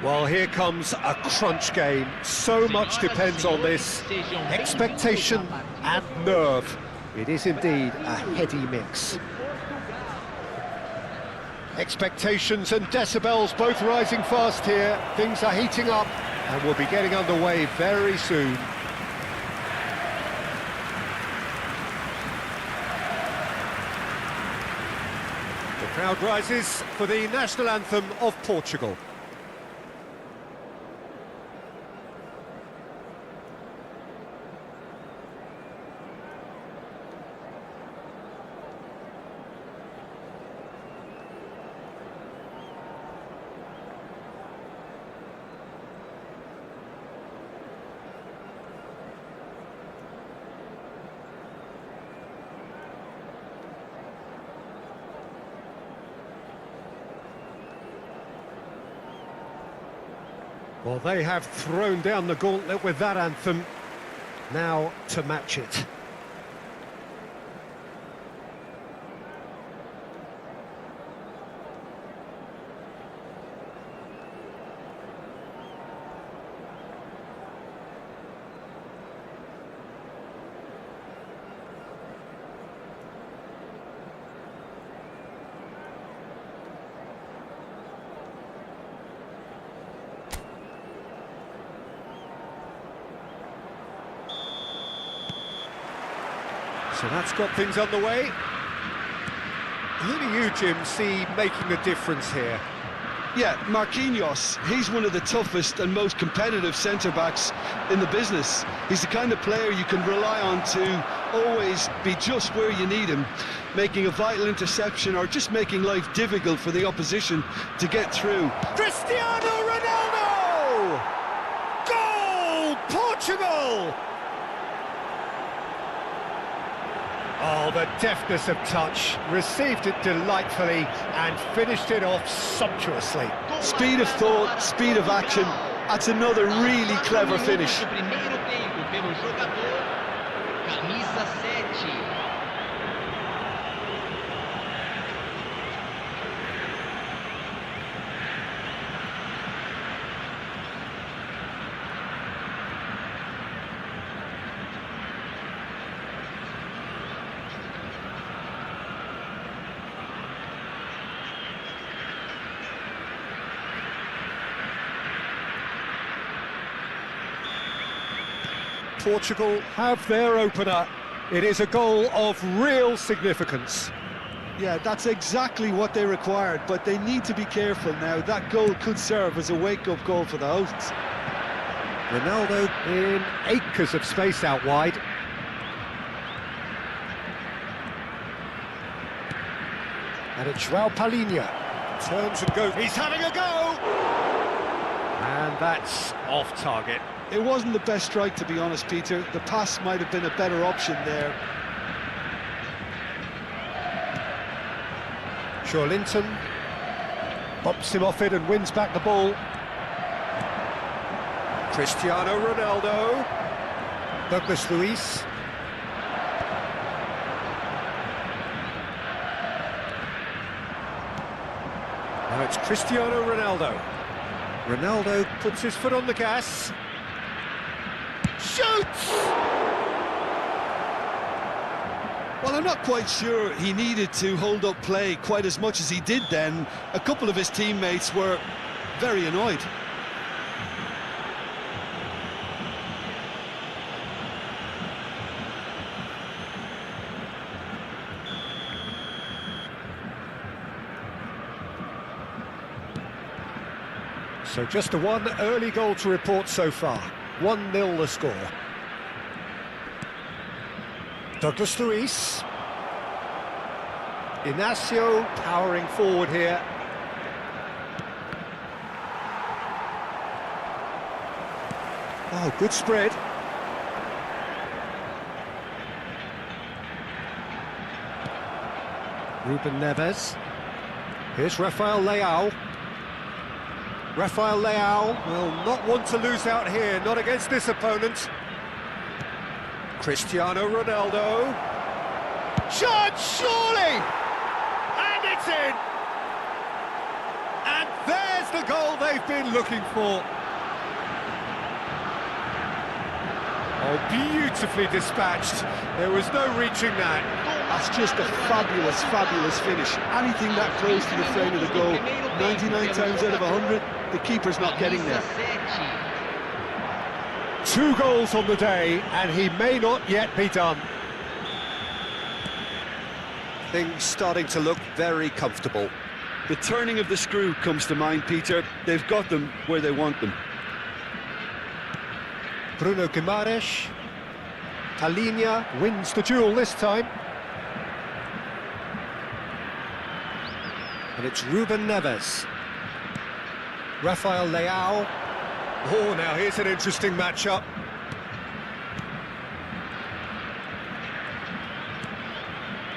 Well, here comes a crunch game. So much depends on this. Expectation and nerve. It is indeed a heady mix. Expectations and decibels both rising fast here. Things are heating up and we'll be getting underway very soon. The crowd rises for the national anthem of Portugal. Well, they have thrown down the gauntlet with that anthem. Now to match it. So that's got things underway. Who do you, Jim, see making the difference here? Yeah, Marquinhos, he's one of the toughest and most competitive centre-backs in the business. He's the kind of player you can rely on to always be just where you need him, making a vital interception or just making life difficult for the opposition to get through. Cristiano Ronaldo! Goal! Portugal! Oh, the deftness of touch, received it delightfully and finished it off sumptuously. Speed of thought, speed of action, that's another really clever finish. Portugal have their opener. It is a goal of real significance. Yeah, that's exactly what they required, but they need to be careful now. That goal could serve as a wake-up call for the hosts. Ronaldo in acres of space out wide. And it's João Palhinha. Turns and goes. He's having a go! And that's off target. It wasn't the best strike, to be honest, Peter. The pass might have been a better option there. Linton bumps him off it and wins back the ball. Cristiano Ronaldo. Douglas Luiz. Now it's Cristiano Ronaldo. Ronaldo puts his foot on the gas. Shoots! Well, I'm not quite sure he needed to hold up play quite as much as he did then. A couple of his teammates were very annoyed. So just a one early goal to report so far. 1-0 the score. Douglas Luiz. Inacio powering forward here. Oh, good spread. Ruben Neves. Here's Rafael Leao. Rafael Leao will not want to lose out here, not against this opponent. Cristiano Ronaldo. Shot, surely! And it's in! And there's the the goal they've been looking for. Oh, beautifully dispatched. There was no reaching that. That's just a fabulous, fabulous finish. Anything that close to the frame of the goal, 99 times out of 100, the keeper's not getting there. 2 goals on the day, and he may not yet be done. Things starting to look very comfortable. The turning of the screw comes to mind, Peter. They've got them where they want them. Bruno Guimaraes. Palinha wins the duel this time. And it's Ruben Neves. Rafael Leao. Oh, now here's an interesting matchup.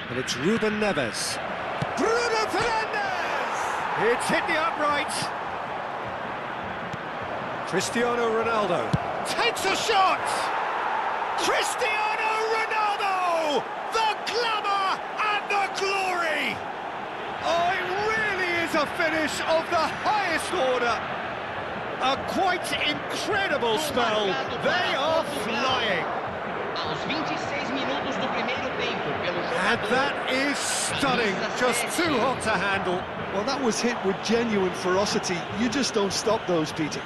And it's Ruben Neves. Bruno Fernandes! It's hit the upright. Cristiano Ronaldo takes a shot! Cristiano Ronaldo! The glamour and the glory! Oh, it really is a finish of the highest order. A quite incredible spell. They are flying. And that is stunning. Just too hot to handle. Well, that was hit with genuine ferocity. You just don't stop those, Peter.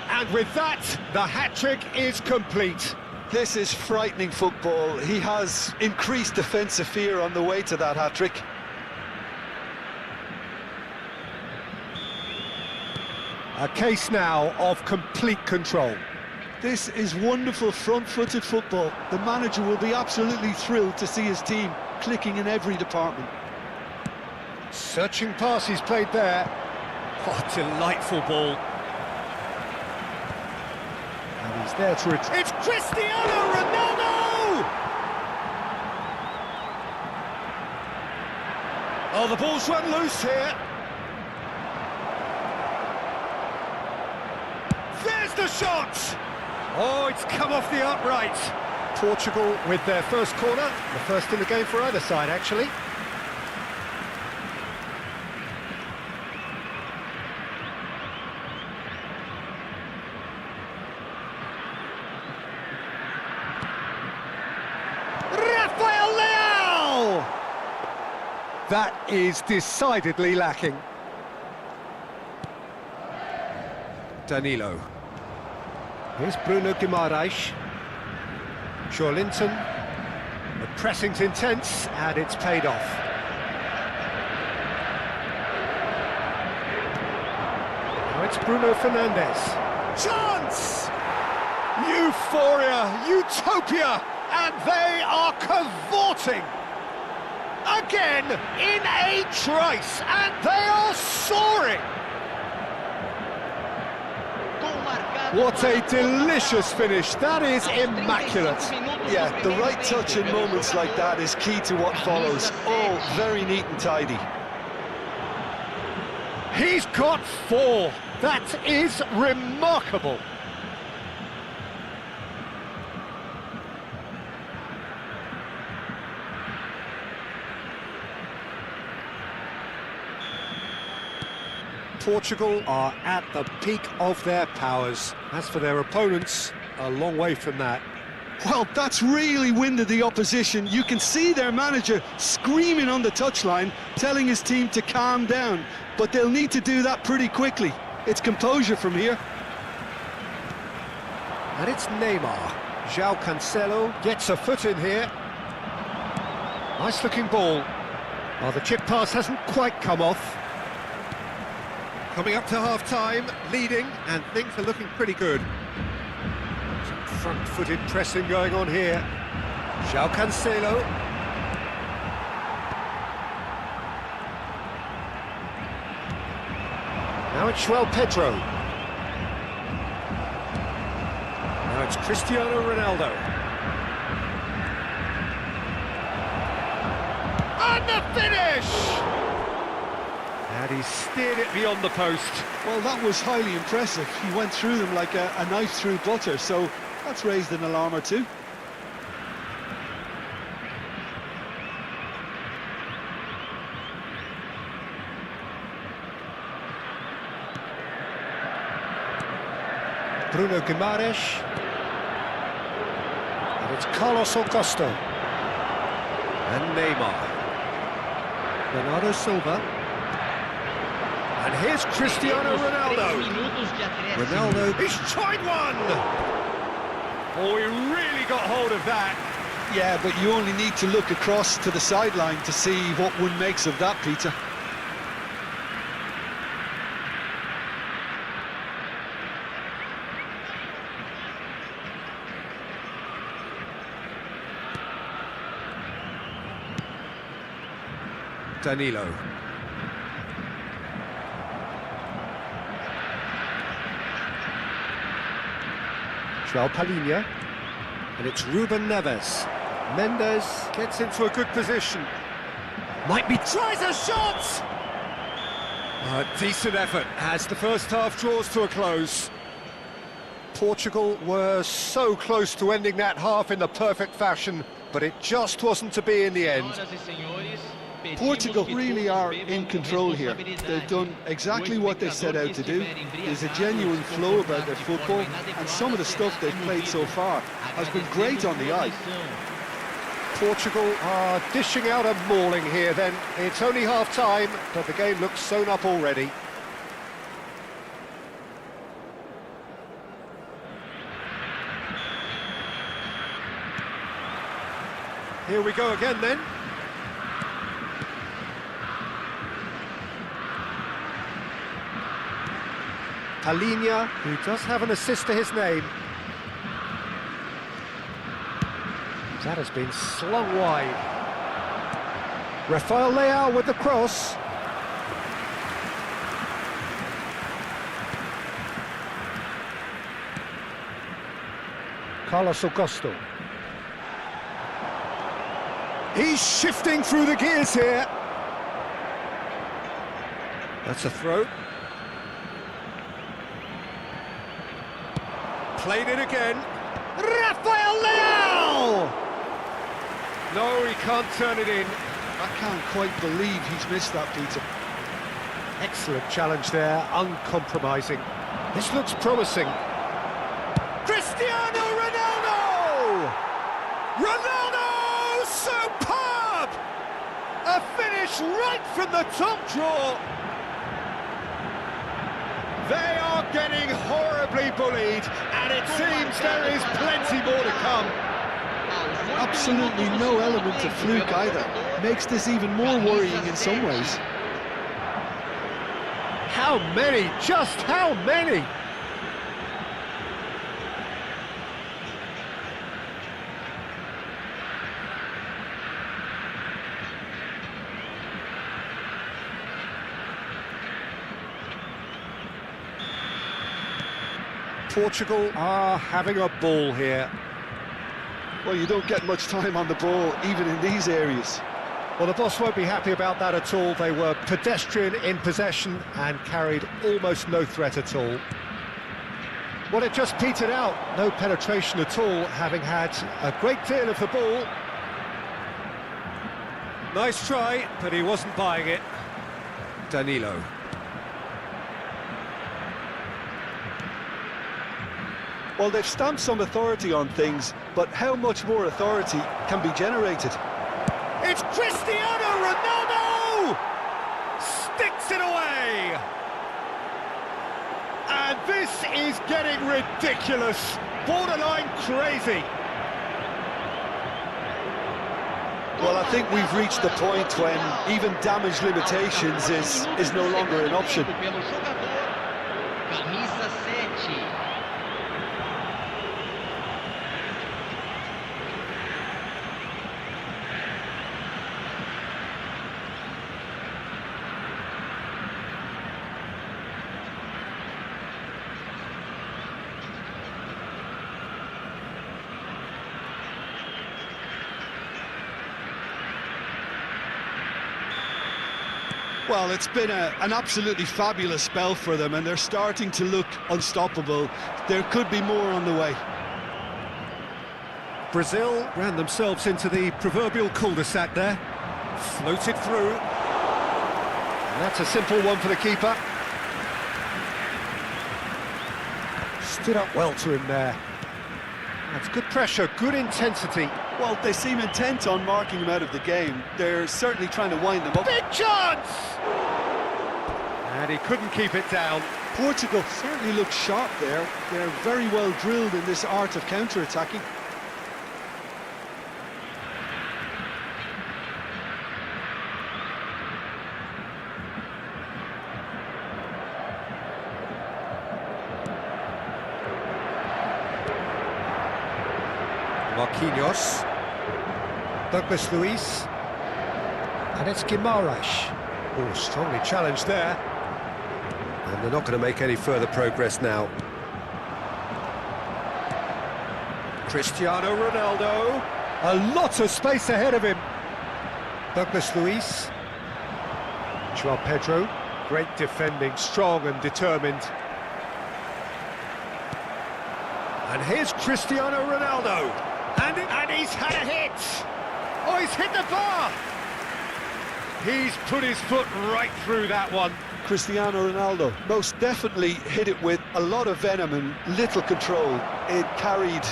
And with that, the hat-trick is complete. This is frightening football. He has increased defensive fear on the way to that hat-trick. A case now of complete control. This is wonderful front-footed football. The manager will be absolutely thrilled to see his team clicking in every department. Searching pass he's played there. What a delightful ball. And he's there to retrieve. It's Cristiano Ronaldo! Oh, the ball's run loose here. There's the shot! Oh, it's come off the upright. Portugal with their first corner, the first in the game for either side, actually. Rafael Leao! That is decidedly lacking. Danilo. Here's Bruno Guimaraes. Linton. The pressing's intense, and it's paid off. Now it's Bruno Fernandes. Chance! Euphoria, utopia, and they are cavorting. Again, in a trice, and they are soaring. What a delicious finish. That is immaculate. Yeah, the right touch in moments like that is key to what follows. All very neat and tidy. He's got 4. That is remarkable. Portugal are at the peak of their powers. As for their opponents, a long way from that. Well, that's really winded the opposition. You can see their manager screaming on the touchline, telling his team to calm down. But they'll need to do that pretty quickly. It's composure from here. And it's Neymar. João Cancelo gets a foot in here. Nice-looking ball. Well, the chip pass hasn't quite come off. Coming up to half-time, leading, and things are looking pretty good. Some front-footed pressing going on here. João Cancelo. Now it's João Pedro. Now it's Cristiano Ronaldo. And the finish! And he steered it beyond the post. Well, that was highly impressive. He went through them like a knife through butter, so that's raised an alarm or two. Bruno Guimaraes. And it's Carlos Augusto. And Neymar. Bernardo Silva. And here's Cristiano Ronaldo. Ronaldo, he's tried one! Oh, he really got hold of that. Yeah, but you only need to look across to the sideline to see what one makes of that, Peter. Danilo. João Palhinha. And it's Ruben Neves. Mendes gets into a good position. Might be, tries a shot! A decent effort as the first half draws to a close. Portugal were so close to ending that half in the perfect fashion, but it just wasn't to be in the end. Portugal really are in control here. They've done exactly what they set out to do. There's a genuine flow about their football, and some of the stuff they've played so far has been great on the eye. Portugal are dishing out a mauling here then. It's only half-time, but the game looks sewn up already. Here we go again then. Palhinha, who does have an assist to his name. That has been slung wide. Rafael Leao with the cross. Carlos Augusto. He's shifting through the gears here. That's a throw. Played it again. Rafael Leao! No, he can't turn it in. I can't quite believe he's missed that, Peter. Excellent challenge there, uncompromising. This looks promising. Cristiano Ronaldo! Ronaldo! Superb! A finish right from the top draw. They are getting horribly bullied, and it seems there is plenty more to come. Absolutely no element of fluke either. Makes this even more worrying in some ways. How many? Just how many? Portugal are having a ball here. Well, you don't get much time on the ball, even in these areas. Well, the boss won't be happy about that at all. They were pedestrian in possession and carried almost no threat at all. Well, it just petered out. No penetration at all, having had a great deal of the ball. Nice try, but he wasn't buying it. Danilo. Well, they've stamped some authority on things, but how much more authority can be generated? It's Cristiano Ronaldo! Sticks it away! And this is getting ridiculous, borderline crazy. Well, I think we've reached the point when even damage limitations is no longer an option. Well, it's been an absolutely fabulous spell for them, and they're starting to look unstoppable. There could be more on the way. Brazil ran themselves into the proverbial cul-de-sac there. Floated through. And that's a simple one for the keeper. stood up well to him there. That's good pressure, good intensity. Well, they seem intent on marking him out of the game. They're certainly trying to wind them up. Big chance! And he couldn't keep it down. Portugal certainly look sharp there. They're very well drilled in this art of counter-attacking. Marquinhos, Douglas Luiz, and it's Guimaraes. Oh, strongly challenged there. And they're not going to make any further progress now. Cristiano Ronaldo. A lot of space ahead of him. Douglas Luiz. Joao Pedro. Great defending, strong and determined. And here's Cristiano Ronaldo. And he's had a hit! Oh, he's hit the bar! He's put his foot right through that one. Cristiano Ronaldo most definitely hit it with a lot of venom and little control. It carried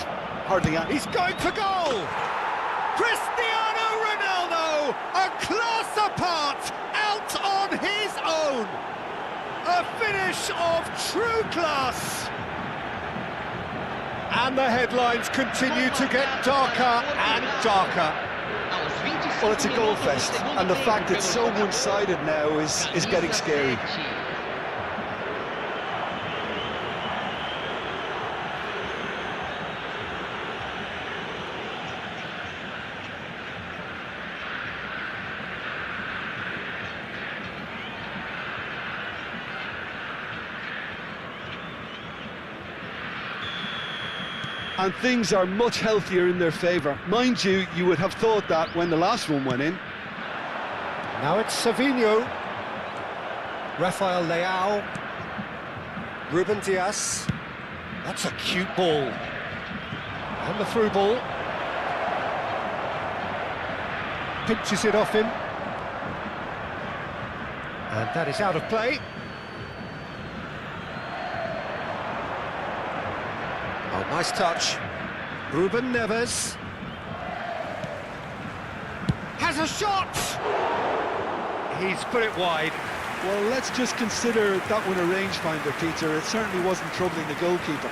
hardly any. He's going for goal! Cristiano Ronaldo, a class apart, out on his own! A finish of true class! And the headlines continue to get darker and darker. Well, it's a goal fest, and the fact it's so one-sided now is getting scary. And things are much healthier in their favour. Mind you, you would have thought that when the last one went in. Now it's Savinho. Rafael Leao. Ruben Dias. That's a cute ball. And the through ball. Pinches it off him. And that is out of play. Oh, nice touch. Ruben Neves. Has a shot! He's put it wide. Well, let's just consider that one a rangefinder, Peter. It certainly wasn't troubling the goalkeeper.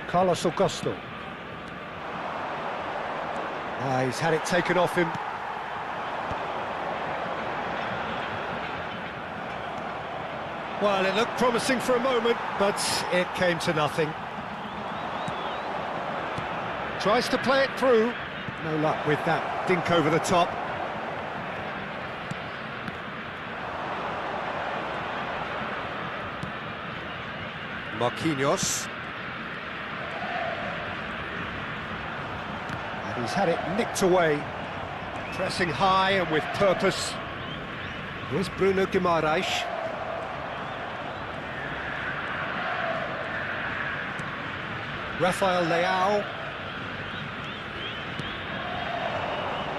Carlos Augusto. He's had it taken off him. Well, it looked promising for a moment, but it came to nothing. Tries to play it through. No luck with that dink over the top. Marquinhos. He's had it nicked away, pressing high and with purpose. Here's Bruno Guimaraes. Rafael Leao.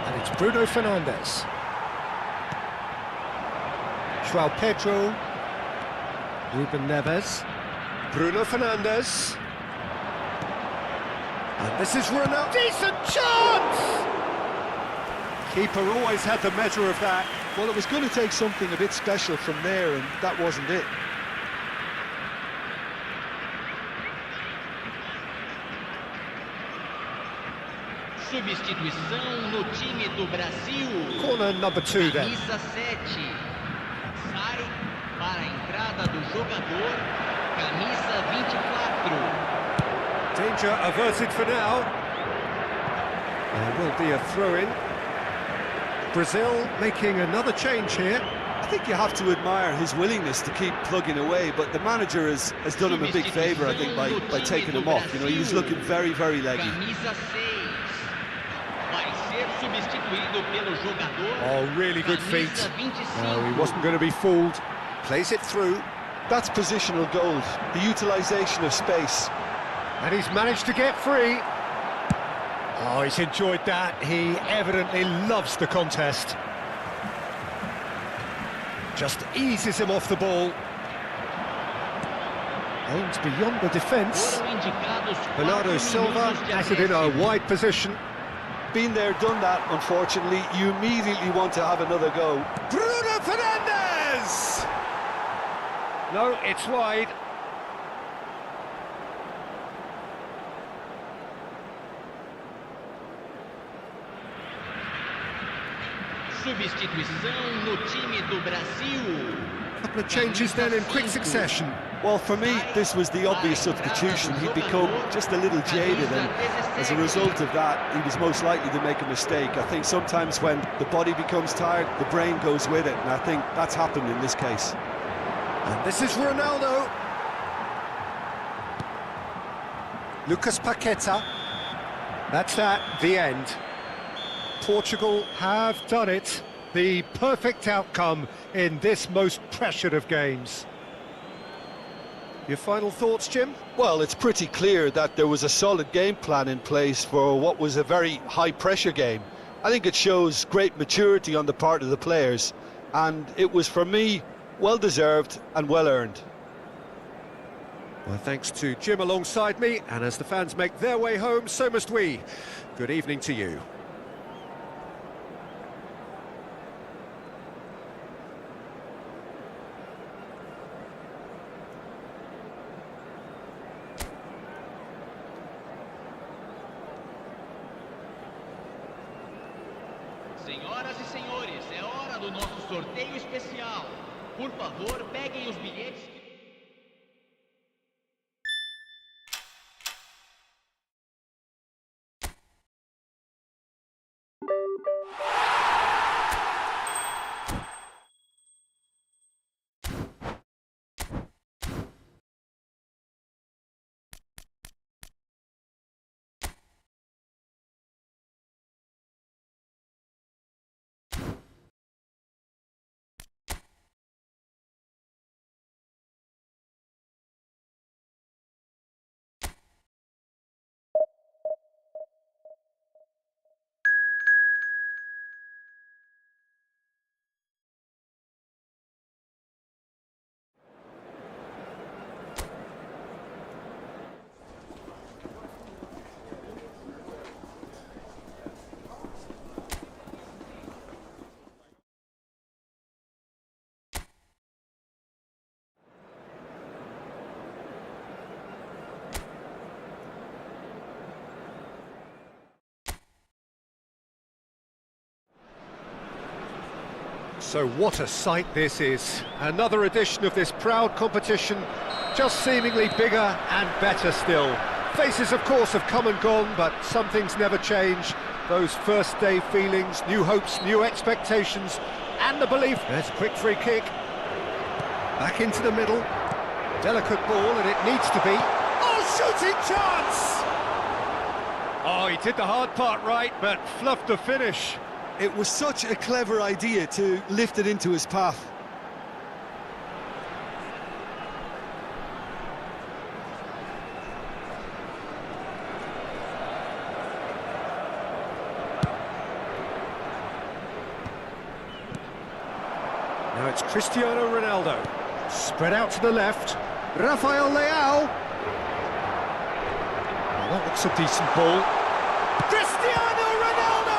And it's Bruno Fernandes. Joao Pedro. Ruben Neves. Bruno Fernandes. And this is Ronaldo. Decent chance! Keeper always had the measure of that. Well, it was going to take something a bit special from there, and that wasn't it. Substituição no time do Brasil. Corner number 2 then. Camisa 7. Sai para a entrada do jogador. Camisa 24. Danger averted for now. There will be a throw-in. Brazil making another change here. I think you have to admire his willingness to keep plugging away, but the manager has done him a big favour, I think, by taking him off. You know, he was looking very, very leggy. Camisa 6. Vai ser substituído pelo jogador. Oh, really good feet. Camisa 25. No, he wasn't going to be fooled. Plays it through. That's positional gold, the utilisation of space. And he's managed to get free. Oh, he's enjoyed that. He evidently loves the contest. Just eases him off the ball. Aims beyond the defence. Foram indicados 4 Bernardo Silva minutos de has it in a acréscimo. wide position. Been there, done that, unfortunately. You immediately want to have another go. Bruno Fernandes! No, it's wide. Substituição no time do Brasil. Couple of changes then in quick succession. Well, for me, this was the obvious substitution. He'd become just a little jaded, and as a result of that, he was most likely to make a mistake. I think sometimes when the body becomes tired, the brain goes with it, and I think that's happened in this case. And this is Ronaldo. Lucas Paqueta. That's the end. Portugal have done it. The perfect outcome in this most pressured of games. Your final thoughts, Jim? Well, it's pretty clear that there was a solid game plan in place for what was a very high-pressure game. I think it shows great maturity on the part of the players, and it was, for me, well-deserved and well-earned. Well, thanks to Jim alongside me, and as the fans make their way home, so must we. Good evening to you. Senhoras e senhores, é hora do nosso sorteio especial. Por favor, peguem os bilhetes. So what a sight this is. Another edition of this proud competition, just seemingly bigger and better still. Faces, of course, have come and gone, but some things never change. Those first day feelings, new hopes, new expectations, and the belief. There's a quick free kick. Back into the middle. Delicate ball, and it needs to be. Oh, shooting chance! Oh, he did the hard part right, but fluffed the finish. It was such a clever idea to lift it into his path. Now it's Cristiano Ronaldo. Spread out to the left. Rafael Leao. Oh, that looks a decent ball. Cristiano Ronaldo!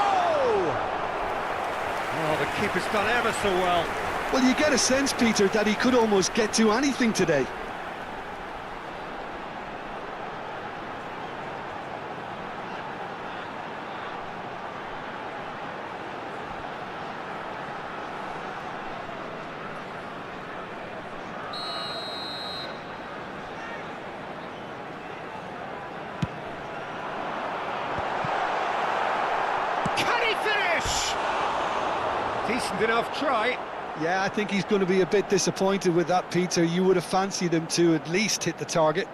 Oh, the keeper's done ever so well. Well, you get a sense, Peter, that he could almost get to anything today. Decent enough try. Yeah, I think he's going to be a bit disappointed with that, Peter. You would have fancied him to at least hit the target.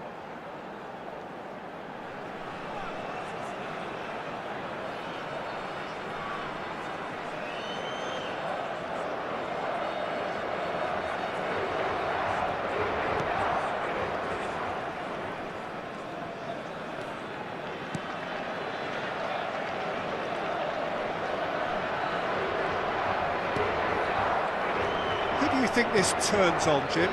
you think this turns on, Jim?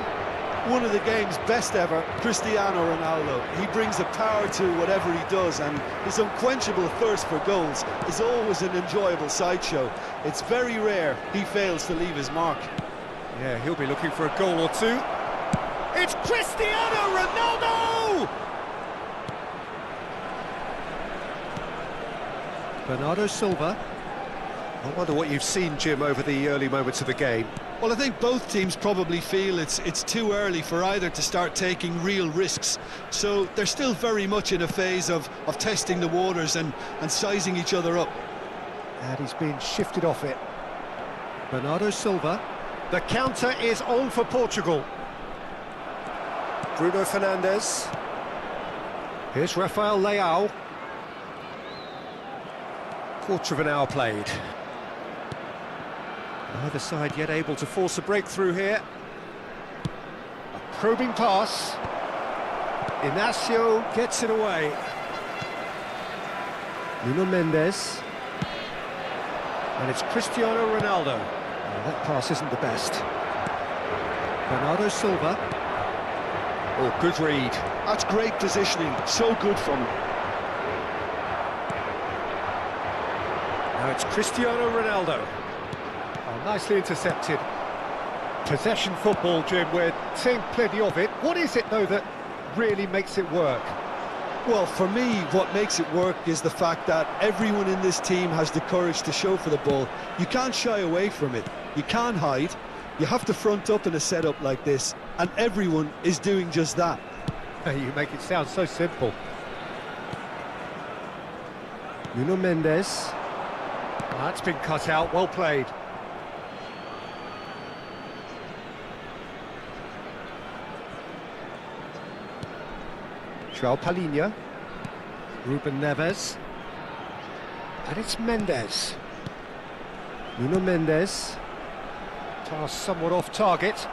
One of the game's best ever, Cristiano Ronaldo. He brings a power to whatever he does, and his unquenchable thirst for goals is always an enjoyable sideshow. It's very rare he fails to leave his mark. Yeah, he'll be looking for a goal or two. It's Cristiano Ronaldo! Bernardo Silva. I wonder what you've seen, Jim, over the early moments of the game. Well, I think both teams probably feel it's too early for either to start taking real risks. So they're still very much in a phase of testing the waters and sizing each other up. And he's been shifted off it. Bernardo Silva. The counter is on for Portugal. Bruno Fernandes. Here's Rafael Leao. Quarter of an hour played. Neither side yet able to force a breakthrough here. A probing pass. Inacio gets it away. Nuno Mendes. And it's Cristiano Ronaldo. Oh, that pass isn't the best. Bernardo Silva. Oh, good read. That's great positioning, so good from him. Now it's Cristiano Ronaldo. Oh, nicely intercepted. Possession football, Jim, we're seeing plenty of it. What is it, though, that really makes it work? Well, for me, what makes it work is the fact that everyone in this team has the courage to show for the ball. You can't shy away from it. You can't hide. You have to front up in a setup like this, and everyone is doing just that. You make it sound so simple. Nuno Mendes. Oh, that's been cut out, well played. João Palhinha. Ruben Neves. And it's Mendes. Nuno Mendes. Pass somewhat off target.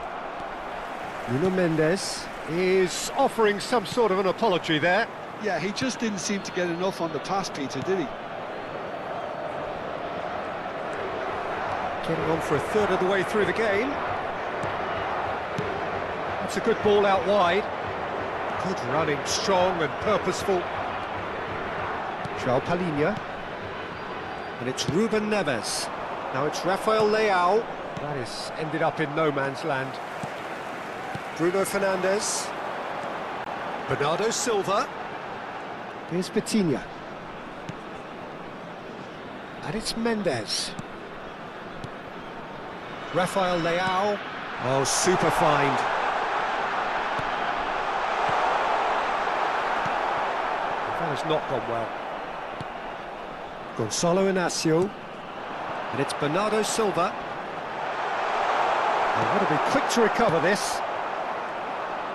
Nuno Mendes is offering some sort of an apology there. Yeah, he just didn't seem to get enough on the pass, Peter, did he? Getting on for a third of the way through the game. That's a good ball out wide. Good running, strong and purposeful. João Palhinha. And it's Ruben Neves. Now it's Rafael Leao. That is ended up in no man's land. Bruno Fernandes. Bernardo Silva. Here's Vitinha. And it's Mendes. Rafael Leao. Oh, super find. That has not gone well. Gonzalo Inacio. And it's Bernardo Silva. They want to be quick to recover this.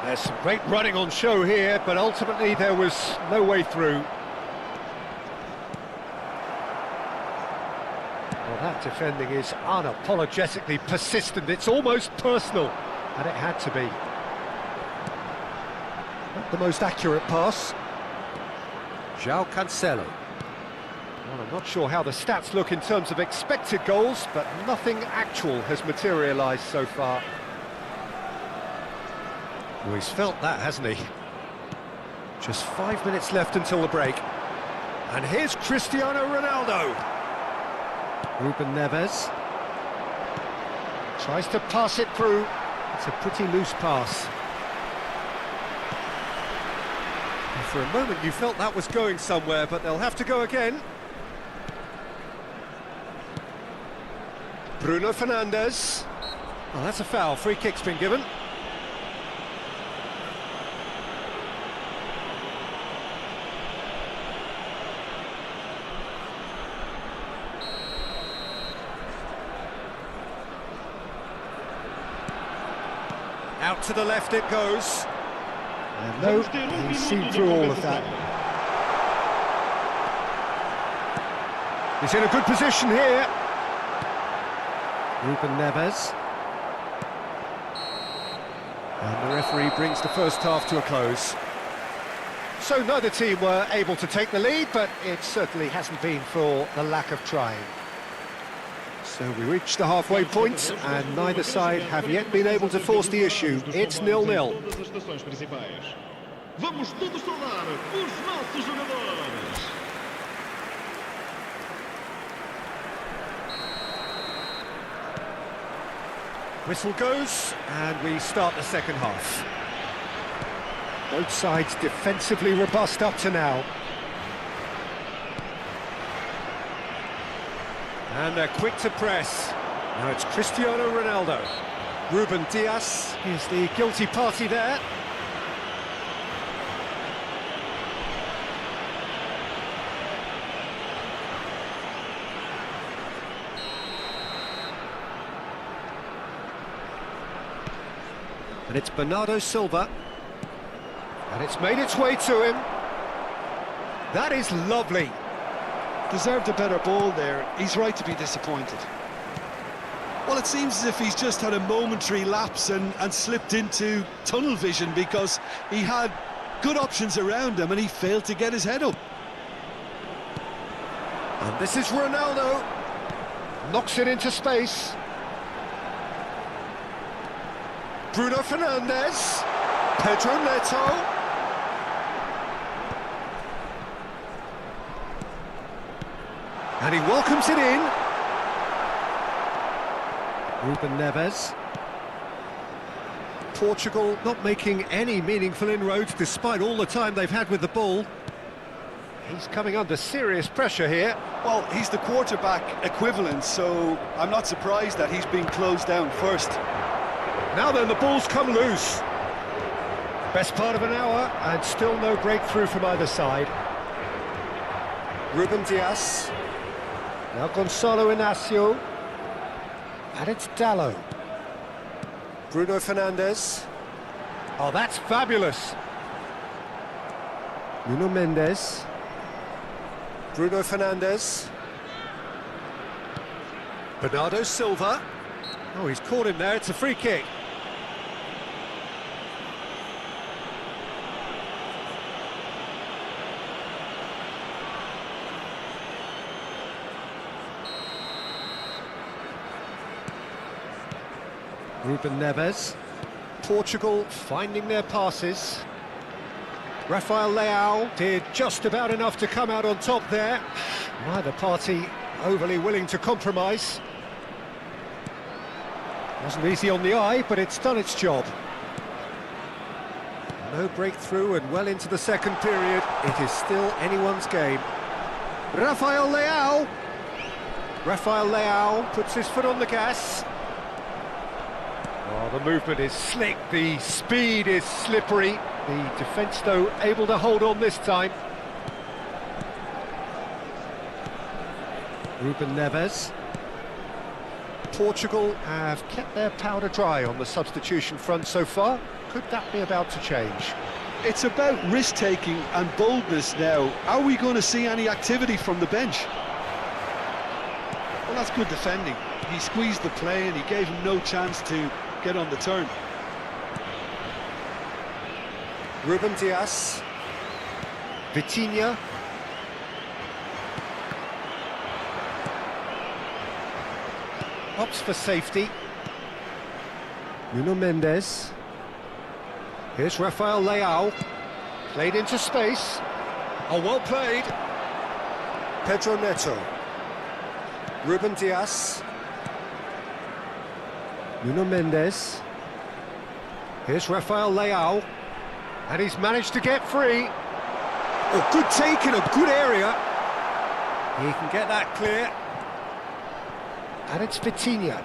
There's some great running on show here, but ultimately there was no way through. Well, that defending is unapologetically persistent. It's almost personal, and it had to be. Not the most accurate pass. João Cancelo. Well, I'm not sure how the stats look in terms of expected goals, but nothing actual has materialised so far. Well, he's felt that, hasn't he? Just 5 minutes left until the break. And here's Cristiano Ronaldo. Ruben Neves. Tries to pass it through. It's a pretty loose pass. And for a moment you felt that was going somewhere, but they'll have to go again. Bruno Fernandes. Well, that's a foul. Free kick's been given. Out to the left it goes. And no, he's seen through all of that. He's in a good position here. Ruben Neves. And the referee brings the first half to a close. So neither team were able to take the lead, but it certainly hasn't been for the lack of trying. So we reached the halfway point, and neither side have yet been able to force the issue. It's 0-0. Vamos todos saudar os nossos jogadores. Whistle goes, and we start the second half. Both sides defensively robust up to now. And they're quick to press. Now it's Cristiano Ronaldo. Ruben Dias is the guilty party there. And it's Bernardo Silva. And it's made its way to him. That is lovely. Deserved a better ball there. He's right to be disappointed. Well, it seems as if he's just had a momentary lapse and slipped into tunnel vision, because he had good options around him and he failed to get his head up. And this is Ronaldo. Knocks it into space. Bruno Fernandes. Pedro Neto. And he welcomes it in. Ruben Neves. Portugal not making any meaningful inroads despite all the time they've had with the ball. He's coming under serious pressure here. Well, he's the quarterback equivalent, so I'm not surprised that he's been closed down first. Now then, the ball's come loose. Best part of an hour, and still no breakthrough from either side. Ruben Dias. Now Gonzalo Inacio. And it's Dallo. Bruno Fernandes. Oh, that's fabulous. Nuno Mendes. Bruno Fernandes. Bernardo Silva. Oh, he's caught him there, it's a free kick. Ruben Neves. Portugal finding their passes. Rafael Leao did just about enough to come out on top there. Neither party overly willing to compromise. Wasn't easy on the eye, but it's done its job. No breakthrough and well into the second period. It is still anyone's game. Rafael Leao. Rafael Leao puts his foot on the gas. Oh, the movement is slick, the speed is slippery. The defence, though, able to hold on this time. Ruben Neves. Portugal have kept their powder dry on the substitution front so far. Could that be about to change? It's about risk-taking and boldness now. Are we going to see any activity from the bench? Well, that's good defending. He squeezed the play and he gave him no chance to get on the turn. Ruben Dias. Vitinha. Opts for safety. Nuno Mendes. Here's Rafael Leao. Played into space. Oh, well played. Pedro Neto. Ruben Dias. Nuno Mendes. Here's Rafael Leao. And he's managed to get free. Oh, good take in a good area. He can get that clear. And it's Vitinha.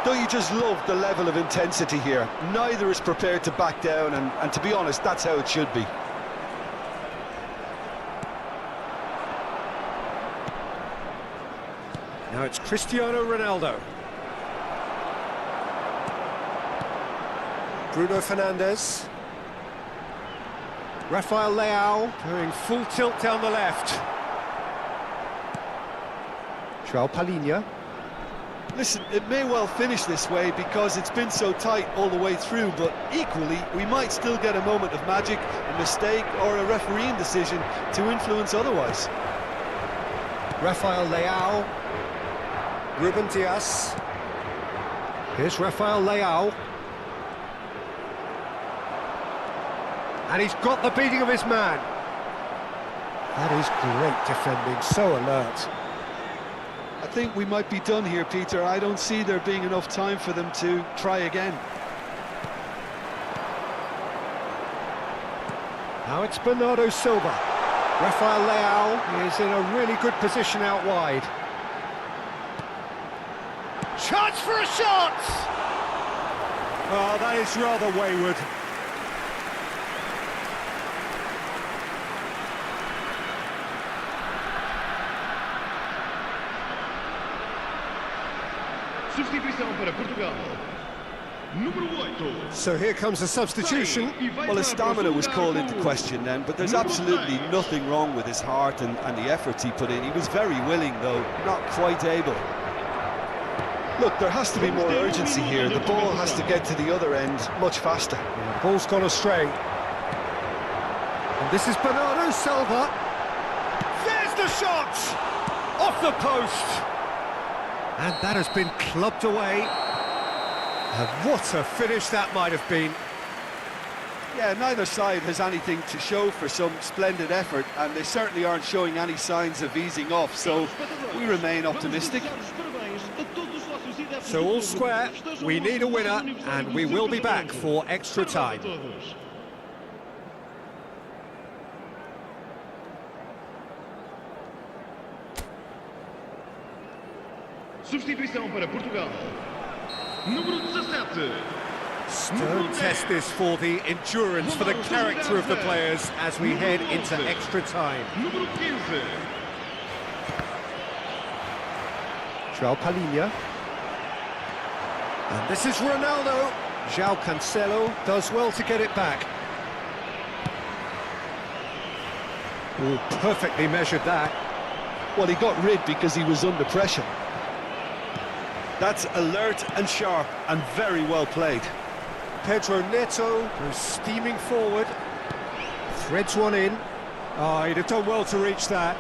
Don't you just love the level of intensity here? Neither is prepared to back down, and to be honest, that's how it should be. Now it's Cristiano Ronaldo. Bruno Fernandes. Rafael Leao going full tilt down the left. João Palhinha. Listen, it may well finish this way because it's been so tight all the way through, but equally, we might still get a moment of magic, a mistake, or a refereeing decision to influence otherwise. Rafael Leao. Ruben Dias. Here's Rafael Leao. And he's got the beating of his man. That is great defending, so alert. I think we might be done here, Peter. I don't see there being enough time for them to try again. Now it's Bernardo Silva. Rafael Leao is in a really good position out wide. Chance for a shot! Oh, that is rather wayward. Substituição para Portugal. Número 8. So here comes a substitution. Well, his stamina was called into question then, but there's absolutely nothing wrong with his heart and the efforts he put in. He was very willing, though, not quite able. Look, there has to be more urgency here. The ball has to get to the other end much faster. The ball's gone astray. And this is Bernardo Silva. There's the shot! Off the post! And that has been clubbed away. And what a finish that might have been. Yeah, neither side has anything to show for some splendid effort, and they certainly aren't showing any signs of easing off, so we remain optimistic. So all square, we need a winner, and we will be back for extra time. Substituição para Portugal. Número 17. Stern test this for the endurance, for the character of the players as we head into extra time. Número 15. João Palhinha. And this is Ronaldo. João Cancelo does well to get it back. Oh, perfectly measured that. Well, he got rid because he was under pressure. That's alert and sharp and very well played. Pedro Neto goes steaming forward. Threads one in. Oh, he'd have done well to reach that.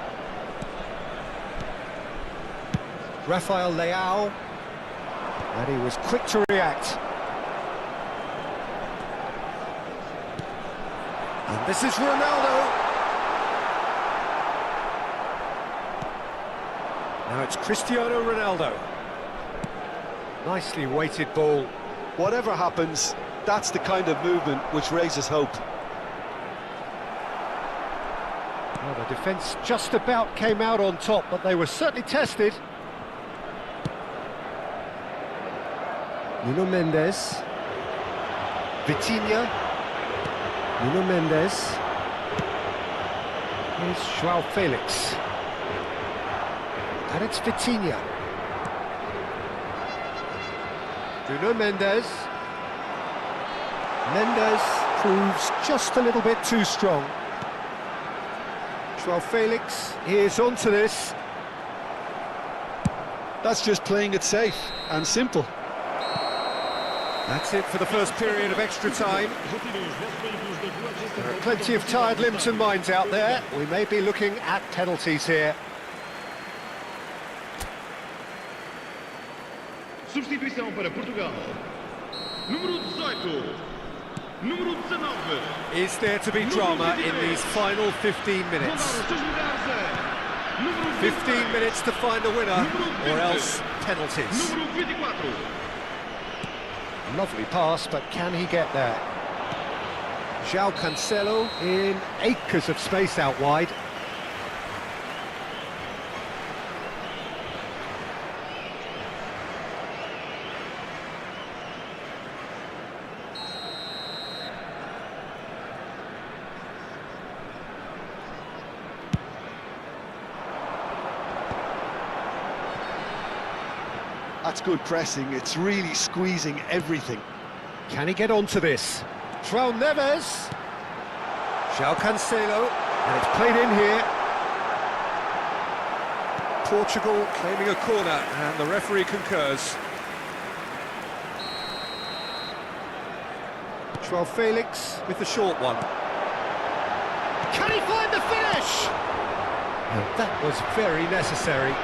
Rafael Leao. And he was quick to react. And this is Ronaldo. Now it's Cristiano Ronaldo. Nicely weighted ball. Whatever happens, that's the kind of movement which raises hope. Well, the defence just about came out on top, but they were certainly tested. Nuno Mendes. Vitinha. Nuno Mendes. Here's João Felix. And it's Vitinha. Nuno Mendes. Mendes proves just a little bit too strong. João Felix is onto this. That's just playing it safe and simple. That's it for the first period of extra time. There are plenty of tired limbs and minds out there. We may be looking at penalties here. Substituição para Portugal. Número 18. Número 19. Is there to be drama in these final 15 minutes? 15 minutes to find a winner, or else penalties. Número 24. Lovely pass, but can he get there? João Cancelo in acres of space out wide. That's good pressing, it's really squeezing everything. Can he get onto this? João Neves. João Cancelo. And it's played in here. Portugal claiming a corner, and the referee concurs. Joao Felix with the short one. Can he find the finish? And that was very necessary.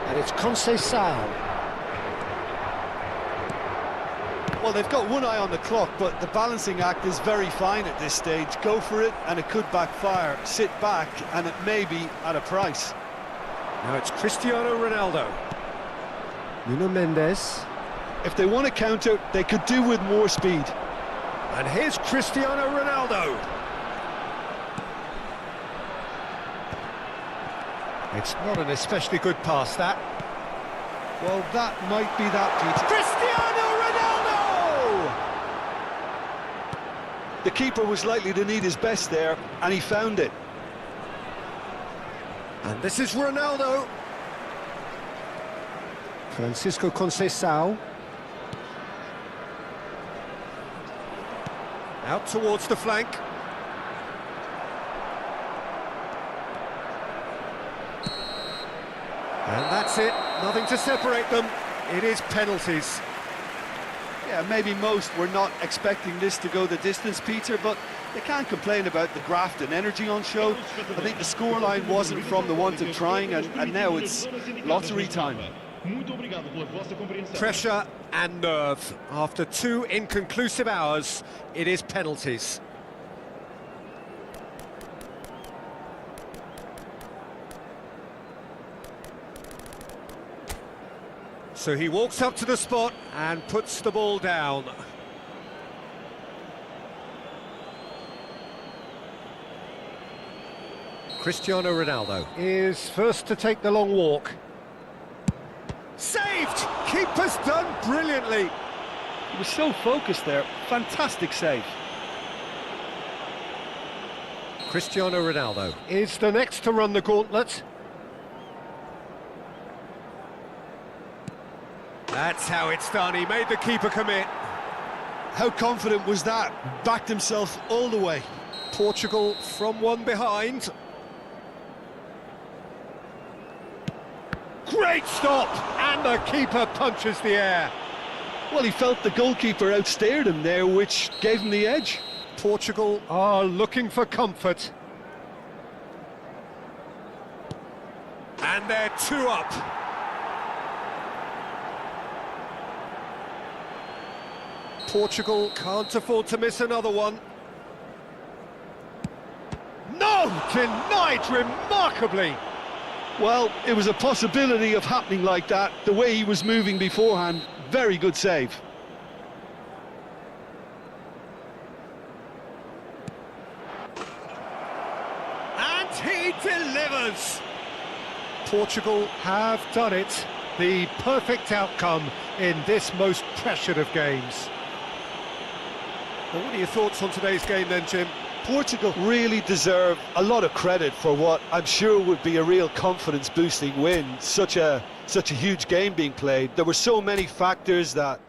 And it's Conceição. Well, they've got one eye on the clock, but the balancing act is very fine at this stage. Go for it, and it could backfire. Sit back, and it may be at a price. Now it's Cristiano Ronaldo. Nuno Mendes. If they want to counter, they could do with more speed. And here's Cristiano Ronaldo. It's not an especially good pass, that. Well, that might be that, Peter. Cristiano Ronaldo! The keeper was likely to need his best there, and he found it. And this is Ronaldo. Francisco Conceição. Out towards the flank. And that's it, nothing to separate them. It is penalties. Yeah, maybe most were not expecting this to go the distance, Peter, but they can't complain about the graft and energy on show. I think the scoreline wasn't from the want of trying, and now it's lottery time. Pressure and nerve. After 2 inconclusive hours, it is penalties. So he walks up to the spot and puts the ball down. Cristiano Ronaldo is first to take the long walk. Saved! Keeper's done brilliantly. He was so focused there. Fantastic save. Cristiano Ronaldo is the next to run the gauntlet. That's how it's done. He made the keeper commit. How confident was that? Backed himself all the way. Portugal from one behind. Great stop! And the keeper punches the air. Well, he felt the goalkeeper outstared him there, which gave him the edge. Portugal are looking for comfort. And they're 2 up. Portugal can't afford to miss another one. No! Denied remarkably! Well, it was a possibility of happening like that. The way he was moving beforehand, very good save. And he delivers! Portugal have done it. The perfect outcome in this most pressured of games. Well, what are your thoughts on today's game then, Jim? Portugal really deserve a lot of credit for what I'm sure would be a real confidence-boosting win. Such a huge game being played. There were so many factors that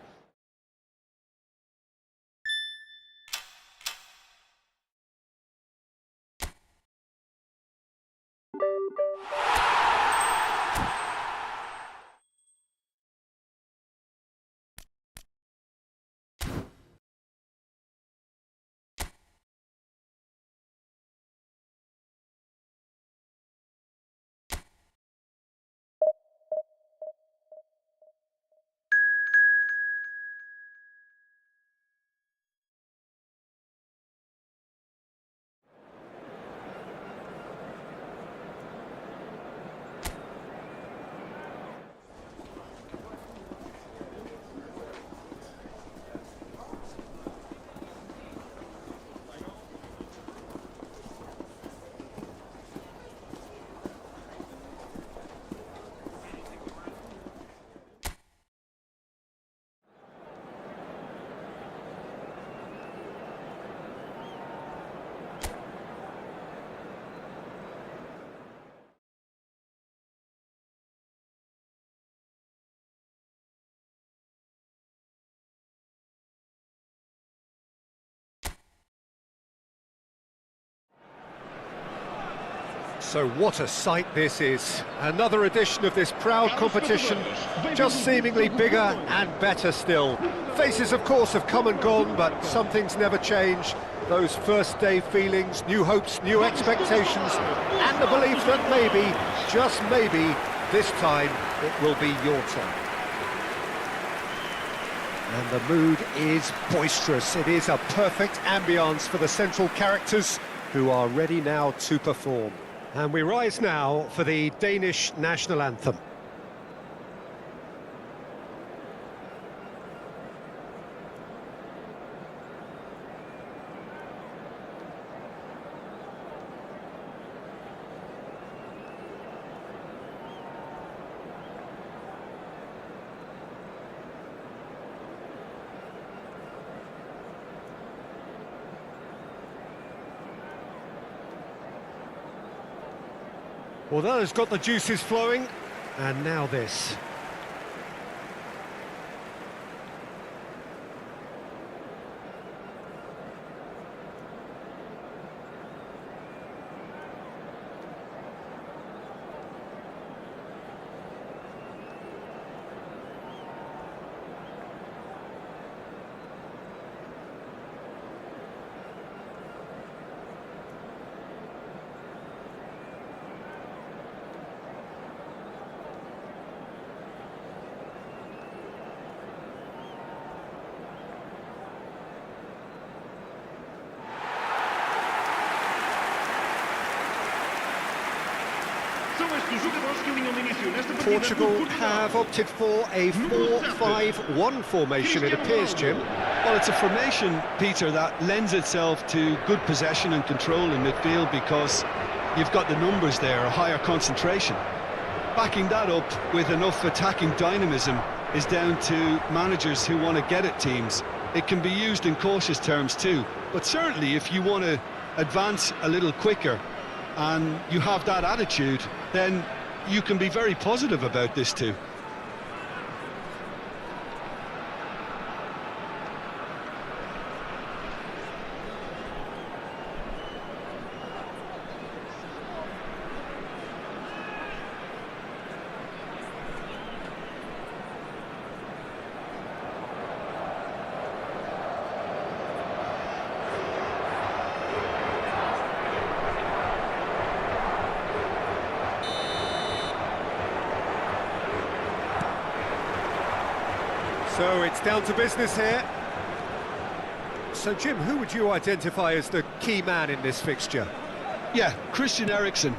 So what a sight this is. Another edition of this proud competition, just seemingly bigger and better still. Faces, of course, have come and gone, but some things never change. Those first day feelings, new hopes, new expectations, and the belief that maybe, just maybe, this time it will be your turn. And the mood is boisterous. It is a perfect ambience for the central characters who are ready now to perform. And we rise now for the Danish national anthem. Well, that has got the juices flowing, and now this. Portugal have opted for a 4-5-1 formation, it appears, Jim. Well, it's a formation, Peter, that lends itself to good possession and control in midfield because you've got the numbers there, a higher concentration. Backing that up with enough attacking dynamism is down to managers who want to get at teams. It can be used in cautious terms too, but certainly if you want to advance a little quicker and you have that attitude, then you can be very positive about this too. So it's down to business here. So Jim, who would you identify as the key man in this fixture? Yeah, Christian Eriksen.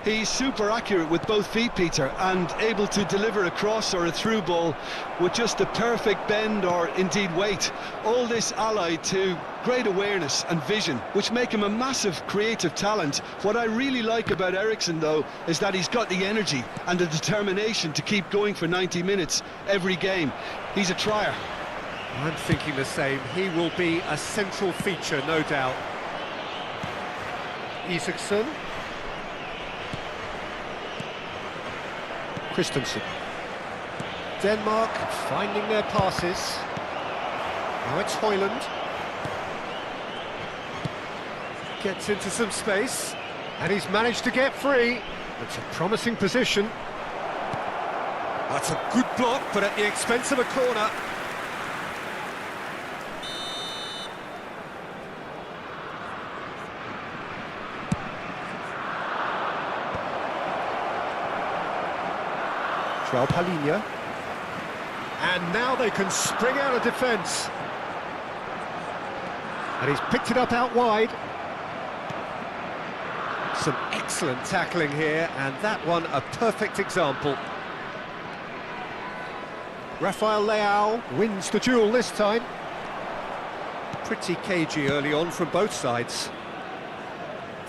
He's super accurate with both feet, Peter, and able to deliver a cross or a through ball with just the perfect bend or indeed weight. All this allied to great awareness and vision, which make him a massive creative talent. What I really like about Eriksen, though, is that he's got the energy and the determination to keep going for 90 minutes every game. He's a trier. I'm thinking the same. He will be a central feature, no doubt. Isaacson. Christensen. Denmark finding their passes. Now it's Højlund. Gets into some space, and he's managed to get free. It's a promising position. That's a good block, but at the expense of a corner. Palinha. And now they can spring out of defence. And he's picked it up out wide. Some excellent tackling here, and that one a perfect example. Rafael Leao wins the duel this time. Pretty cagey early on from both sides.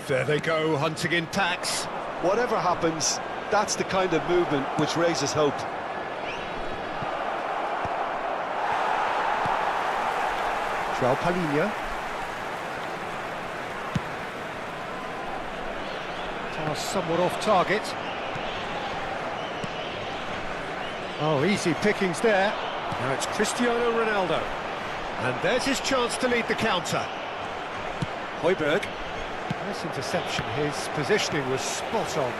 There they go, hunting in packs. Whatever happens, that's the kind of movement which raises hope. Palinha. Somewhat off target. Oh, easy pickings there. Now it's Cristiano Ronaldo. And there's his chance to lead the counter. Højbjerg. Nice interception, his positioning was spot on.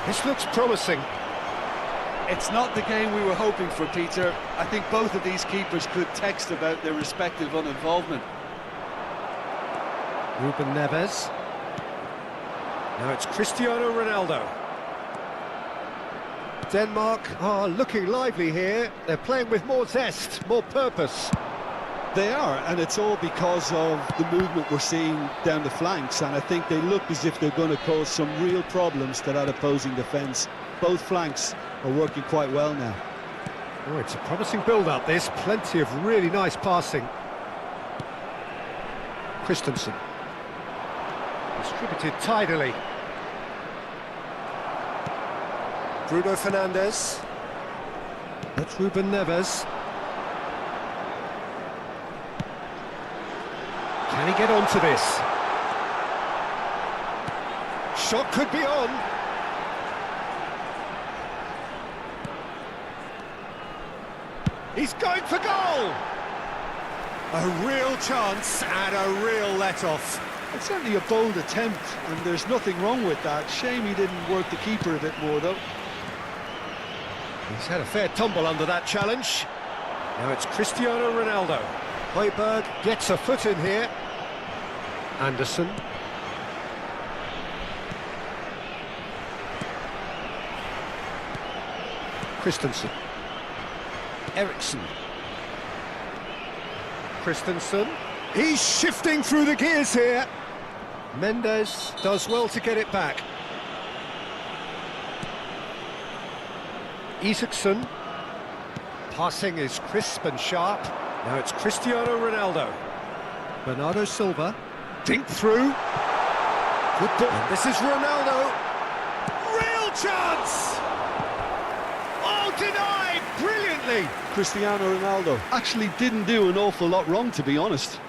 This looks promising. It's not the game we were hoping for, Peter. I think both of these keepers could text about their respective uninvolvement. Ruben Neves. Now it's Cristiano Ronaldo. Denmark are looking lively here. They're playing with more zest, more purpose. They are, and it's all because of the movement we're seeing down the flanks, and I think they look as if they're going to cause some real problems to that opposing defence. Both flanks are working quite well now. Oh, it's a promising build-up, this. Plenty of really nice passing. Christensen. Distributed tidily. Bruno Fernandes. That's Ruben Neves. Can he get onto this? Shot could be on. He's going for goal! A real chance and a real let-off. It's certainly a bold attempt, and there's nothing wrong with that. Shame he didn't work the keeper a bit more, though. He's had a fair tumble under that challenge. Now it's Cristiano Ronaldo. Højbjerg gets a foot in here. Anderson. Christensen. Eriksson. Christensen. He's shifting through the gears here. Mendes does well to get it back. Isaacson. Passing is crisp and sharp. Now it's Cristiano Ronaldo. Bernardo Silva. Dink through. Good ball. And this is Ronaldo. Real chance! Oh, denied brilliantly. Cristiano Ronaldo actually didn't do an awful lot wrong, to be honest.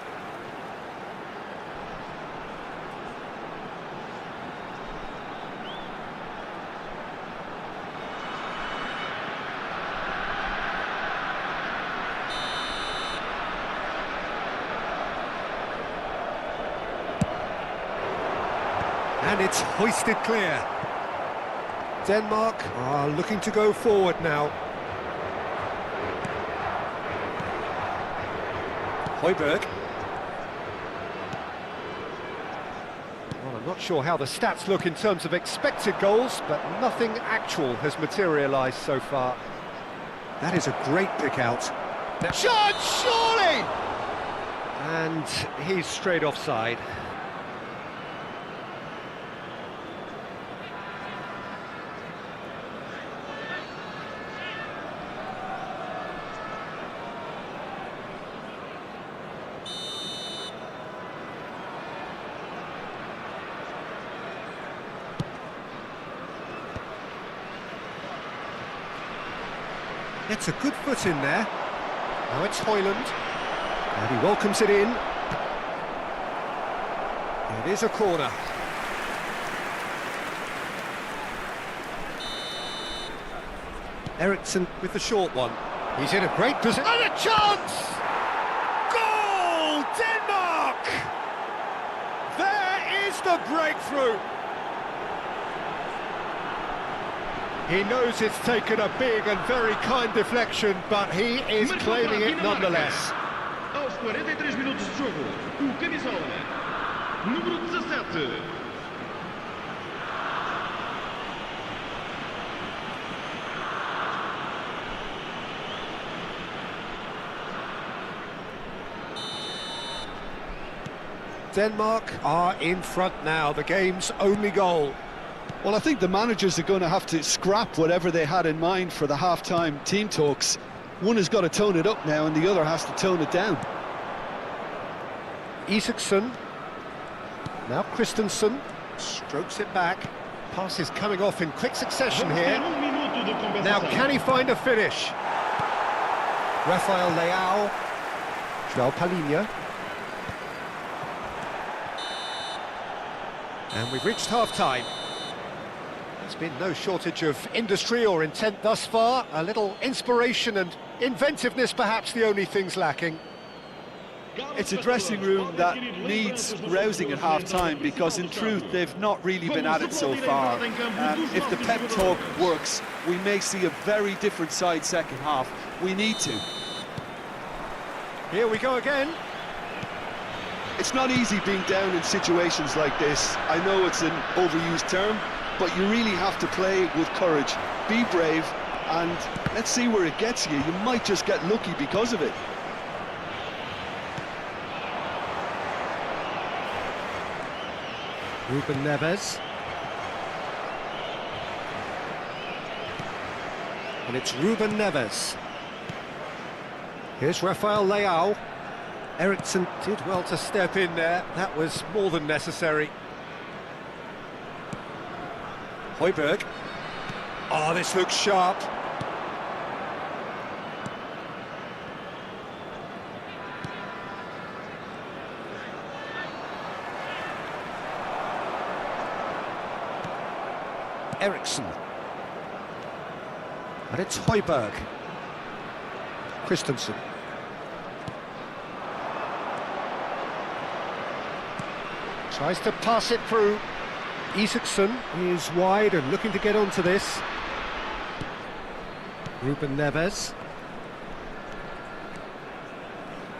And it's hoisted clear. Denmark are looking to go forward now. Højbjerg. Well, I'm not sure how the stats look in terms of expected goals, but nothing actual has materialised so far. That is a great pick out. Shot, surely! And he's straight offside. Gets a good foot in there. Now it's Højlund. And he welcomes it in. It is a corner. Eriksson with the short one. He's in a great position. And a chance! Goal! Denmark! There is the breakthrough. He knows it's taken a big and very kind deflection, but he is claiming it nonetheless. Aos 43 minutos de jogo, o camisola número 17. Denmark are in front now, the game's only goal. Well, I think the managers are going to have to scrap whatever they had in mind for the half-time team talks. One has got to tone it up now, and the other has to tone it down. Isaacson. Now Christensen. Strokes it back. Pass is coming off in quick succession here. Now can he find a finish? Rafael Leao. João Palhinha. And we've reached half-time. There's been no shortage of industry or intent thus far. A little inspiration and inventiveness, perhaps the only things lacking. It's a dressing room that needs rousing at half-time, because in truth they've not really been at it so far. If the pep talk works, we may see a very different side second half. We need to. Here we go again. It's not easy being down in situations like this. I know it's an overused term, but you really have to play with courage. Be brave, and let's see where it gets you. You might just get lucky because of it. Ruben Neves. And it's Ruben Neves. Here's Rafael Leao. Eriksson did well to step in there. That was more than necessary. Højbjerg. Oh, this looks sharp. Eriksson. And it's Højbjerg. Christensen. Tries to pass it through. Isaacson is wide and looking to get onto this. Ruben Neves.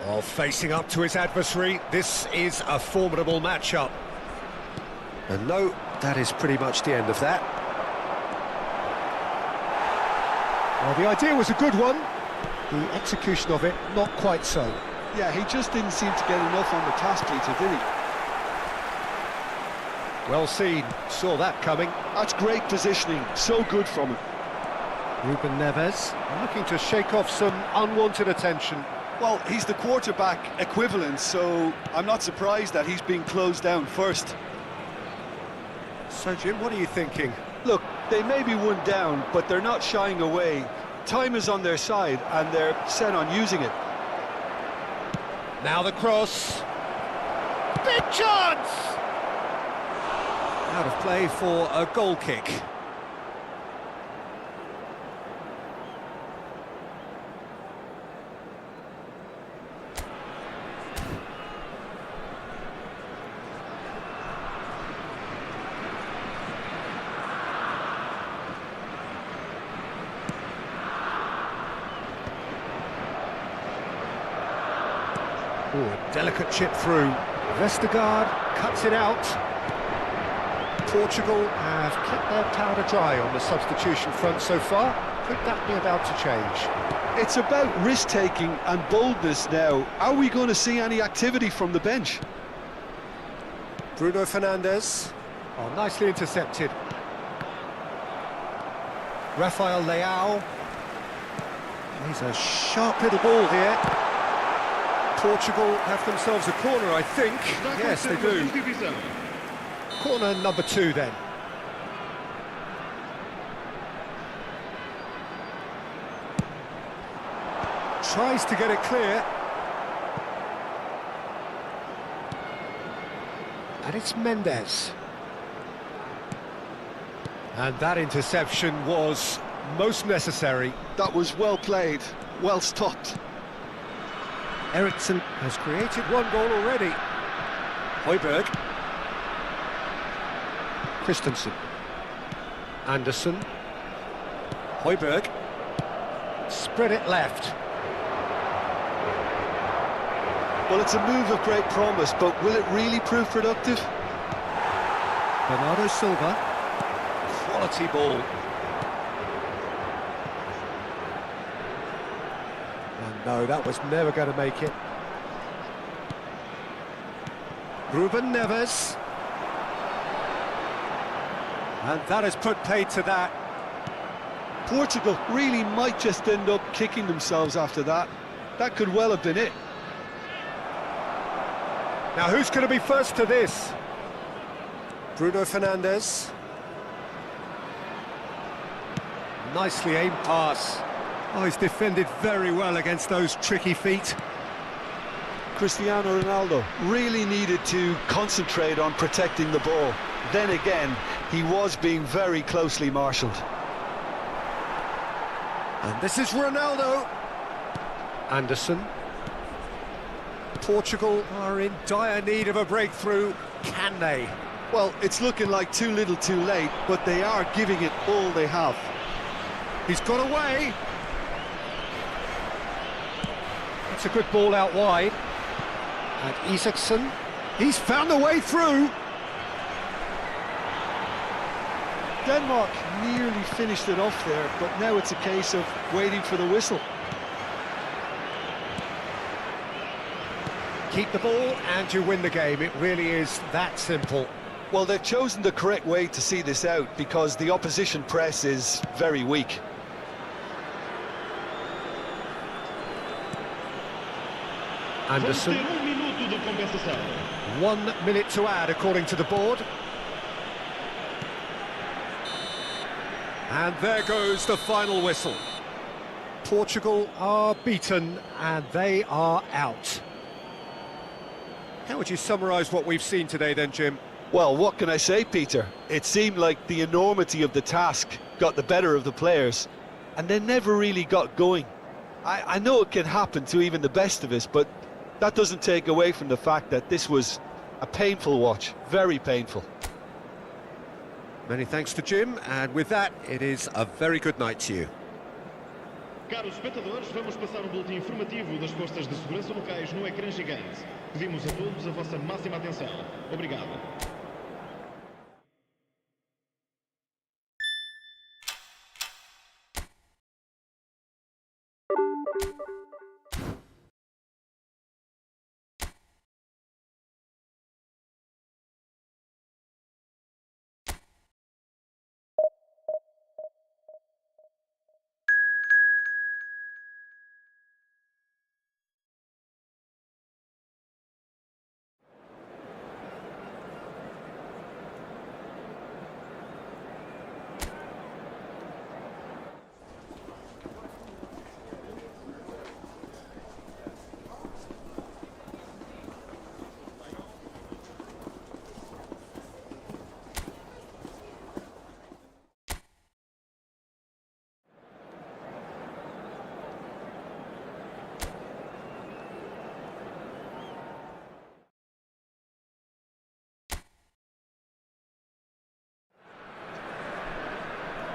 Oh, facing up to his adversary. This is a formidable matchup. And no, that is pretty much the end of that. Well, the idea was a good one. The execution of it, not quite so. Yeah, he just didn't seem to get enough on the pass, Peter, did he? Well seen, saw that coming. That's great positioning, so good from him. Ruben Neves looking to shake off some unwanted attention. Well, he's the quarterback equivalent, so I'm not surprised that he's being closed down first. So, Jim, what are you thinking? Look, they may be one down, but they're not shying away. Time is on their side, and they're set on using it. Now the cross. Big chance! Out of play for a goal kick. Ooh, a delicate chip through. Vestergaard cuts it out. Portugal have kept their powder dry on the substitution front so far. Could that be about to change? It's about risk-taking and boldness now. Are we going to see any activity from the bench? Bruno Fernandes. Oh, nicely intercepted. Rafael Leao. He's a sharp little ball here. Portugal have themselves a corner, I think. Yes, they do. Corner number 2 then. Tries to get it clear. And it's Mendes. And that interception was most necessary. That was well played, well stopped. Eriksson has created one goal already. Højbjerg. Christensen. Anderson. Højbjerg. Spread it left. Well, it's a move of great promise, but will it really prove productive? Bernardo Silva. Quality ball. And no, that was never going to make it. Ruben Neves. And that has put paid to that. Portugal really might just end up kicking themselves after that. That could well have been it. Now who's going to be first to this? Bruno Fernandes. Nicely aimed pass. Oh, he's defended very well against those tricky feet. Cristiano Ronaldo really needed to concentrate on protecting the ball. Then again, he was being very closely marshalled. And this is Ronaldo. Anderson. Portugal are in dire need of a breakthrough. Can they? Well, it's looking like too little too late, but they are giving it all they have. He's got away. It's a good ball out wide. And Isaacson, he's found a way through. Denmark nearly finished it off there, but now it's a case of waiting for the whistle. Keep the ball and you win the game. It really is that simple. Well, they've chosen the correct way to see this out because the opposition press is very weak. Anderson. Vamos ter minuto de compensação. 1 minute to add according to the board. And there goes the final whistle. Portugal are beaten and they are out. How would you summarise what we've seen today then, Jim? Well, what can I say, Peter? It seemed like the enormity of the task got the better of the players, and they never really got going. I know it can happen to even the best of us, but that doesn't take away from the fact that this was a painful watch, very painful. Many thanks to Jim, and with that, it is a very good night to you. Caros espectadores, vamos passar um boletim informativo das postas de segurança locais no ecrã gigante. Pedimos a todos a vossa máxima atenção. Obrigado.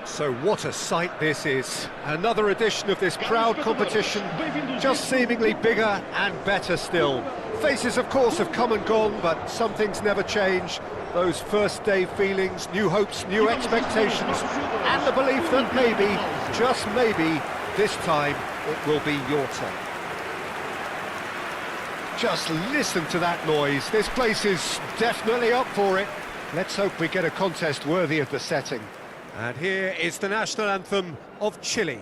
So what a sight this is. Another edition of this proud competition, just seemingly bigger and better still. Faces, of course, have come and gone, but some things never change. Those first day feelings, new hopes, new expectations, and the belief that maybe, just maybe, this time it will be your turn. Just listen to that noise. This place is definitely up for it. Let's hope we get a contest worthy of the setting. And here is the national anthem of Chile.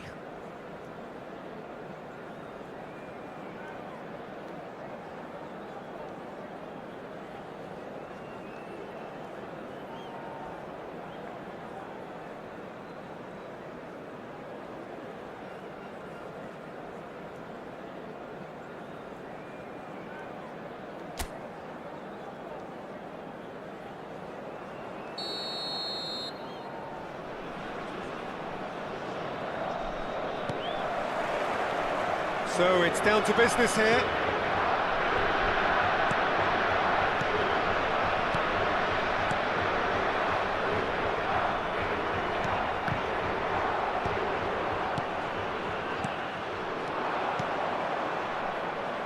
So it's down to business here.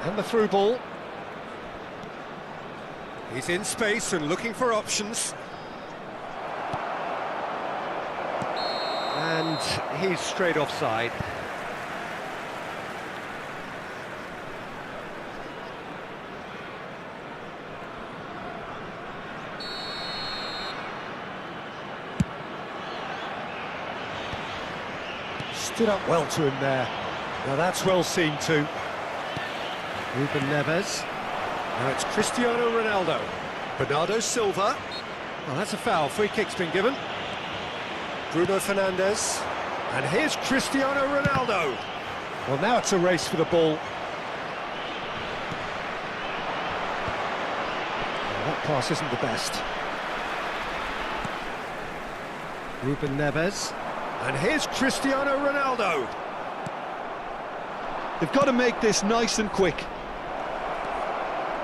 And the through ball. He's in space and looking for options. And he's straight offside. Stood up well to him there. Now that's well seen too. Ruben Neves. Now it's Cristiano Ronaldo. Bernardo Silva. Well, that's a foul. Free kick's been given. Bruno Fernandes. And here's Cristiano Ronaldo. Well, now it's a race for the ball. Well, that pass isn't the best. Ruben Neves. And here's Cristiano Ronaldo. They've got to make this nice and quick.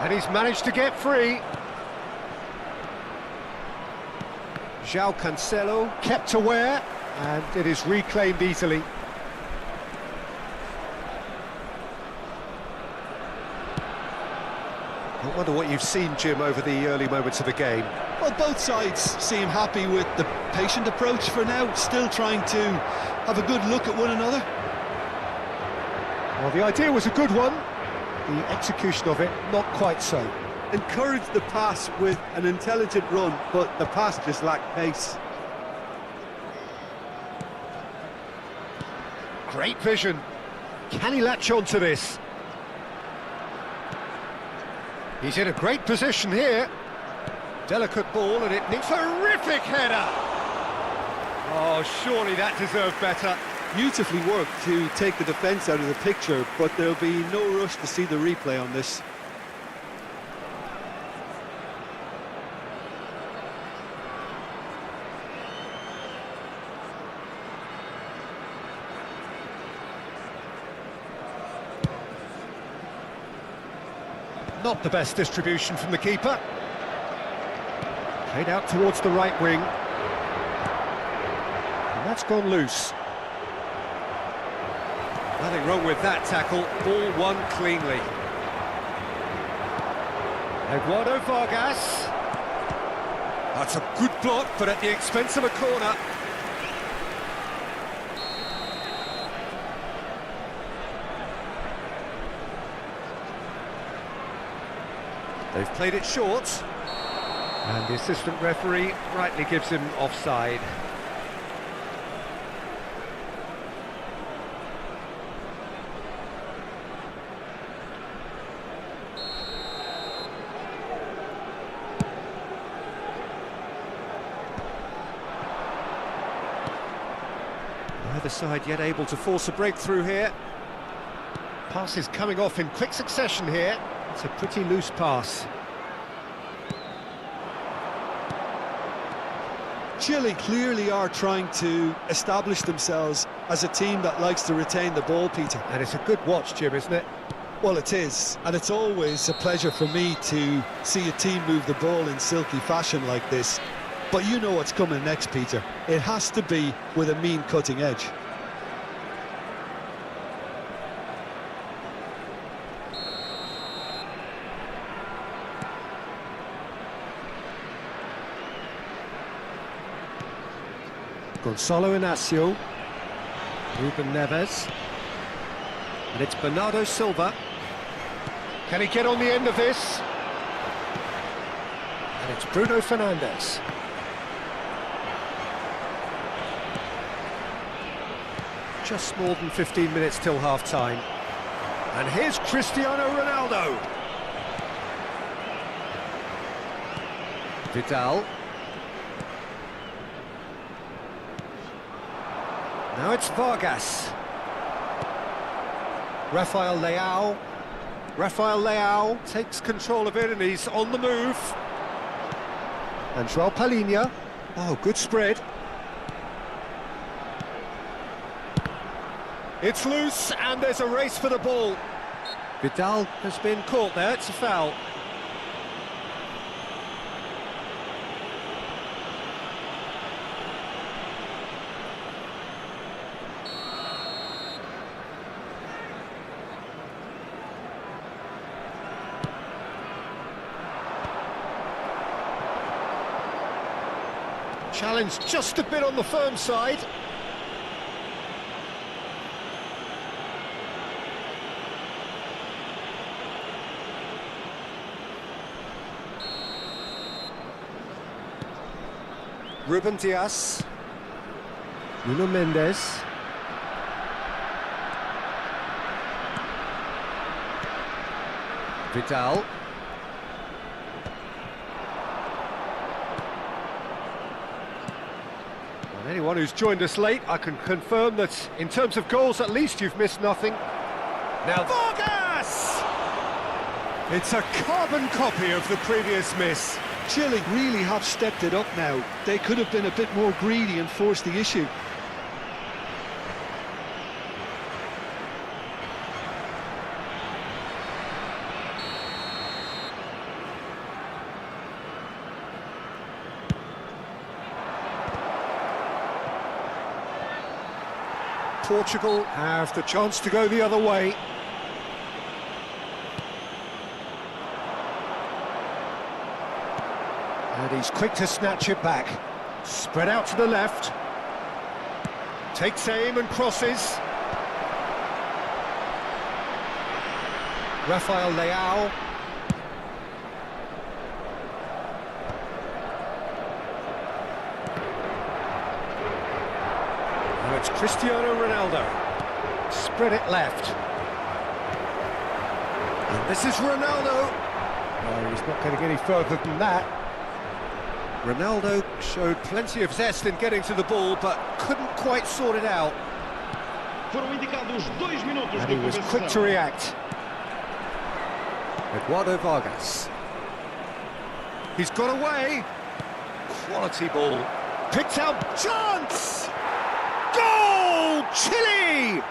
And he's managed to get free. João Cancelo kept aware, and it is reclaimed easily. I wonder what you've seen, Jim, over the early moments of the game. Well, both sides seem happy with the patient approach for now, still trying to have a good look at one another. Well, the idea was a good one, the execution of it not quite so. Encouraged the pass with an intelligent run, but the pass just lacked pace. Great vision. Can he latch on to this? He's in a great position here. Delicate ball, and it needs a terrific header. Oh, surely that deserved better. Beautifully worked to take the defence out of the picture, but there'll be no rush to see the replay on this. Not the best distribution from the keeper. Played out towards the right wing. And that's gone loose. Nothing wrong with that tackle. Ball won cleanly. Eduardo Vargas. That's a good block, but at the expense of a corner. They've played it short, and the assistant referee rightly gives him offside. Neither side yet able to force a breakthrough here. Passes coming off in quick succession here. It's a pretty loose pass. Chile clearly are trying to establish themselves as a team that likes to retain the ball, Peter. And it's a good watch, Jim, isn't it? Well, it is, and it's always a pleasure for me to see a team move the ball in silky fashion like this. But you know what's coming next, Peter. It has to be with a mean cutting edge. Gonzalo Inacio, Ruben Neves, and it's Bernardo Silva. Can he get on the end of this? And it's Bruno Fernandes. Just more than 15 minutes till half-time. And here's Cristiano Ronaldo. Vidal. Now it's Vargas. Rafael Leao takes control of it, and he's on the move. And João Palhinha. Oh, good spread. It's loose, and there's a race for the ball. Vidal has been caught there, it's a foul. Challenge just a bit on the firm side. Ruben Dias. Nuno Mendes. Vidal. Anyone who's joined us late, I can confirm that in terms of goals, at least you've missed nothing. Now Vargas! It's a carbon copy of the previous miss. Chile really have stepped it up now. They could have been a bit more greedy and forced the issue. Portugal have the chance to go the other way. And he's quick to snatch it back. Spread out to the left. Takes aim and crosses. Rafael Leao. Now it's Cristiano Ronaldo. Spread it left. And this is Ronaldo. No, he's not getting any further than that. Ronaldo showed plenty of zest in getting to the ball, but couldn't quite sort it out. Foram indicados 2 minutos And de he was quick to compensação. react. Eduardo Vargas. He's got away. Quality ball. Picked out, chance! Goal! Chile!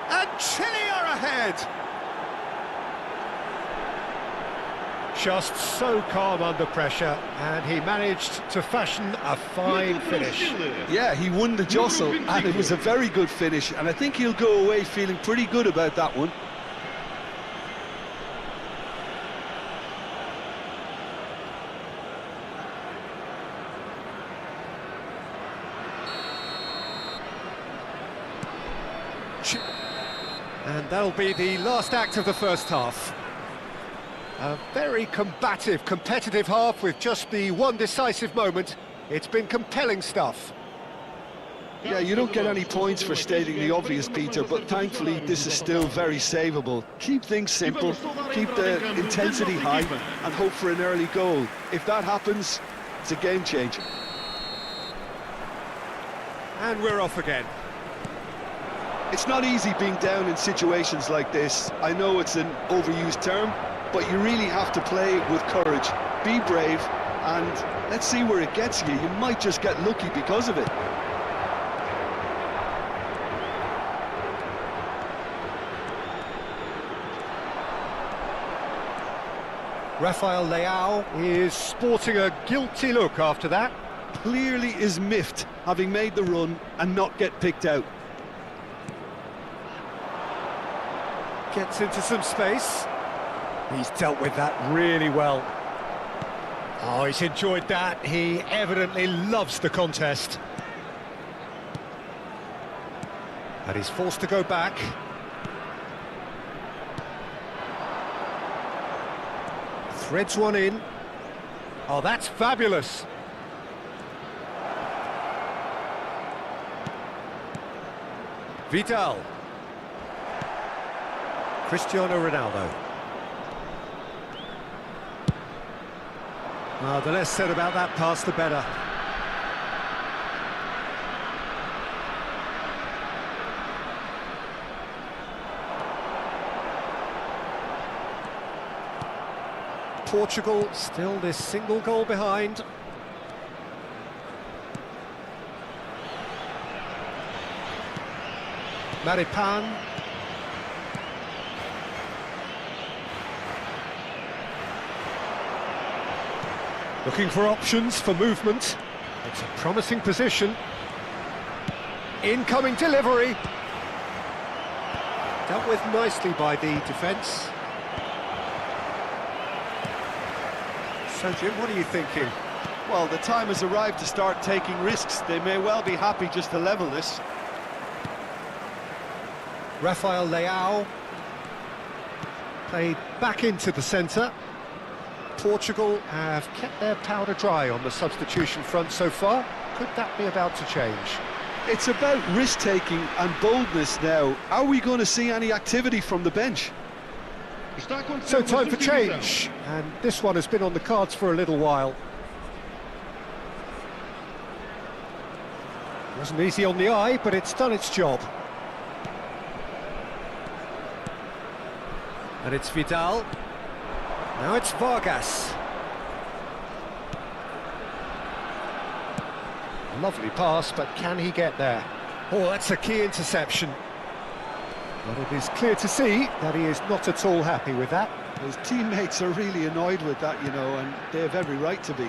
And Chile are ahead! Just so calm under pressure, and he managed to fashion a fine finish. Yeah, he won the jostle, and it was a very good finish, and I think he'll go away feeling pretty good about that one. And that'll be the last act of the first half. A very combative, competitive half with just the one decisive moment. It's been compelling stuff. Yeah, you don't get any points for stating the obvious, Peter, but thankfully this is still very savable. Keep things simple, keep the intensity high, and hope for an early goal. If that happens, it's a game changer. And we're off again. It's not easy being down in situations like this. I know it's an overused term, but you really have to play it with courage. Be brave, and let's see where it gets you. You might just get lucky because of it. Rafael Leao is sporting a guilty look after that. Clearly is miffed, having made the run and not get picked out. Gets into some space. He's dealt with that really well. Oh, he's enjoyed that. He evidently loves the contest. And he's forced to go back. Threads one in. Oh, that's fabulous. Vidal. Cristiano Ronaldo. The less said about that pass, the better. Portugal still this single goal behind. Maripan. Looking for options for movement. It's a promising position. Incoming delivery. Dealt with nicely by the defence. So, Jim, what are you thinking? Well, the time has arrived to start taking risks. They may well be happy just to level this. Rafael Leao. Played back into the centre. Portugal have kept their powder dry on the substitution front so far. Could that be about to change? It's about risk-taking and boldness now. Are we going to see any activity from the bench? Está acontecendo So uma time for substituição. change, and this one has been on the cards for a little while. Wasn't easy on the eye, but it's done its job. And it's Vidal. Now it's Vargas. Lovely pass, but can he get there? Oh, that's a key interception. But it is clear to see that he is not at all happy with that. His teammates are really annoyed with that, you know, and they have every right to be.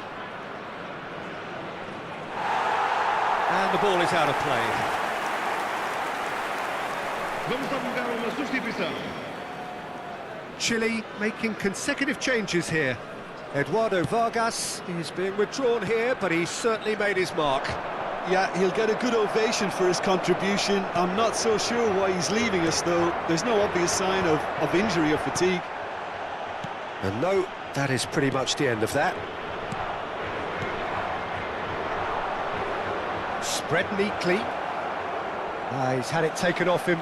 And the ball is out of play. Vamos dar lugar a uma substituição. Chile making consecutive changes here. Eduardo Vargas is being withdrawn here, but he's certainly made his mark. Yeah, he'll get a good ovation for his contribution. I'm not so sure why he's leaving us, though. There's no obvious sign of injury or fatigue. And no, that is pretty much the end of that. Spread neatly. He's had it taken off him.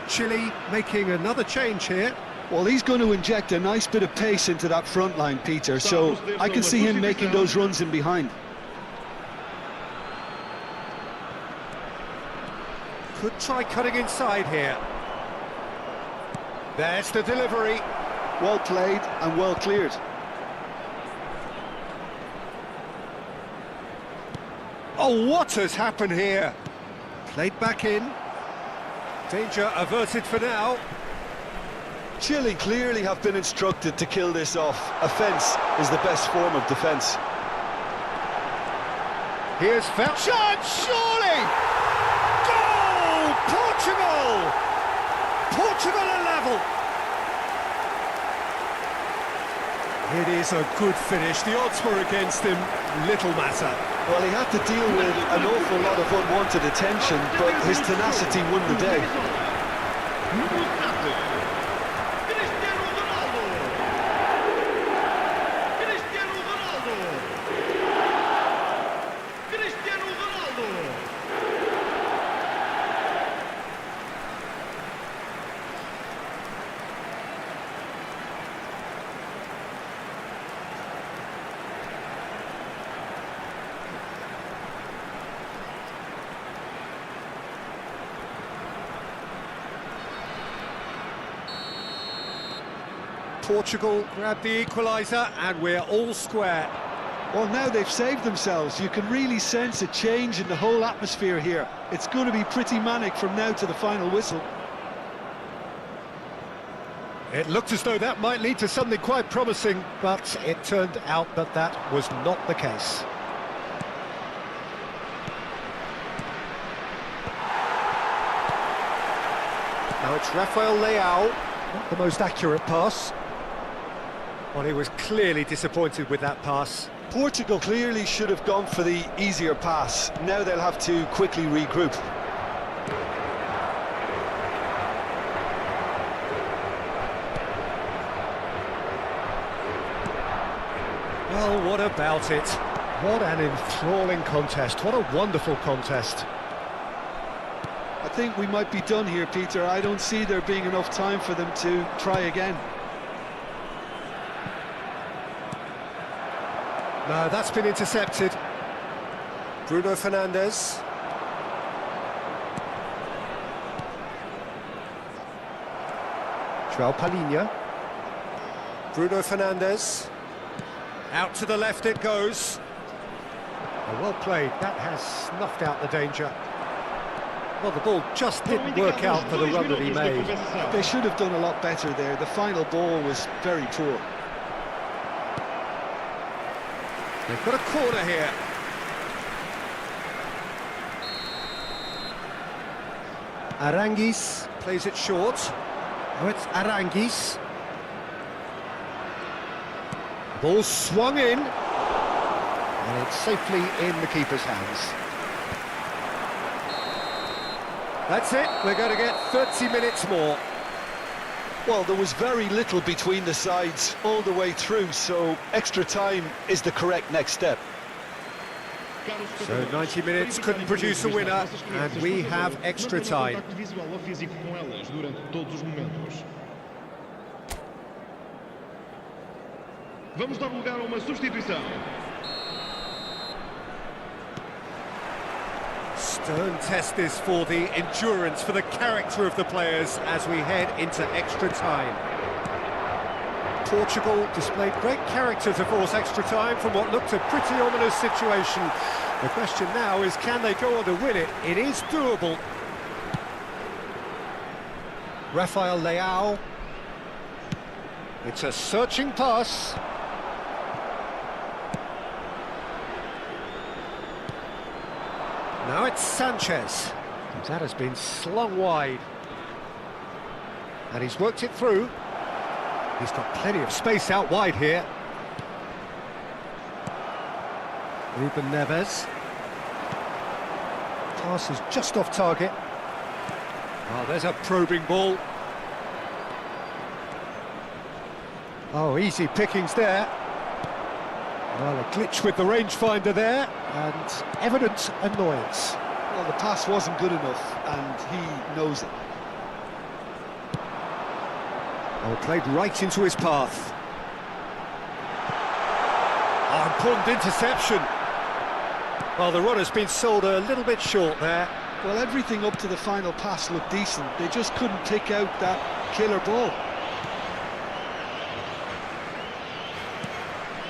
Chile making another change here. Well, he's going to inject a nice bit of pace into that front line, Peter, so I can see him making those runs in behind. Could try cutting inside here. There's the delivery. Well played and well cleared. Oh, what has happened here? Played back in. Danger averted for now. Chile clearly have been instructed to kill this off. Offence is the best form of defence. Here's foul. Shot, surely! Goal! Portugal! Portugal are level. It is a good finish. The odds were against him. Little matter. Well, he had to deal with an awful lot of unwanted attention, but his tenacity won the day. Portugal grabbed the equaliser and we're all square. Well, now they've saved themselves. You can really sense a change in the whole atmosphere here. It's going to be pretty manic from now to the final whistle. It looked as though that might lead to something quite promising, but it turned out that that was not the case. Now it's Rafael Leao, not the most accurate pass. Well, he was clearly disappointed with that pass. Portugal clearly should have gone for the easier pass. Now they'll have to quickly regroup. Well, what about it? What an enthralling contest. What a wonderful contest. I think we might be done here, Peter. I don't see there being enough time for them to try again. No, that's been intercepted. Bruno Fernandes. João Palhinha. Bruno Fernandes. Out to the left it goes. Oh, well played. That has snuffed out the danger. Well, the ball just didn't work out for the run that he made. They should have done a lot better there. The final ball was very poor. They've got a corner here. Aranguis plays it short. Oh, it's Aranguis. Ball swung in. And it's safely in the keeper's hands. That's it. We're going to get 30 minutes more. Well, there was very little between the sides all the way through, so extra time is the correct next step. So 90 minutes couldn't produce a winner, and we have extra time. Vamos dar lugar a uma substituição. Stern test this for the endurance, for the character of the players as we head into extra time. Portugal displayed great character to force extra time from what looked a pretty ominous situation. The question now is, can they go on to win it? It is doable. Rafael Leao. It's a searching pass. Now it's Sanchez. That has been slung wide. And he's worked it through. He's got plenty of space out wide here. Ruben Neves. Pass is just off target. Oh, there's a probing ball. Oh, easy pickings there. Well, a glitch with the rangefinder there, and evident annoyance. Well, the pass wasn't good enough, and he knows it. Oh, played right into his path. Oh, important interception. Well, the runner's been sold a little bit short there. Well, everything up to the final pass looked decent. They just couldn't pick out that killer ball.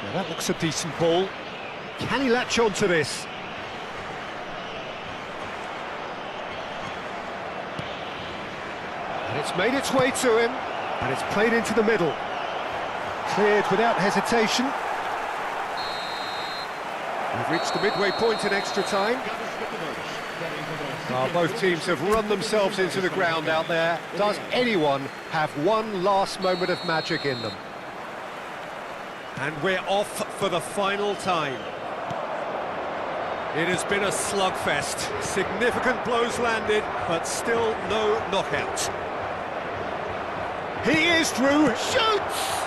Now, that looks a decent ball. Can he latch on to this? And it's made its way to him, and it's played into the middle. Cleared without hesitation. We've reached the midway point in extra time. Both teams have run themselves into the ground out there. Does anyone have one last moment of magic in them? And we're off for the final time. It has been a slugfest. Significant blows landed, but still no knockout. He is through, shoots!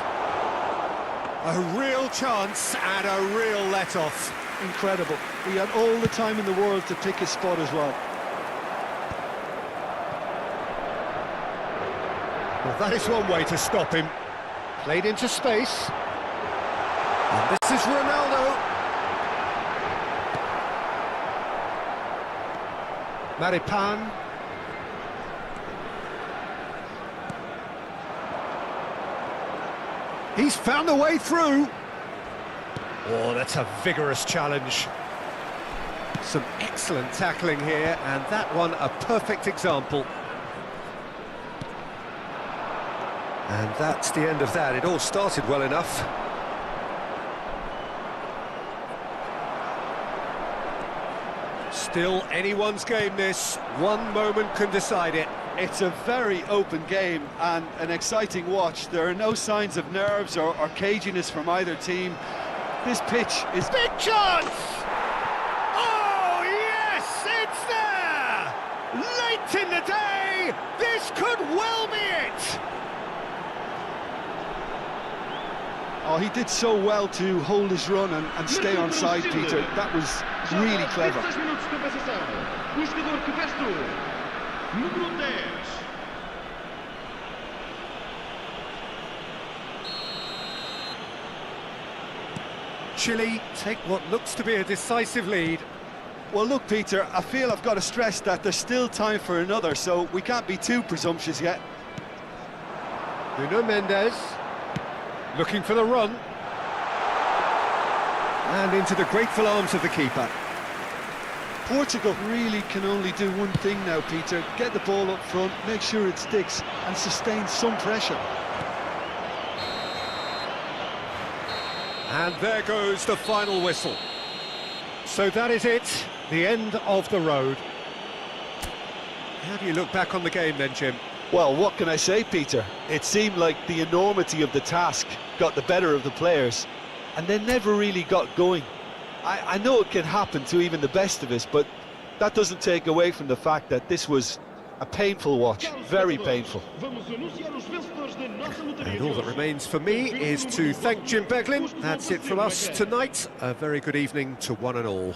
A real chance and a real let-off. Incredible. He had all the time in the world to pick his spot as well. Well, that is one way to stop him. Played into space. And this is Ronaldo. Maripan. He's found a way through. Oh, that's a vigorous challenge. Some excellent tackling here, and that one a perfect example. And that's the end of that. It all started well enough. Still anyone's game, this. One moment can decide it. It's a very open game and an exciting watch. There are no signs of nerves or caginess from either team. This pitch is... Big chance! Oh, yes, it's there! Late in the day, this could well be it! Oh, he did so well to hold his run and stay on side, Peter. That was really clever. Chile take what looks to be a decisive lead. Well, look, Peter, I feel I've got to stress that there's still time for another, so we can't be too presumptuous yet. Nuno Mendes looking for the run. And into the grateful arms of the keeper. Portugal really can only do one thing now, Peter. Get the ball up front, make sure it sticks, and sustain some pressure. And there goes the final whistle. So that is it, the end of the road. How do you look back on the game then, Jim? Well, what can I say, Peter? It seemed like the enormity of the task got the better of the players, and they never really got going. I know it can happen to even the best of us, but that doesn't take away from the fact that this was a painful watch, very painful. And all that remains for me is to thank Jim Beglin. That's it from us tonight. A very good evening to one and all.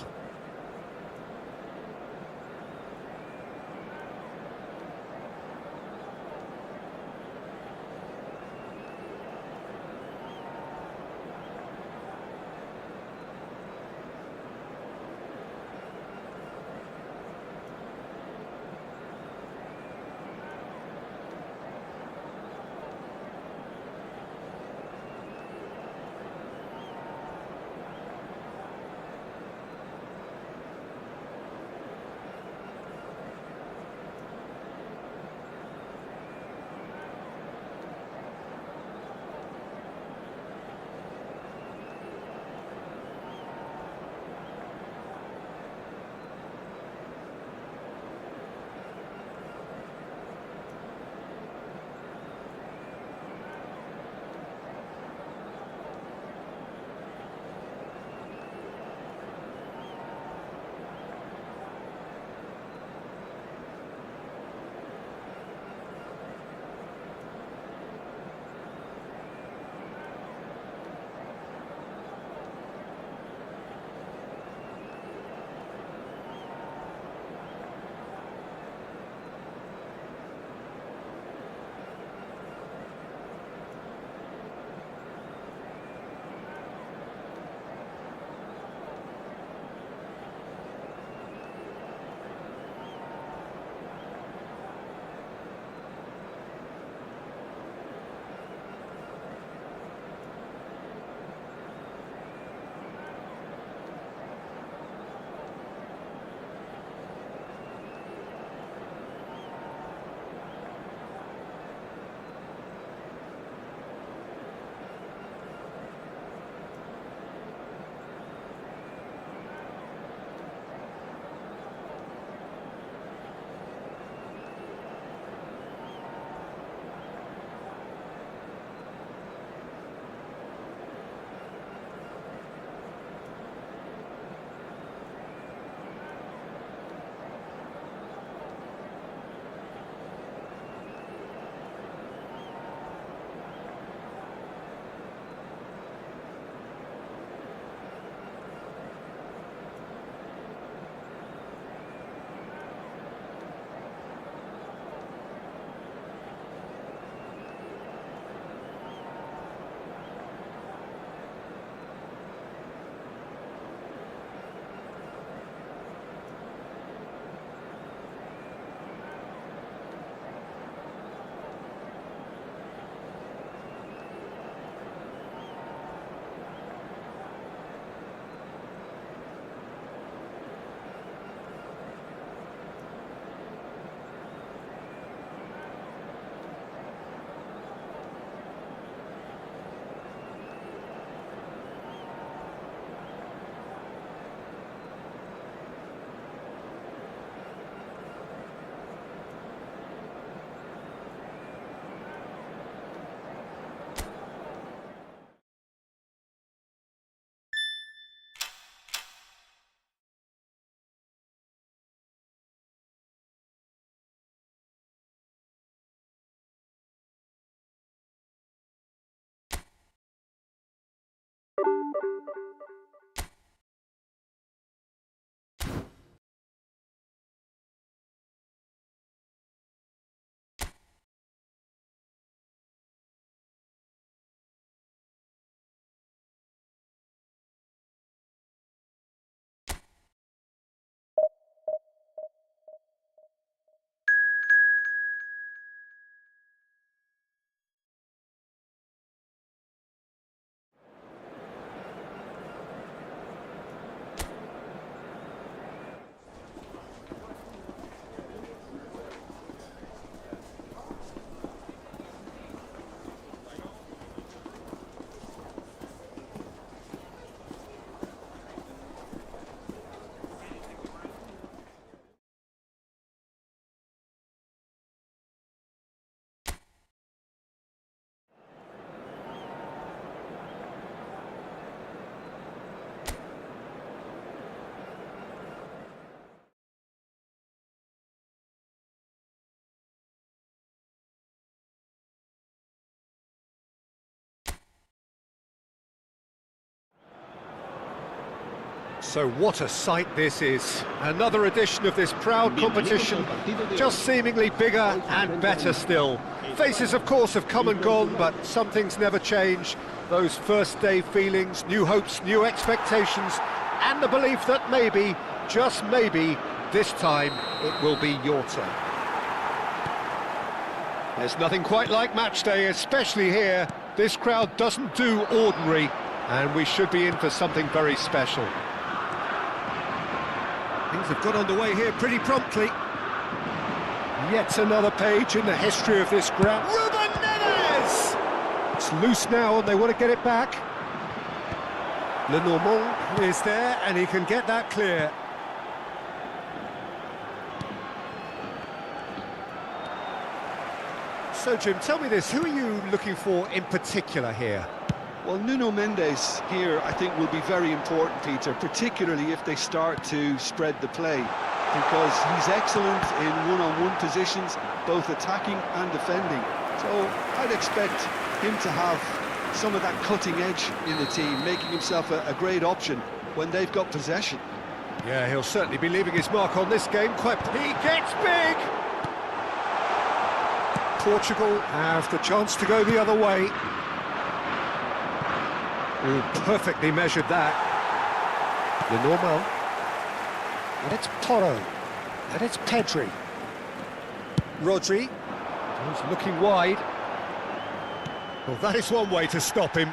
So what a sight this is. Another edition of this proud competition, just seemingly bigger and better still. Faces, of course, have come and gone, but some things never change. Those first day feelings, new hopes, new expectations, and the belief that maybe, just maybe, this time it will be your turn. There's nothing quite like match day, especially here. This crowd doesn't do ordinary, and we should be in for something very special. Things have got underway here pretty promptly. Yet another page in the history of this ground. Ruben Neves! It's loose now and they want to get it back. Lenormand is there and he can get that clear. So Jim, tell me this, who are you looking for in particular here? Well, Nuno Mendes here, I think, will be very important, Peter, particularly if they start to spread the play, because he's excellent in one-on-one positions, both attacking and defending. So I'd expect him to have some of that cutting edge in the team, making himself a great option when they've got possession. Yeah, he'll certainly be leaving his mark on this game. He gets big! Portugal have the chance to go the other way. Ooh, perfectly measured that. Lenormand. And it's Porro. And it's Pedri. Rodri. He's looking wide. Well, that is one way to stop him.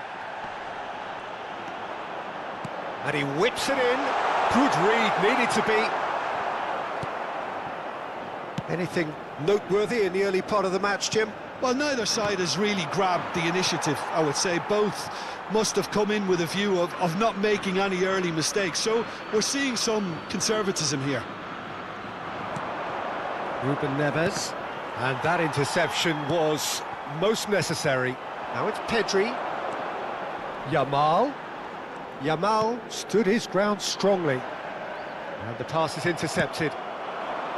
And he whips it in. Good read, needed to be. Anything noteworthy in the early part of the match, Jim? Well, neither side has really grabbed the initiative, I would say. Both must have come in with a view of not making any early mistakes. So we're seeing some conservatism here. Ruben Neves. And that interception was most necessary. Now it's Pedri. Yamal. Yamal stood his ground strongly. And the pass is intercepted.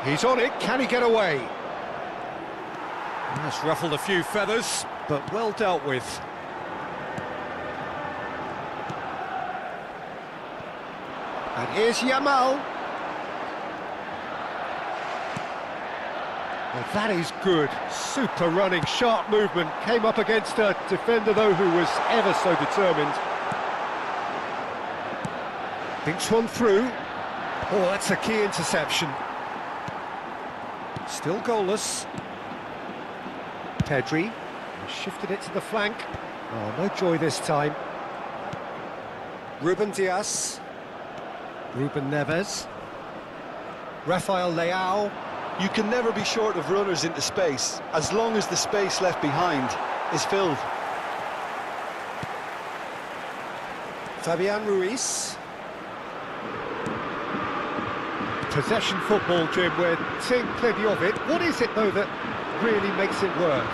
He's on it, can he get away? That's ruffled a few feathers, but well dealt with. And here's Yamal. Well, that is good. Super running, sharp movement. Came up against a defender, though, who was ever so determined. Thinks one through. Oh, that's a key interception. Still goalless. Pedri shifted it to the flank. Oh, no joy this time. Ruben Dias. Ruben Neves. Rafael Leao. You can never be short of runners into space, as long as the space left behind is filled. Fabian Ruiz. Possession football, Jim, we're seeing plenty of it. What is it, though, that really makes it work?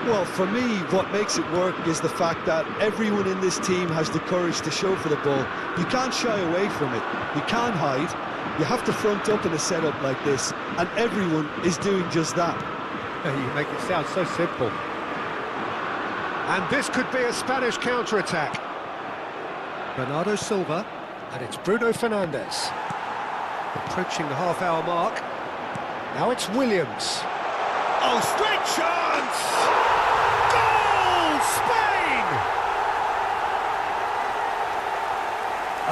Well, for me, what makes it work is the fact that everyone in this team has the courage to show for the ball. You can't shy away from it. You can't hide. You have to front up in a setup like this, and everyone is doing just that. You make it sound so simple. And this could be a Spanish counter-attack. Bernardo Silva, and it's Bruno Fernandes. Approaching the half-hour mark. Now it's Williams. Oh, straight chance! Goal! Spain!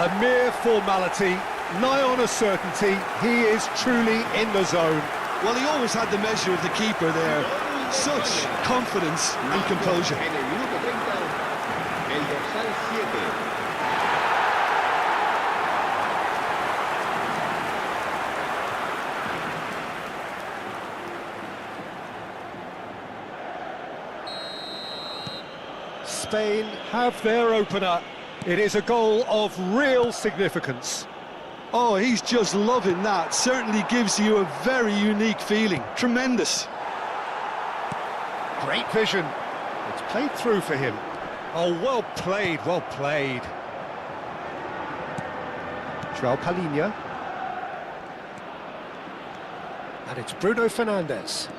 A mere formality, nigh on a certainty. He is truly in the zone. Well, he always had the measure of the keeper there. Such confidence and composure. En el minuto 30, el dorsal 7. Spain have their opener. It is a goal of real significance. Oh, he's just loving that. Certainly gives you a very unique feeling. Tremendous. Great vision. It's played through for him. Oh, well played, well played. João Palhinha. And it's Bruno Fernandes.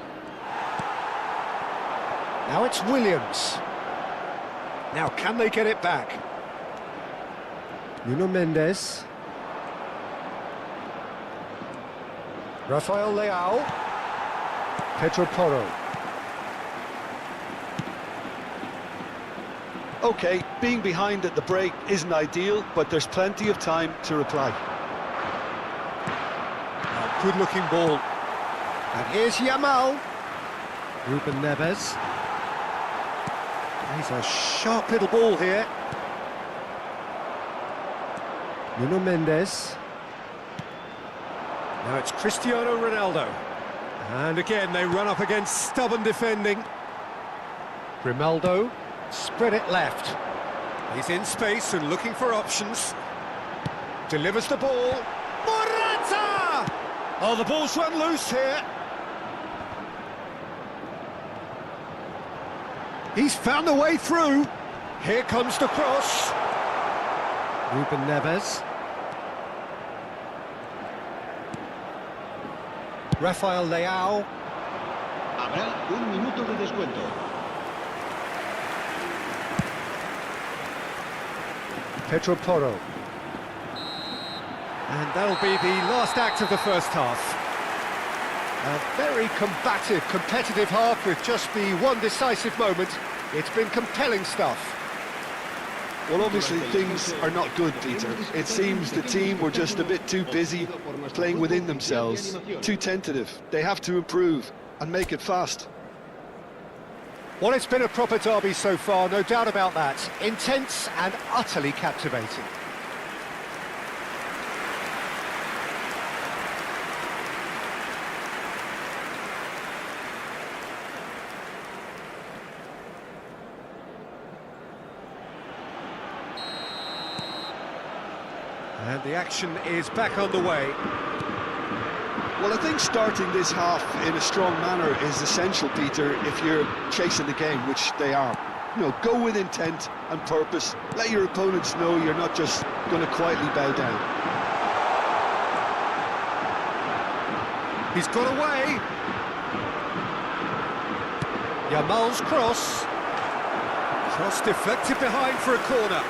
Now it's Williams. Now, can they get it back? Nuno Mendes. Rafael Leao. Pedro Porro. Okay, being behind at the break isn't ideal, but there's plenty of time to reply. Good-looking ball. And here's Yamal. Ruben Neves. He's a sharp little ball here. Nuno Mendes. Now it's Cristiano Ronaldo. And again, they run up against stubborn defending. Grimaldo. Spread it left. He's in space and looking for options. Delivers the ball. Morata! Oh, the ball's run loose here. He's found a way through. Here comes the cross. Ruben Neves. Rafael Leao. Habrá un minuto de descuento. Pedro Porro. And that'll be the last act of the first half. A very combative, competitive half with just the one decisive moment. It's been compelling stuff. Well, obviously things are not good, Peter. It seems the team were just a bit too busy playing within themselves, too tentative. They have to improve and make it fast. Well, it's been a proper derby so far, no doubt about that. Intense and utterly captivating. And the action is back on the way. Well, I think starting this half in a strong manner is essential, Peter, if you're chasing the game, which they are. You know, go with intent and purpose. Let your opponents know you're not just going to quietly bow down. He's got away. Yamal's cross. Cross deflected behind for a corner.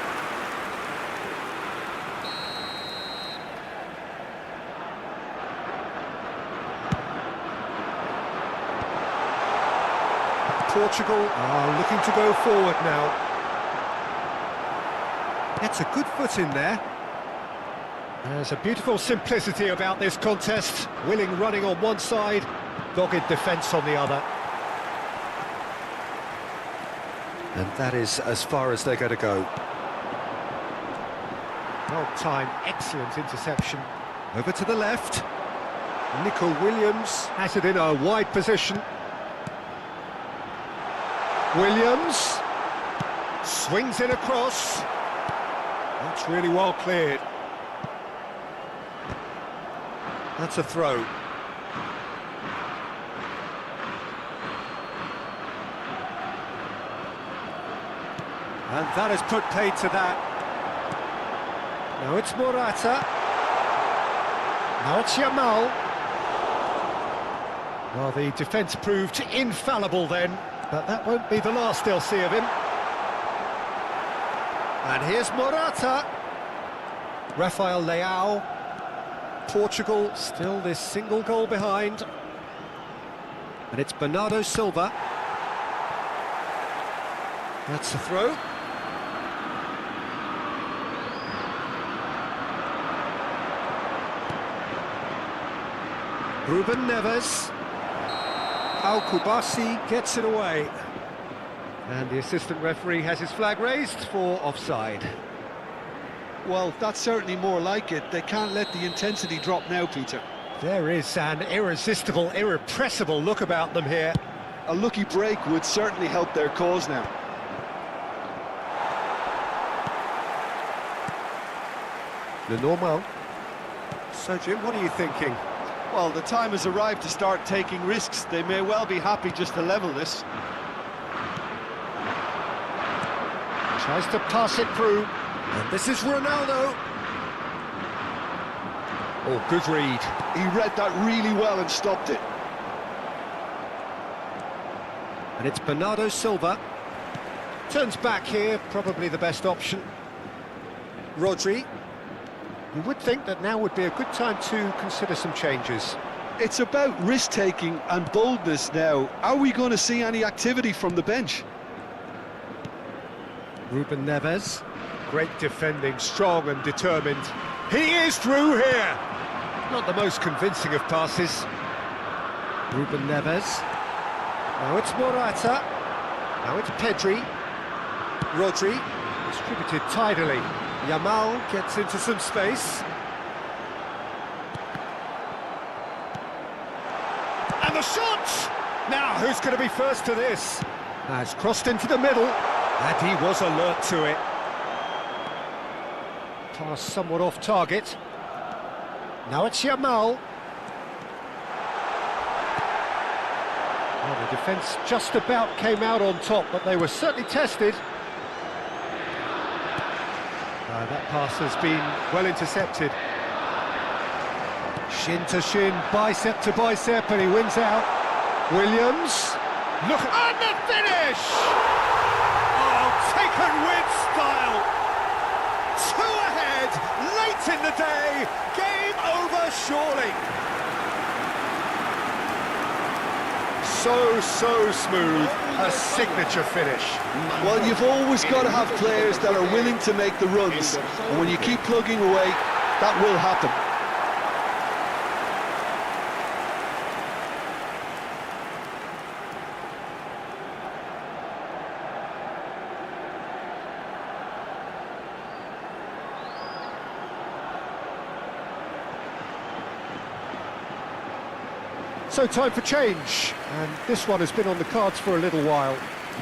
Portugal are looking to go forward now. Gets a good foot in there. There's a beautiful simplicity about this contest. Willing running on one side, dogged defence on the other. And that is as far as they're going to go. Well timed, excellent interception. Over to the left. Nico Williams has it in a wide position. Williams swings it across. That's really well cleared. That's a throw. And that has put paid to that. Now it's Morata. Now it's Yamal. Well, the defence proved infallible then. But that won't be the last they'll see of him. And here's Morata. Rafael Leao. Portugal still this single goal behind. And it's Bernardo Silva. That's a throw. Ruben Neves. Al-Kubasi gets it away. And the assistant referee has his flag raised for offside. Well, that's certainly more like it. They can't let the intensity drop now, Peter. There is an irresistible, irrepressible look about them here. A lucky break would certainly help their cause now. The normal. So, Jim, what are you thinking? Well, the time has arrived to start taking risks. They may well be happy just to level this. Tries to pass it through. And this is Ronaldo. Oh, good read. He read that really well and stopped it. And it's Bernardo Silva. Turns back here, probably the best option. Rodri. You would think that now would be a good time to consider some changes. It's about risk-taking and boldness now. Are we going to see any activity from the bench? Ruben Neves. Great defending, strong and determined. He is through here! Not the most convincing of passes. Ruben Neves. Now it's Morata. Now it's Pedri. Rodri. Distributed tidily. Yamal gets into some space. And the shot! Now, who's going to be first to this? Has crossed into the middle, and he was alert to it. Pass somewhat off target. Now it's Yamal. Well, the defence just about came out on top, but they were certainly tested. That pass has been well intercepted. Shin to shin, bicep to bicep, and he wins out. Williams. Look at the finish! Oh, taken with style. 2 ahead, late in the day. Game over, surely. So smooth, a signature finish. Well, you've always got to have players that are willing to make the runs, and when you keep plugging away, that will happen. So time for change, and this one has been on the cards for a little while.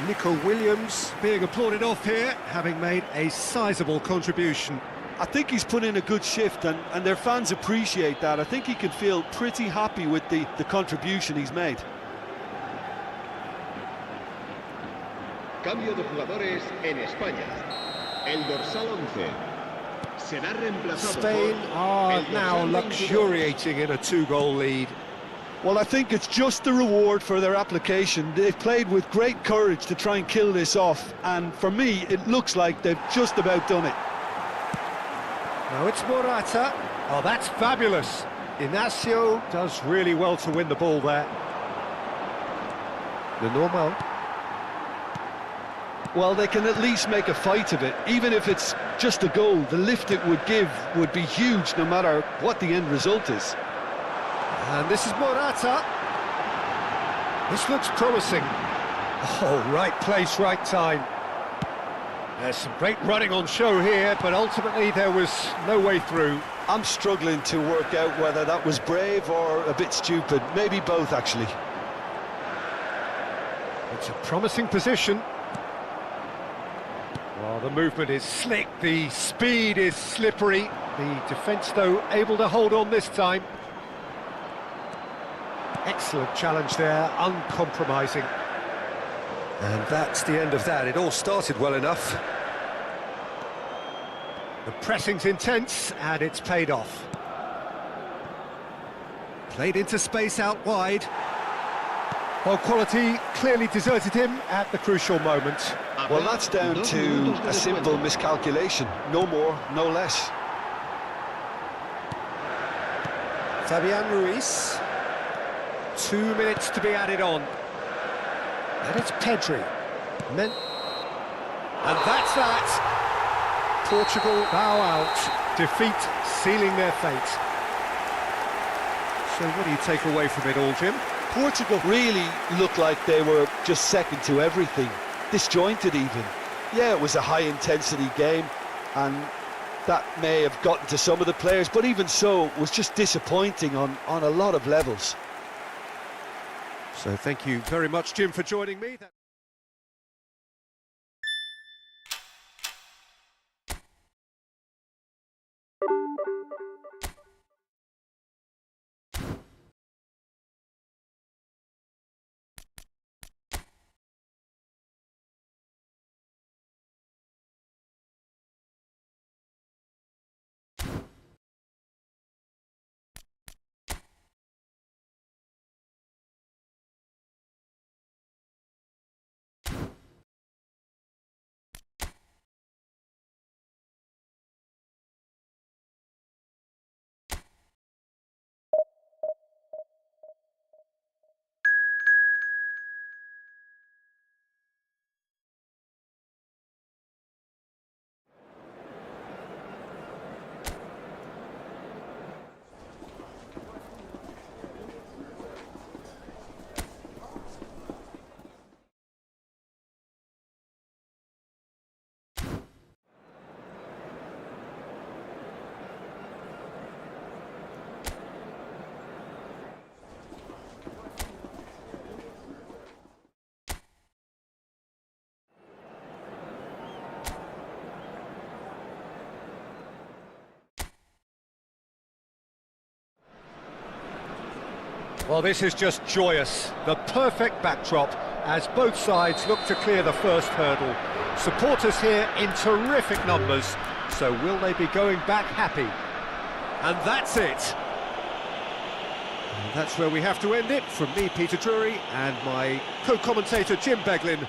Nico Williams being applauded off here, having made a sizable contribution. I think he's put in a good shift, and their fans appreciate that. I think he can feel pretty happy with the contribution he's made. Cambio de jugadores en España. El dorsal 11 será reemplazado Spain por are el now dorsal 22. luxuriating in a 2-goal lead. Well, I think it's just the reward for their application. They've played with great courage to try and kill this off, and for me, it looks like they've just about done it. Now it's Morata. Oh, that's fabulous. Inacio does really well to win the ball there. The normal. Well, they can at least make a fight of it. Even if it's just a goal, the lift it would give would be huge no matter what the end result is. And this is Morata. This looks promising. Oh, right place, right time. There's some great running on show here, but ultimately there was no way through. I'm struggling to work out whether that was brave or a bit stupid. Maybe both, actually. It's a promising position. Well, the movement is slick, the speed is slippery. The defence, though, able to hold on this time. Excellent challenge there, uncompromising. And that's the end of that. It all started well enough. The pressing's intense, and it's paid off. Played into space out wide. Well, quality clearly deserted him at the crucial moment. Well, that's down to a simple miscalculation. No more, no less. Fabian Ruiz. 2 minutes to be added on. And it's Pedri. And that's that. Portugal bow out. Defeat sealing their fate. So what do you take away from it all, Jim? Portugal really looked like they were just second to everything, disjointed even. Yeah, it was a high-intensity game, and that may have gotten to some of the players, but even so, it was just disappointing on a lot of levels. So thank you very much, Jim, for joining me. Well, this is just joyous. The perfect backdrop as both sides look to clear the first hurdle. Supporters here in terrific numbers, so will they be going back happy? And that's it. And that's where we have to end it. From me, Peter Drury, and my co-commentator, Jim Beglin.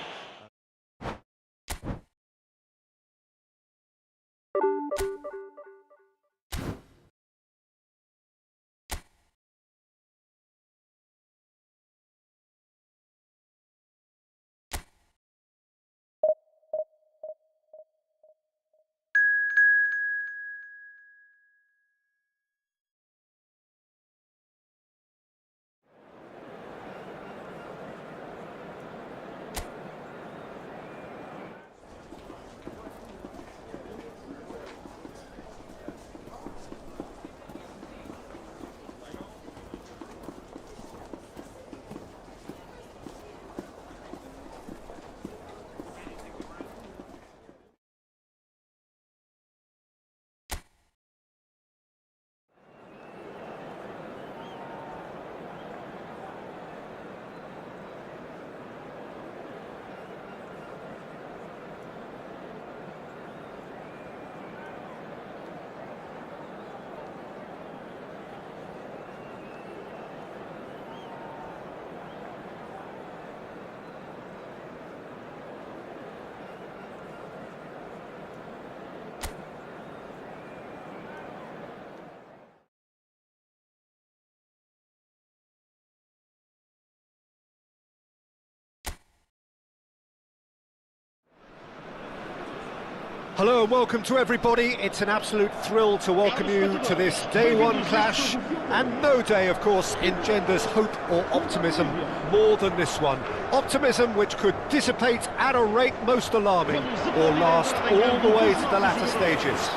Hello and welcome to everybody. It's an absolute thrill to welcome you to this day one clash, and no day, of course, engenders hope or optimism more than this one. Optimism which could dissipate at a rate most alarming, or last all the way to the latter stages.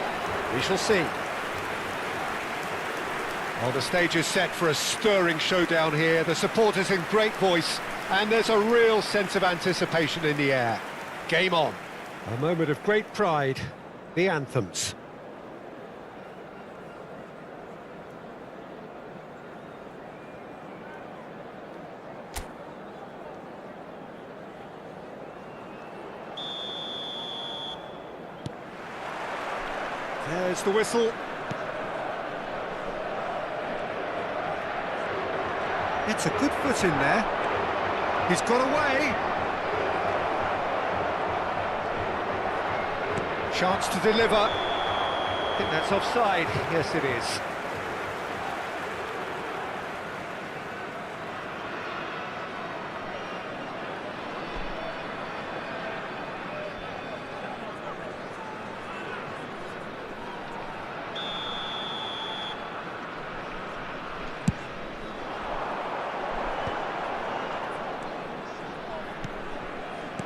We shall see. Well, the stage is set for a stirring showdown here. The supporters in great voice, and there's a real sense of anticipation in the air. Game on. A moment of great pride, the anthems. There's the whistle. It's a good foot in there. He's got away. Chance to deliver. I think that's offside. Yes, it is.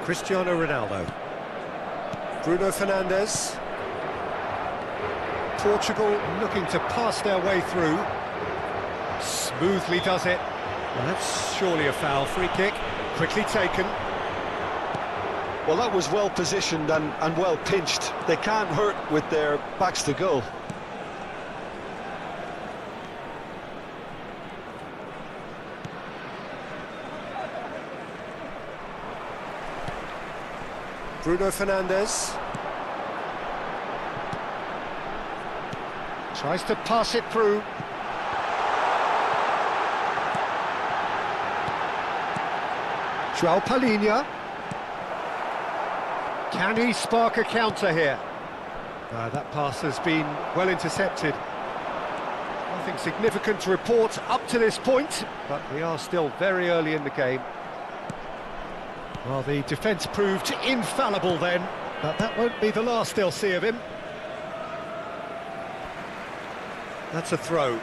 Cristiano Ronaldo. Bruno Fernandes. Portugal looking to pass their way through. Smoothly does it. Well, that's surely a foul. Free kick, quickly taken. Well, that was well positioned and well pinched. They can't hurt with their backs to goal. Bruno Fernandes. Tries to pass it through. João Palhinha. Can he spark a counter here? That pass has been well intercepted. Nothing significant to report up to this point, but we are still very early in the game. Well, the defence proved infallible then, but that won't be the last they'll see of him. That's a throw.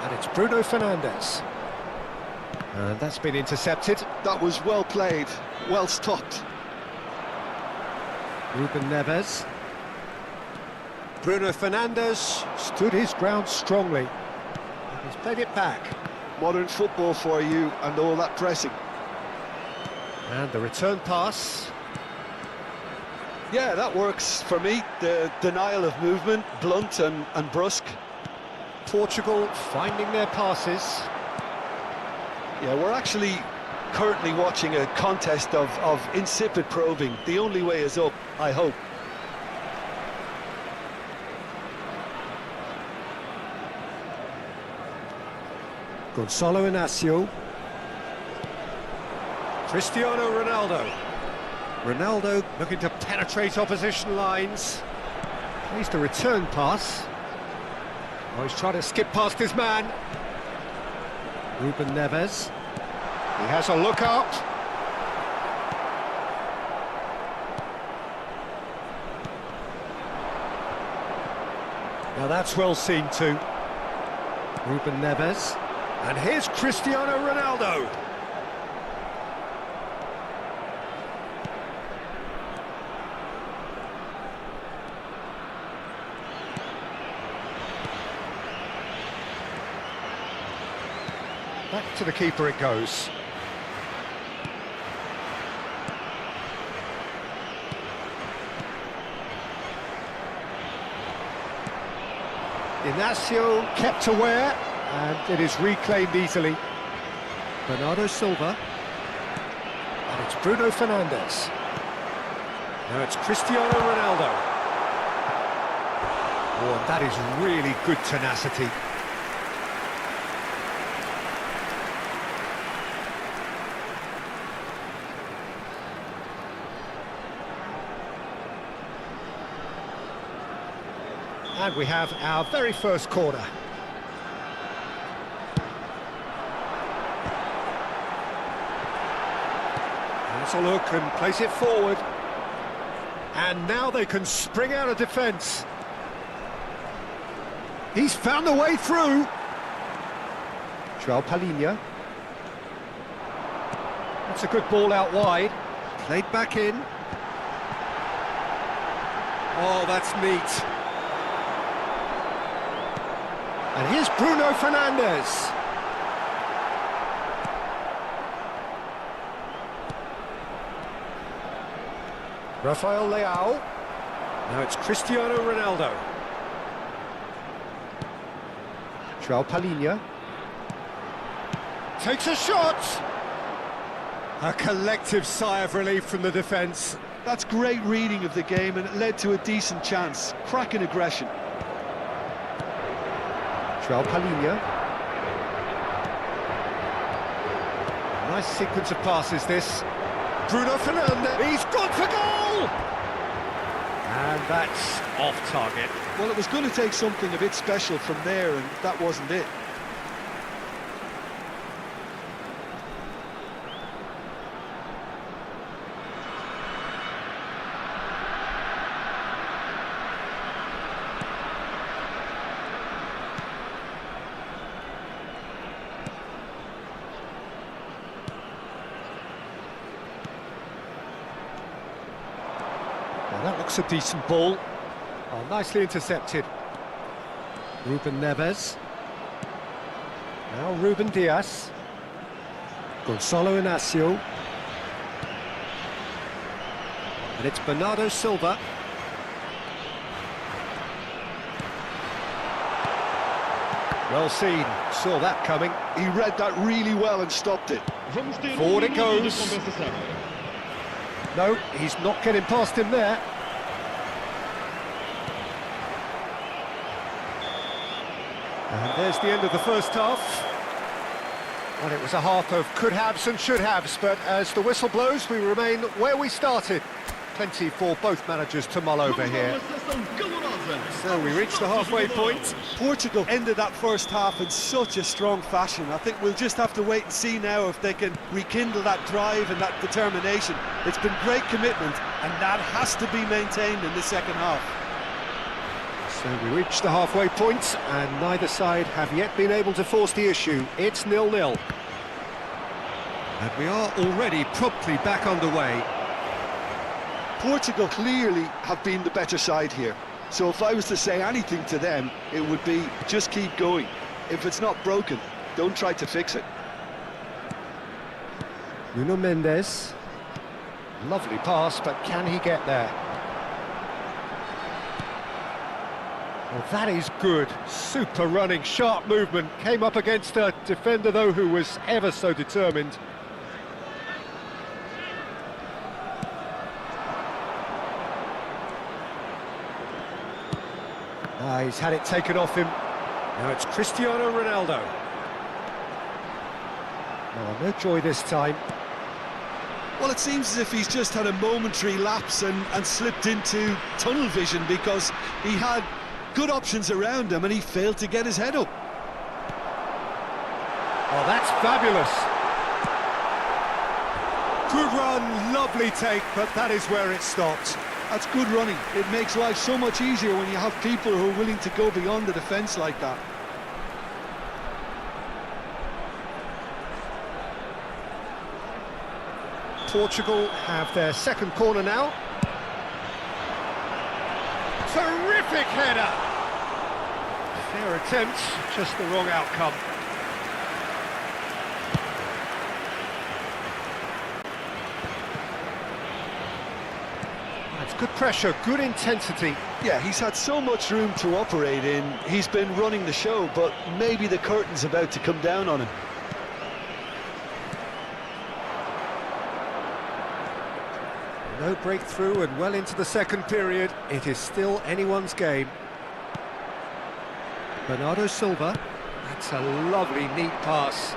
And it's Bruno Fernandes. And that's been intercepted. That was well played, well stopped. Ruben Neves. Bruno Fernandes stood his ground strongly. And he's played it back. Modern football for you and all that pressing. And the return pass. Yeah, that works for me. The denial of movement, blunt and brusque. Portugal finding their passes. Yeah, we're actually currently watching a contest of insipid probing. The only way is up, I hope. Gonzalo Inacio. Cristiano Ronaldo. Ronaldo looking to penetrate opposition lines. Plays the return pass. Oh, he's trying to skip past his man. Ruben Neves. He has a look up. Now that's well seen too. Ruben Neves. And here's Cristiano Ronaldo. Back to the keeper it goes. Inacio kept aware, and it is reclaimed easily. Bernardo Silva. And it's Bruno Fernandes. Now it's Cristiano Ronaldo. Oh, and that is really good tenacity. And we have our very first corner. Let's a look and place it forward. And now they can spring out of defence. He's found a way through. João Palhinha. That's a good ball out wide. Played back in. Oh, that's neat. And here's Bruno Fernandes. Rafael Leao. Now it's Cristiano Ronaldo. João Palhinha. Takes a shot. A collective sigh of relief from the defence. That's great reading of the game, and it led to a decent chance. Cracking aggression. João Palhinha. Nice sequence of passes this. Bruno Fernandes. He's gone for goal! And that's off target. Well, it was going to take something a bit special from there, and that wasn't it. looks a decent ball. Oh, nicely intercepted. Ruben Neves. Now Ruben Diaz. Gonzalo Inacio. And it's Bernardo Silva. Well seen, saw that coming. He read that really well and stopped it. Vamos ter Forward it minuto de goes. compensação. No, he's not getting past him there. And there's the end of the first half. Well, it was a half of could-haves and should-haves, but as the whistle blows, we remain where we started. Plenty for both managers to mull over Vamos a here. uma sessão calorosa. So we reach the halfway point. Portugal ended that first half in such a strong fashion. I think we'll just have to wait and see now if they can rekindle that drive and that determination. It's been great commitment, and that has to be maintained in the second half. So we reach the halfway point, and neither side have yet been able to force the issue. It's 0-0. And we are already promptly back underway. Portugal clearly have been the better side here. So if I was to say anything to them, it would be just keep going. If it's not broken, don't try to fix it. Nuno Mendes. Lovely pass, but can he get there? Well, that is good. Super running, sharp movement. Came up against a defender, though, who was ever so determined. He's had it taken off him. Now it's Cristiano Ronaldo. Oh, no joy this time. Well, it seems as if he's just had a momentary lapse and slipped into tunnel vision, because he had good options around him and he failed to get his head up. Oh, that's fabulous. Good run, lovely take, but that is where it stopped. That's good running. It makes life so much easier when you have people who are willing to go beyond the defence like that. Portugal have their second corner now. Terrific header! Fair attempt, just the wrong outcome. That's good pressure, good intensity. Yeah, he's had so much room to operate in. He's been running the show, but maybe the curtain's about to come down on him. No breakthrough and well into the second period. It is still anyone's game. Bernardo Silva. That's a lovely, neat pass.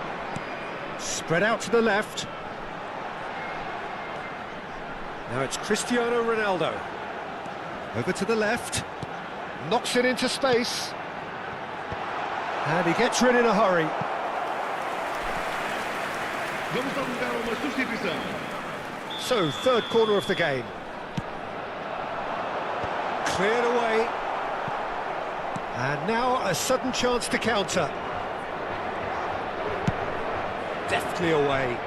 Spread out to the left. Now it's Cristiano Ronaldo. Over to the left. Knocks it into space. And he gets rid in a hurry. Vamos alugar uma substituição. So, third corner of the game. Cleared away. And now a sudden chance to counter. Deftly away.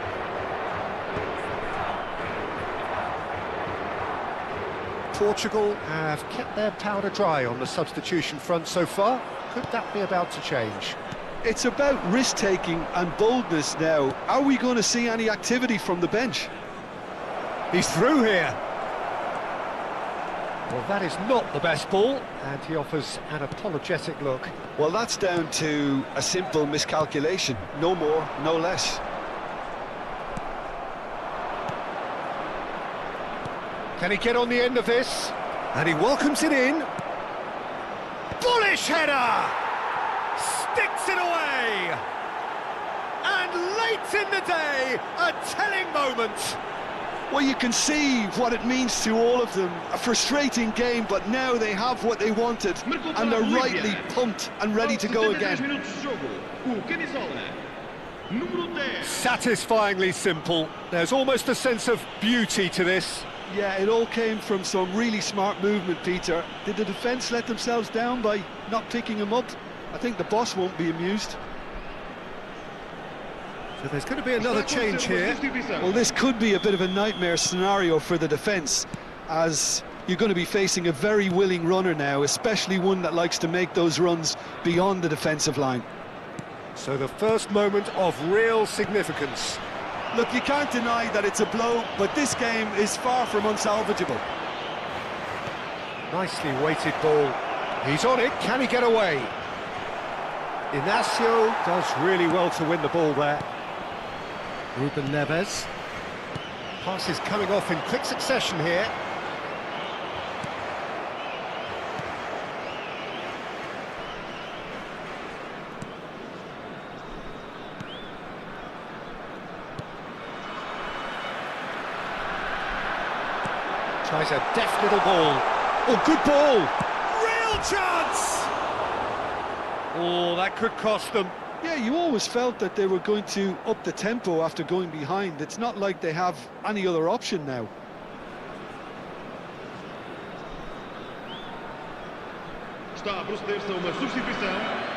Portugal have kept their powder dry on the substitution front so far. Could that be about to change? It's about risk-taking and boldness now. Are we going to see any activity from the bench? He's through here. Well, that is not the best ball, and he offers an apologetic look. Well, that's down to a simple miscalculation. No more, no less. Can he get on the end of this? And he welcomes it in. Bullish header! Sticks it away! And late in the day, a telling moment. Well, you can see what it means to all of them. A frustrating game, but now they have what they wanted, and they're rightly pumped and ready to go again. Satisfyingly simple. There's almost a sense of beauty to this. Yeah, it all came from some really smart movement, Peter. Did the defence let themselves down by not picking him up? I think the boss won't be amused. So there's going to be another change here. Well, this could be a bit of a nightmare scenario for the defence, as you're going to be facing a very willing runner now, especially one that likes to make those runs beyond the defensive line. So the first moment of real significance. Look, you can't deny that it's a blow, but this game is far from unsalvageable. Nicely weighted ball. He's on it, can he get away? Inacio does really well to win the ball there. Ruben Neves. Passes coming off in quick succession here. Tries a deft little ball. Oh, good ball! Real chance! Oh, that could cost them. Yeah, you always felt that they were going to up the tempo after going behind. It's not like they have any other option now. Está a proceder-se a uma substituição.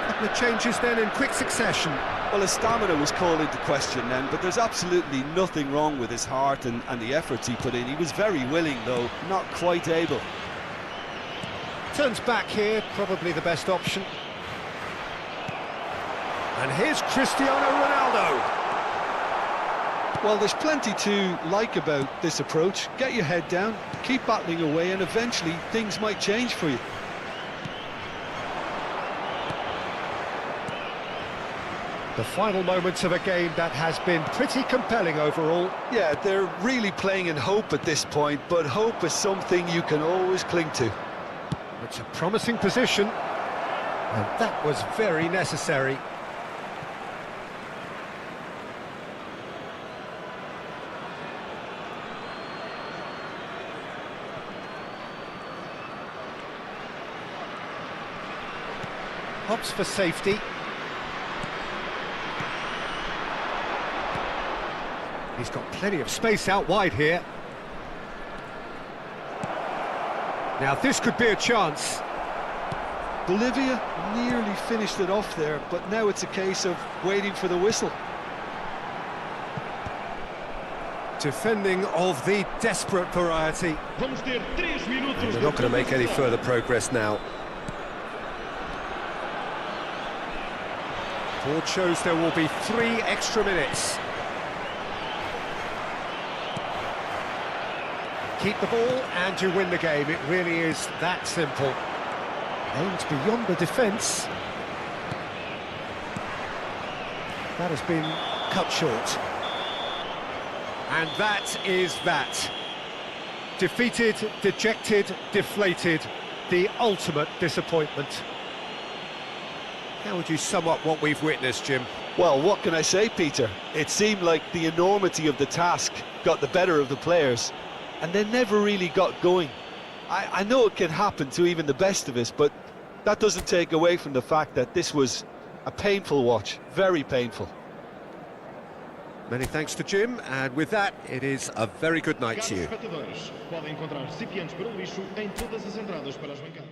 Couple of changes then in quick succession. Well, his stamina was called into question then, but there's absolutely nothing wrong with his heart and the efforts he put in. He was very willing, though, not quite able. Turns back here, probably the best option. And here's Cristiano Ronaldo. Well, there's plenty to like about this approach. Get your head down, keep battling away, and eventually things might change for you. The final moments of a game that has been pretty compelling overall. Yeah, they're really playing in hope at this point, but hope is something you can always cling to. It's a promising position, and that was very necessary. Hops for safety. He's got plenty of space out wide here. Now this could be a chance. Bolivia nearly finished it off there, but now it's a case of waiting for the whistle. Defending of the desperate variety. Vamos ter 3 minutos. They're not going to make any further progress now. Board shows there will be 3 extra minutes. Keep the ball and you win the game. It really is that simple. Aimed beyond the defence. That has been cut short. And that is that. Defeated, dejected, deflated. The ultimate disappointment. How would you sum up what we've witnessed, Jim? Well, what can I say, Peter? It seemed like the enormity of the task got the better of the players, and they never really got going. I know it can happen to even the best of us, but that doesn't take away from the fact that this was a painful watch, very painful. Many thanks to Jim, and with that, it is a very good night Caros to you. espectadores, podem encontrar recipientes para o lixo em todas as entradas para as bancadas.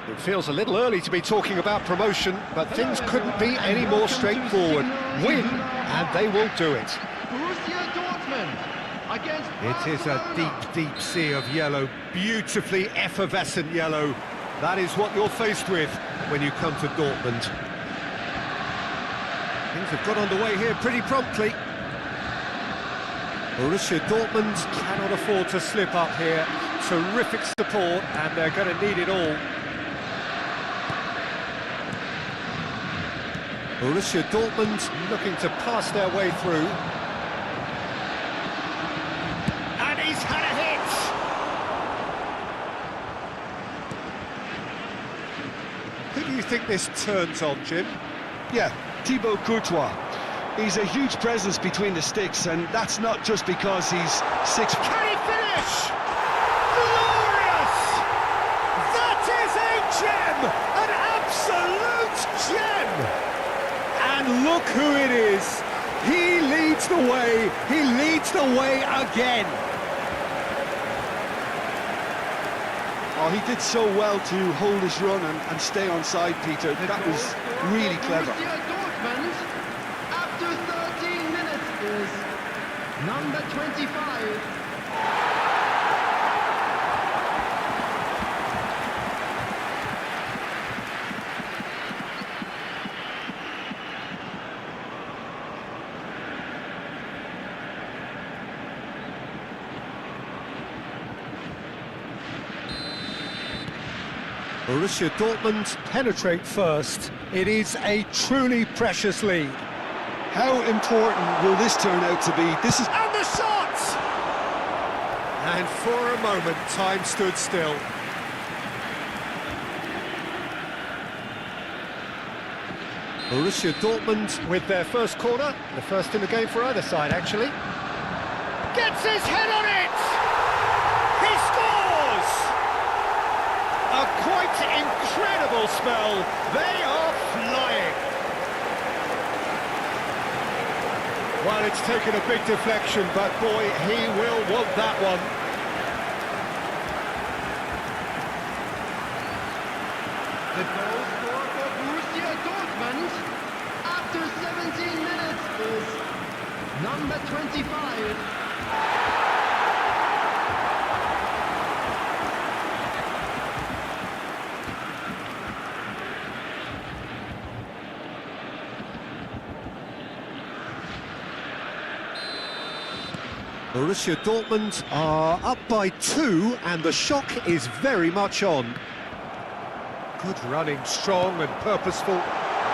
It feels a little early to be talking about promotion, but things couldn't be any more straightforward. Win, and they will do it. Borussia Dortmund against It is a deep, deep sea of yellow, beautifully effervescent yellow. That is what you're faced with when you come to Dortmund. Things have got underway here pretty promptly. Borussia Dortmund cannot afford to slip up here. Terrific support, and they're going to need it all. Borussia Dortmund looking to pass their way through. And he's had a hit! Who do you think this turns on, Jim? Yeah, Thibaut Courtois. He's a huge presence between the sticks, and that's not just because he's 6. Can he finish? Glorious! That is a gem! An absolute gem! And look who it is. He leads the way. He leads the way again. Oh, he did so well to hold his run and stay on side, Peter. That was really clever. Borussia Dortmund after 13 minutes is number 25. Borussia Dortmund penetrate first. It is a truly precious lead. How important will this turn out to be? This is... And the shot! And for a moment, time stood still. Borussia Dortmund with their first corner, the first in the game for either side, actually. Gets his head on it! He scores! A quite incredible spell. They are flying. Well, it's taken a big deflection, but boy, he will want that one. The goal scorer for Borussia Dortmund after 17 minutes is number 25. Borussia Dortmund are up by 2, and the shock is very much on. Good running, strong and purposeful.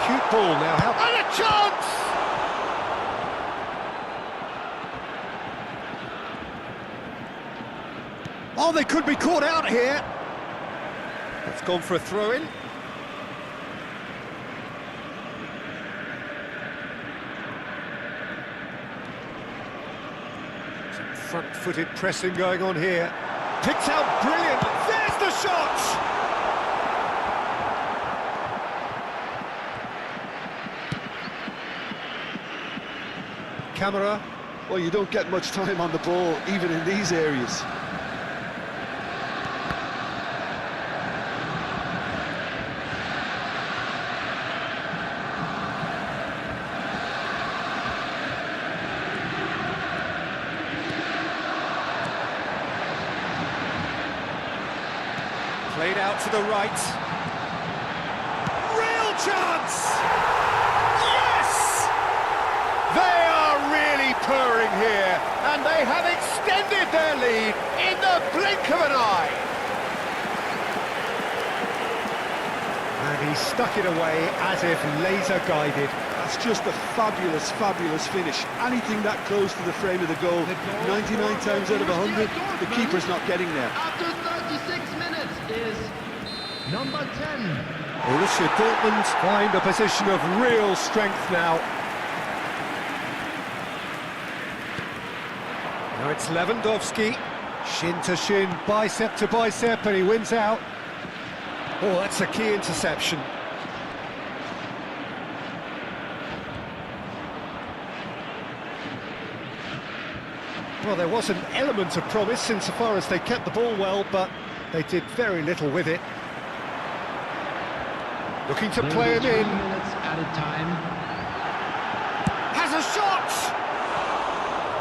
Cute ball now. How... And a chance! Oh, they could be caught out here. It's gone for a throw-in. Front-footed pressing going on here. Picked out brilliantly. There's the shot! Camera. Well, you don't get much time on the ball, even in these areas. Played out to the right. Real chance! Yes! They are really purring here, and they have extended their lead in the blink of an eye. And he stuck it away as if laser-guided. That's just a fabulous, fabulous finish. Anything that close to the frame of the goal, 99 times out of 100, the keeper's not getting there. After 36 minutes is number 10. Borussia Dortmund find a position of real strength now. Now it's Lewandowski, shin to shin, bicep to bicep, and he wins out. Oh, that's a key interception. Well, there was an element of promise insofar as they kept the ball well, but they did very little with it. Looking to play him in. Minutes added time. Has a shot!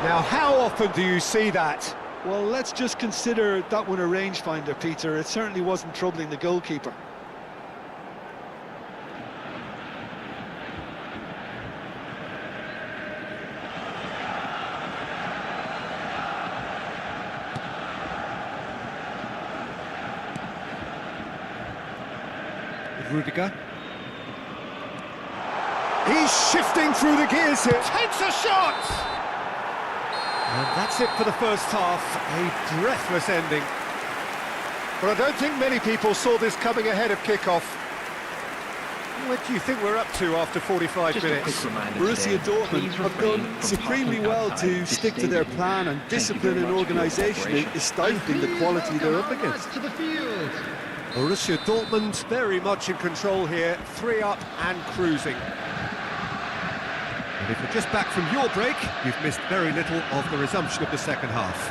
Now, how often do you see that? Well, let's just consider that one a rangefinder, Peter. It certainly wasn't troubling the goalkeeper. Rudiger. He's shifting through the gears here. Takes a shot! And that's it for the first half. A breathless ending. But I don't think many people saw this coming ahead of kickoff. What do you think we're up to after 45 minutes? Borussia Dortmund have done supremely well to stick to their plan, and discipline and organisation is stifling the quality they're up against. To the field. Borussia Dortmund very much in control here, 3 up and cruising. And if you're just back from your break, you've missed very little of the resumption of the second half.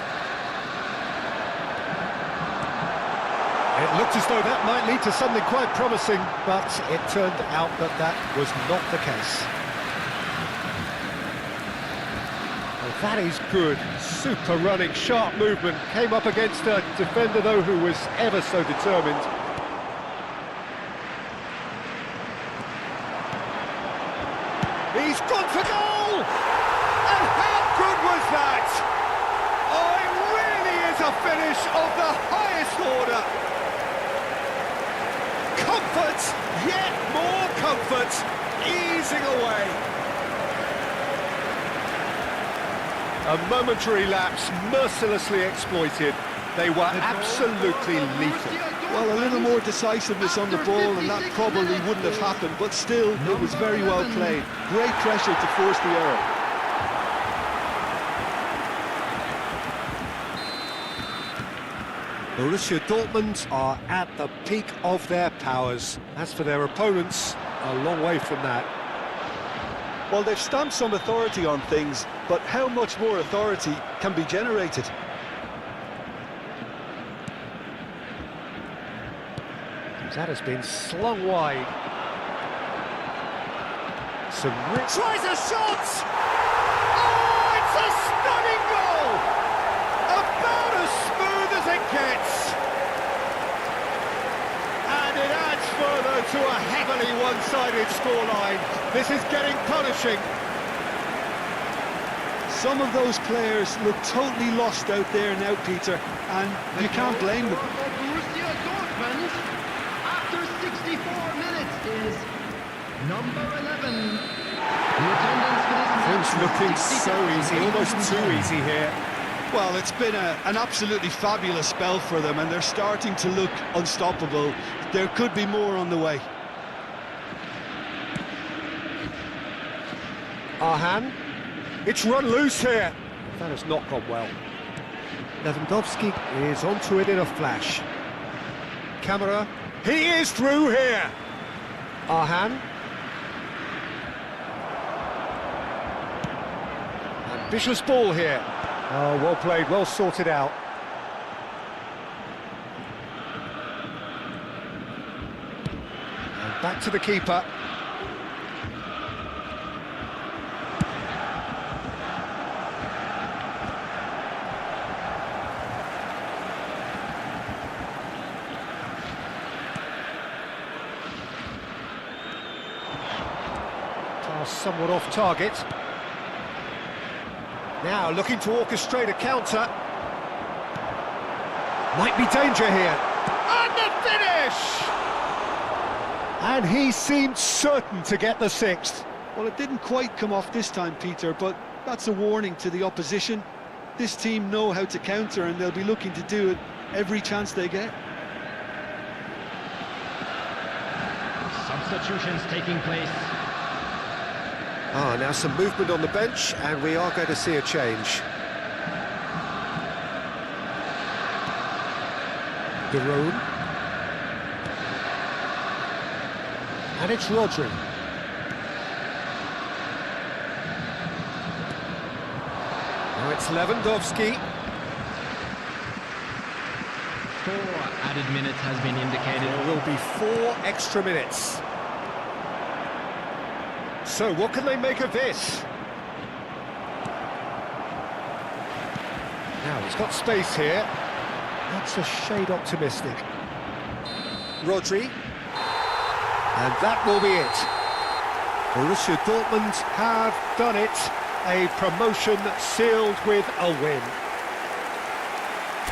It looked as though that might lead to something quite promising, but it turned out that that was not the case. Well, that is good. Super running, sharp movement. Came up against a defender, though, who was ever so determined. He's gone for goal! And how good was that? Oh, it really is a finish of the highest order. Comfort, yet more comfort, easing away. A momentary lapse, mercilessly exploited. They were absolutely lethal. Well, a little more decisiveness on the ball and that probably wouldn't have happened, but still, it was very well played. Great pressure to force the error. Borussia Dortmund are at the peak of their powers. As for their opponents, a long way from that. Well, they've stamped some authority on things, but how much more authority can be generated? That has been slung wide. Tries a shot! Oh, it's a stunning goal! About as smooth as it gets. And it adds further to a heavily one-sided scoreline. This is getting punishing. Some of those players look totally lost out there now, Peter, and you can't blame them. Borussia Dortmund, after 64 minutes, is number 11. The attendance for this Things match looking is so easy, almost too easy here. Well, it's been an absolutely fabulous spell for them, and they're starting to look unstoppable. There could be more on the way. Arhan, it's run loose here. That has not gone well. Lewandowski is onto it in a flash. Camera, he is through here. Arhan. Ambitious ball here. Oh, well played, well sorted out. And back to the keeper. Pass somewhat off target. Now looking to orchestrate a counter. Might be danger here. And the finish! And he seemed certain to get the sixth. Well, it didn't quite come off this time, Peter, but that's a warning to the opposition. This team know how to counter, and they'll be looking to do it every chance they get. Substitutions taking place. Now some movement on the bench, and we are going to see a change. De Roon. And it's Rodri. Now it's Lewandowski. 4 added minutes has been indicated. There will be 4 extra minutes. So, what can they make of this? Now, he's got space here. That's a shade optimistic. Rodri. And that will be it. Borussia Dortmund have done it. A promotion sealed with a win.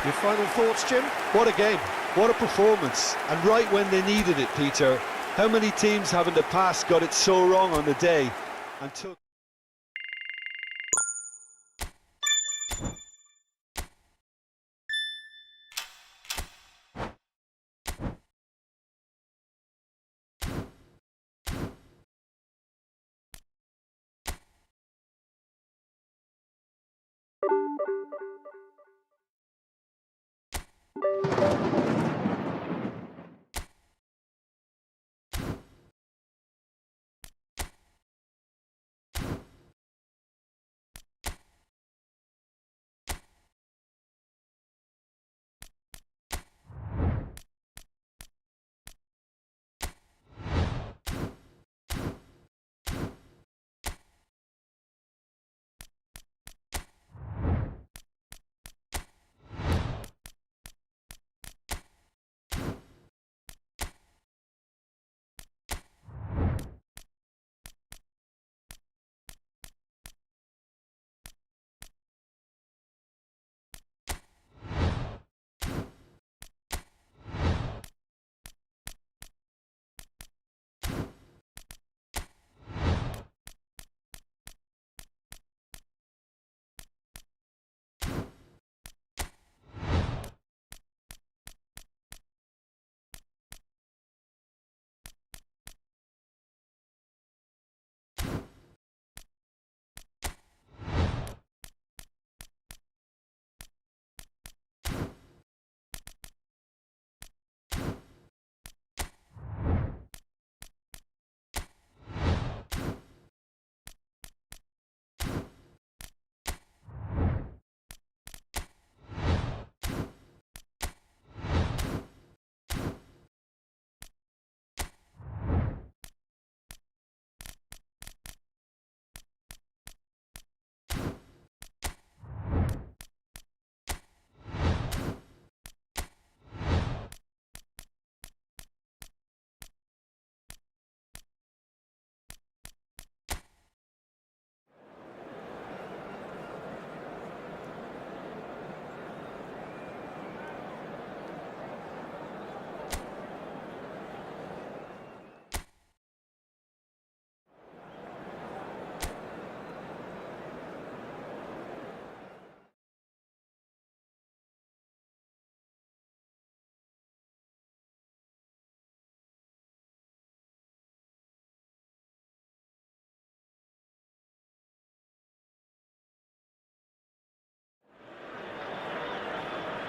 Your final thoughts, Jim? What a game, what a performance, and right when they needed it, Peter. How many teams have in the past got it so wrong on the day and took...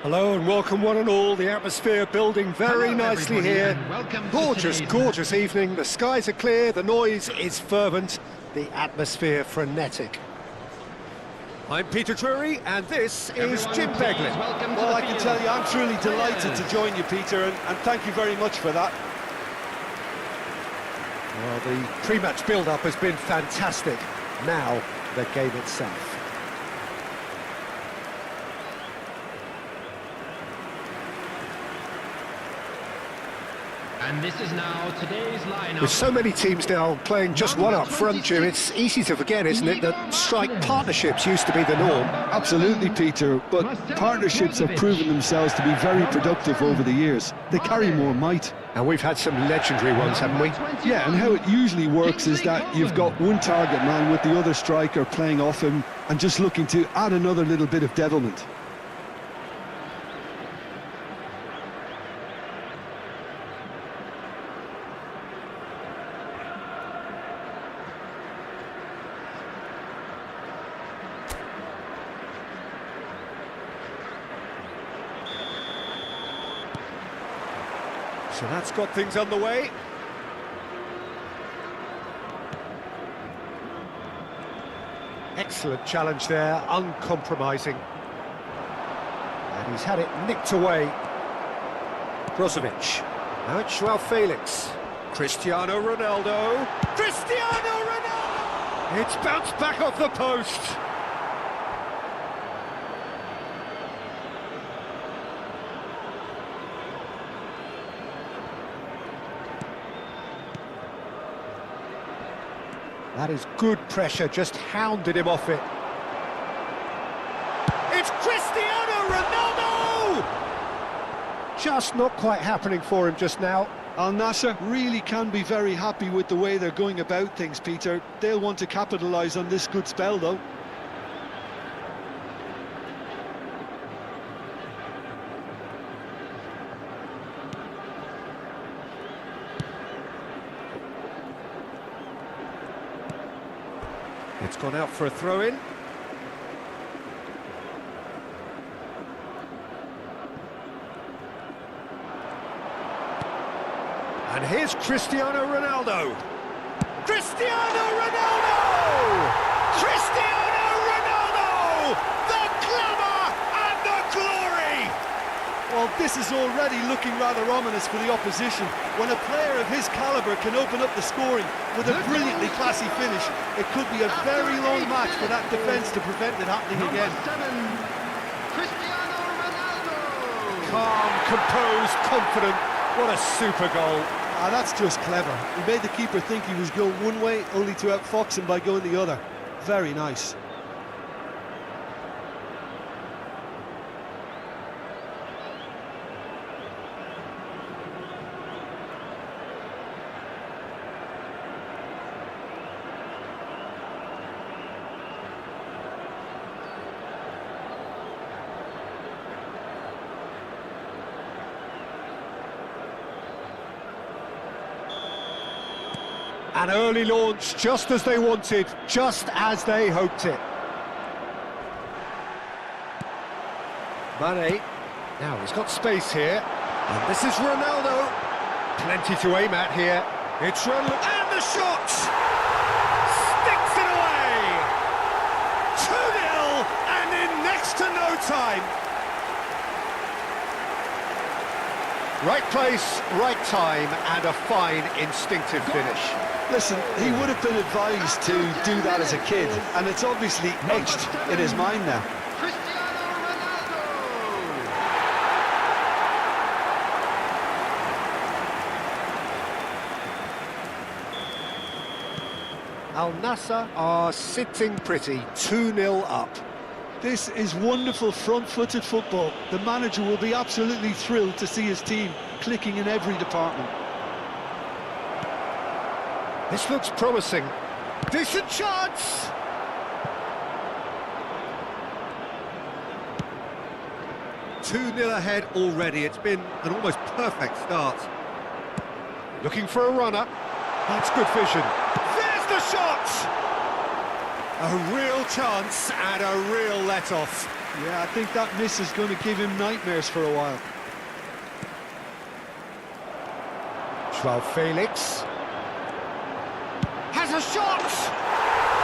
Hello and welcome one and all. The atmosphere building very Hello, nicely everybody, here. and welcome to Gorgeous, today's gorgeous evening. The skies are clear, the noise is fervent, the atmosphere frenetic. I'm Peter Drury and this is Everyone, Jim please Beglin. welcome to Well, the I can field. tell you, I'm truly delighted to join you, Peter, and thank you very much for that. Well, the pre-match build-up has been fantastic. Now, the game itself. And this is now today's lineup. With so many teams now playing just one up front, Jim, it's easy to forget, isn't it, that strike partnerships used to be the norm. Absolutely, Peter, but partnerships have proven themselves to be very productive over the years. They carry more might. And we've had some legendary ones, haven't we? Yeah, and how it usually works is that you've got one target man with the other striker playing off him and just looking to add another little bit of devilment. So that's got things underway. Excellent challenge there, uncompromising. And he's had it nicked away. Brozovic. Now it's Joao Felix. Cristiano Ronaldo. Cristiano Ronaldo! It's bounced back off the post. That is good pressure, just hounded him off it. It's Cristiano Ronaldo! Just not quite happening for him just now. Al Nassr really can be very happy with the way they're going about things, Peter. They'll want to capitalise on this good spell, though. It's gone out for a throw-in. And here's Cristiano Ronaldo. Cristiano Ronaldo! Cristiano Ronaldo! The glamour and the glory! Well, this is already looking rather ominous for the opposition. When a player of his calibre can open up the scoring with a brilliantly classy finish, it could be a very long match for that defence to prevent it happening again. Cristiano Ronaldo. Calm, composed, confident. What a super goal. Ah, that's just clever. He made the keeper think he was going one way, only to outfox him by going the other. Very nice. An early launch, just as they wanted, just as they hoped it. Mane, now he's got space here, and this is Ronaldo. Plenty to aim at here. It's Ronaldo, and the shot! Sticks it away! 2-0, and in next to no time. Right place, right time, and a fine instinctive finish. Listen, he would have been advised to do that as a kid, and it's obviously etched in his mind now. Cristiano Ronaldo. Al Nassr are sitting pretty, 2-0 up. This is wonderful front-footed football. The manager will be absolutely thrilled to see his team clicking in every department. This looks promising. Decent chance! Two-nil ahead already. It's been an almost perfect start. Looking for a runner. That's good vision. There's the shot! A real chance and a real let-off. Yeah, I think that miss is going to give him nightmares for a while. Joao Felix has a shot!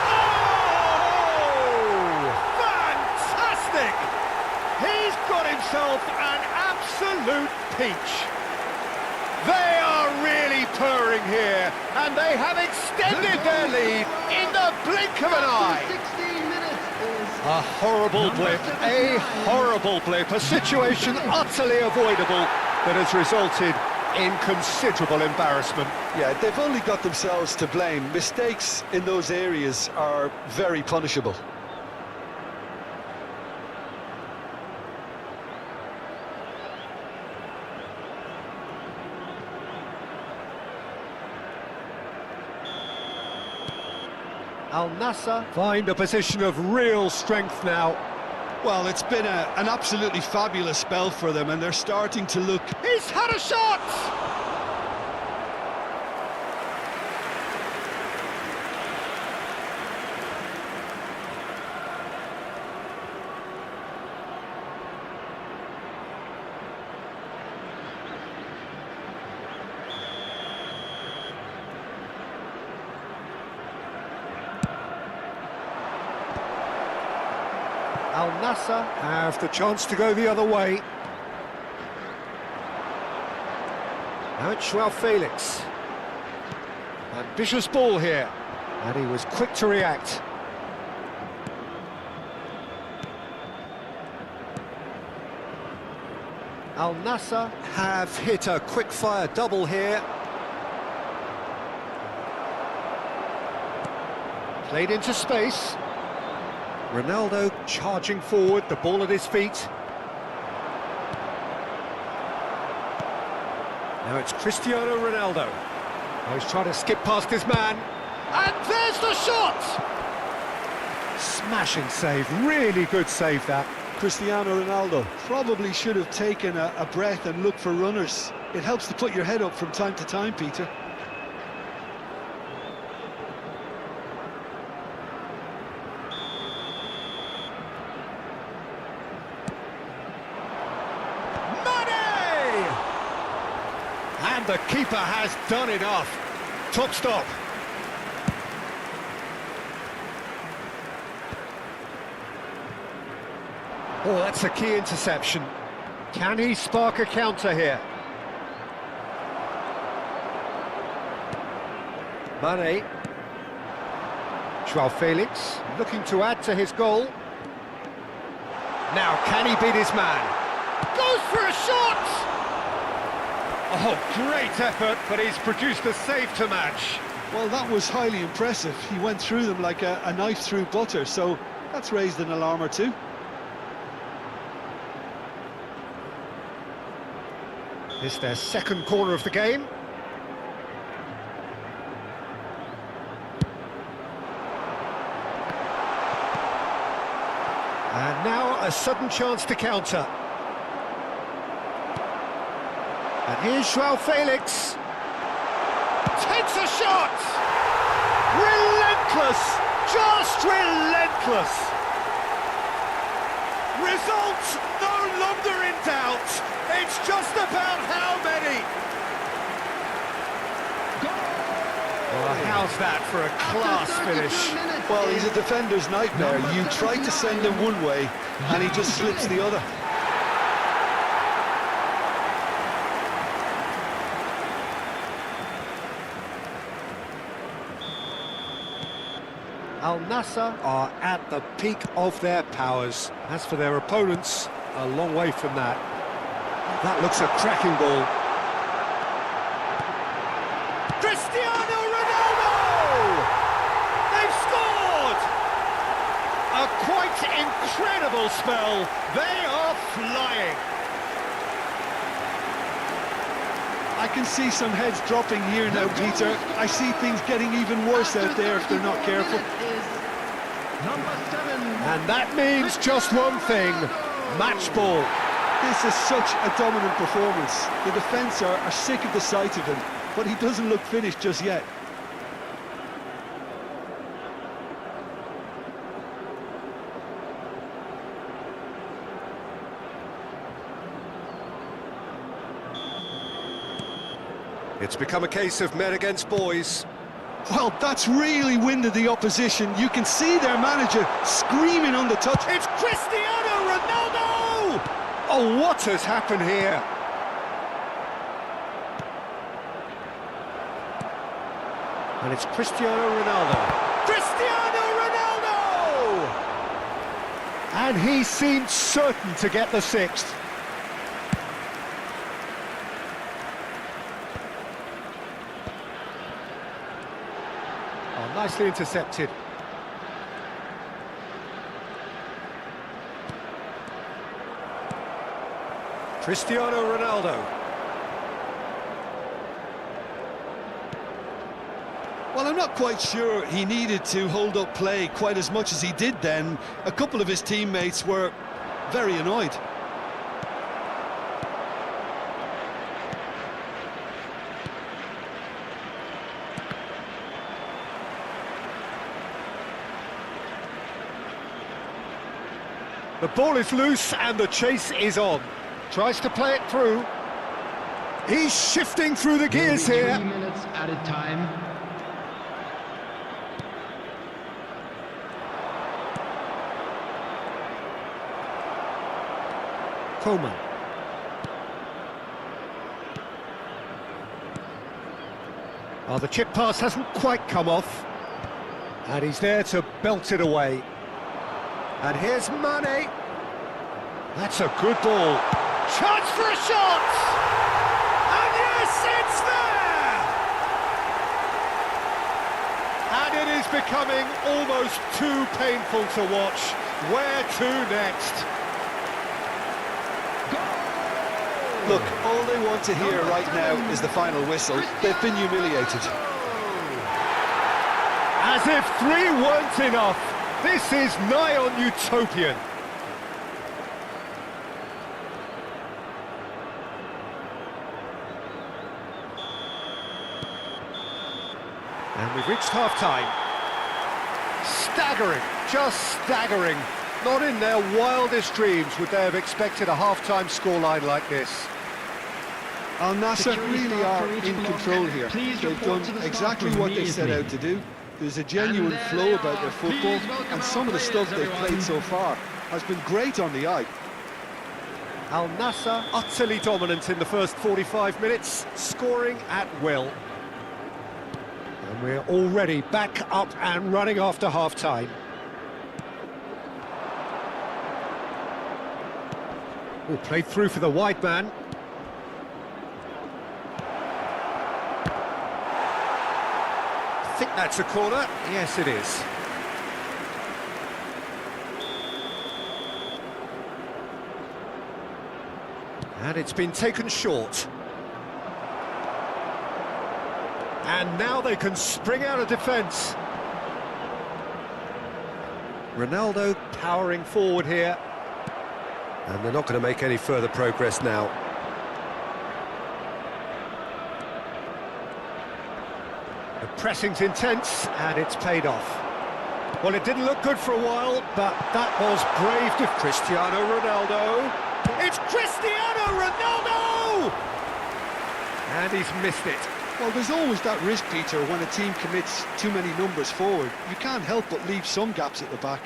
Oh! Fantastic! He's got himself an absolute peach. They are really purring here, and they have extended their lead in the blink of an eye. 16 minutes is A horrible blip, a situation utterly avoidable that has resulted in considerable embarrassment. Yeah, they've only got themselves to blame. Mistakes in those areas are very punishable. Al Nassr find a position of real strength now. Well, it's been an absolutely fabulous spell for them, and they're starting to look... He's had a shot! Al Nassr have the chance to go the other way. Now it's Joao Felix. Ambitious ball here. And he was quick to react. Al Nassr have hit a quick-fire double here. Played into space. Ronaldo charging forward, the ball at his feet. Now it's Cristiano Ronaldo. Oh, he's trying to skip past his man. And there's the shot! Smashing save, really good save that. Cristiano Ronaldo probably should have taken a breath and looked for runners. It helps to put your head up from time to time, Peter. Mane! And the keeper has done it off. Top stop. Oh, that's a key interception. Can he spark a counter here? Mane. Joao Felix looking to add to his goal. Now, can he beat his man? Goes for a shot! Oh, great effort, but he's produced a save to match. Well, that was highly impressive. He went through them like a knife through butter, so that's raised an alarm or two. This is their second corner of the game. And now a sudden chance to counter. And here's Joao Felix. Takes a shot! Relentless! Just relentless! Results no longer in doubt. It's just about how many. Well, how's that for a class finish? Well, he's a defender's nightmare. You try to send him one way, and he just slips the other. Al Nassr are at the peak of their powers. As for their opponents, a long way from that. That looks a cracking ball. Cristiano Ronaldo! They've scored! A quite incredible spell. They are flying. I can see some heads dropping here now, Peter. I see things getting even worse out there if they're not careful. And that means just one thing, match ball. This is such a dominant performance. The defence are sick of the sight of him, but he doesn't look finished just yet. It's become a case of men against boys. Well, that's really winded the opposition. You can see their manager screaming on the touch. It's Cristiano Ronaldo! Oh, what has happened here? And it's Cristiano Ronaldo. Cristiano Ronaldo! And he seemed certain to get the sixth. Oh, nicely intercepted. Cristiano Ronaldo. Well, I'm not quite sure he needed to hold up play quite as much as he did then. A couple of his teammates were very annoyed. The ball is loose and the chase is on. Tries to play it through. He's shifting through the gears here. 3 minutes at a time. Coman. Oh, the chip pass hasn't quite come off. And he's there to belt it away. And here's Mane. That's a good ball. Chance for a shot! And yes, it's there! And it is becoming almost too painful to watch. Where to next? Look, all they want to hear right now is the final whistle. They've been humiliated. As if 3 weren't enough. This is nigh on utopian. And we've reached half-time. Staggering, just staggering. Not in their wildest dreams would they have expected a half-time scoreline like this. Al Nassr really are in control here. They've done exactly what they set out to do. There's a genuine flow about their football, and some of the stuff they've played so far has been great on the eye. Al Nassr utterly dominant in the first 45 minutes, scoring at will. And we're already back up and running after half-time. Oh, played through for the wide man. I think that's a corner. Yes, it is. And it's been taken short. And now they can spring out of defence. Ronaldo powering forward here. And they're not going to make any further progress now. The pressing's intense, and it's paid off. Well, it didn't look good for a while, but that was brave to Cristiano Ronaldo. It's Cristiano Ronaldo! And he's missed it. Well, there's always that risk, Peter, when a team commits too many numbers forward. You can't help but leave some gaps at the back.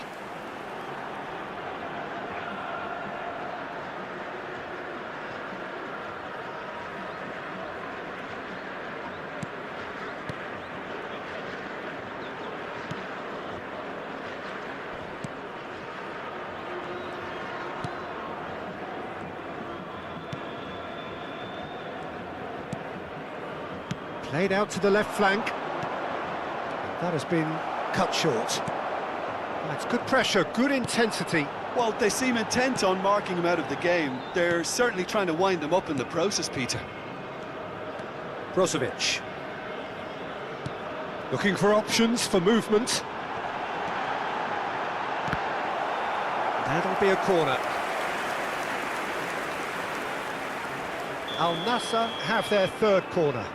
Played out to the left flank. That has been cut short. That's good pressure, good intensity. Well, they seem intent on marking him out of the game. They're certainly trying to wind him up in the process, Peter. Brozovic. Looking for options for movement. That'll be a corner. Al Nassr have their third corner.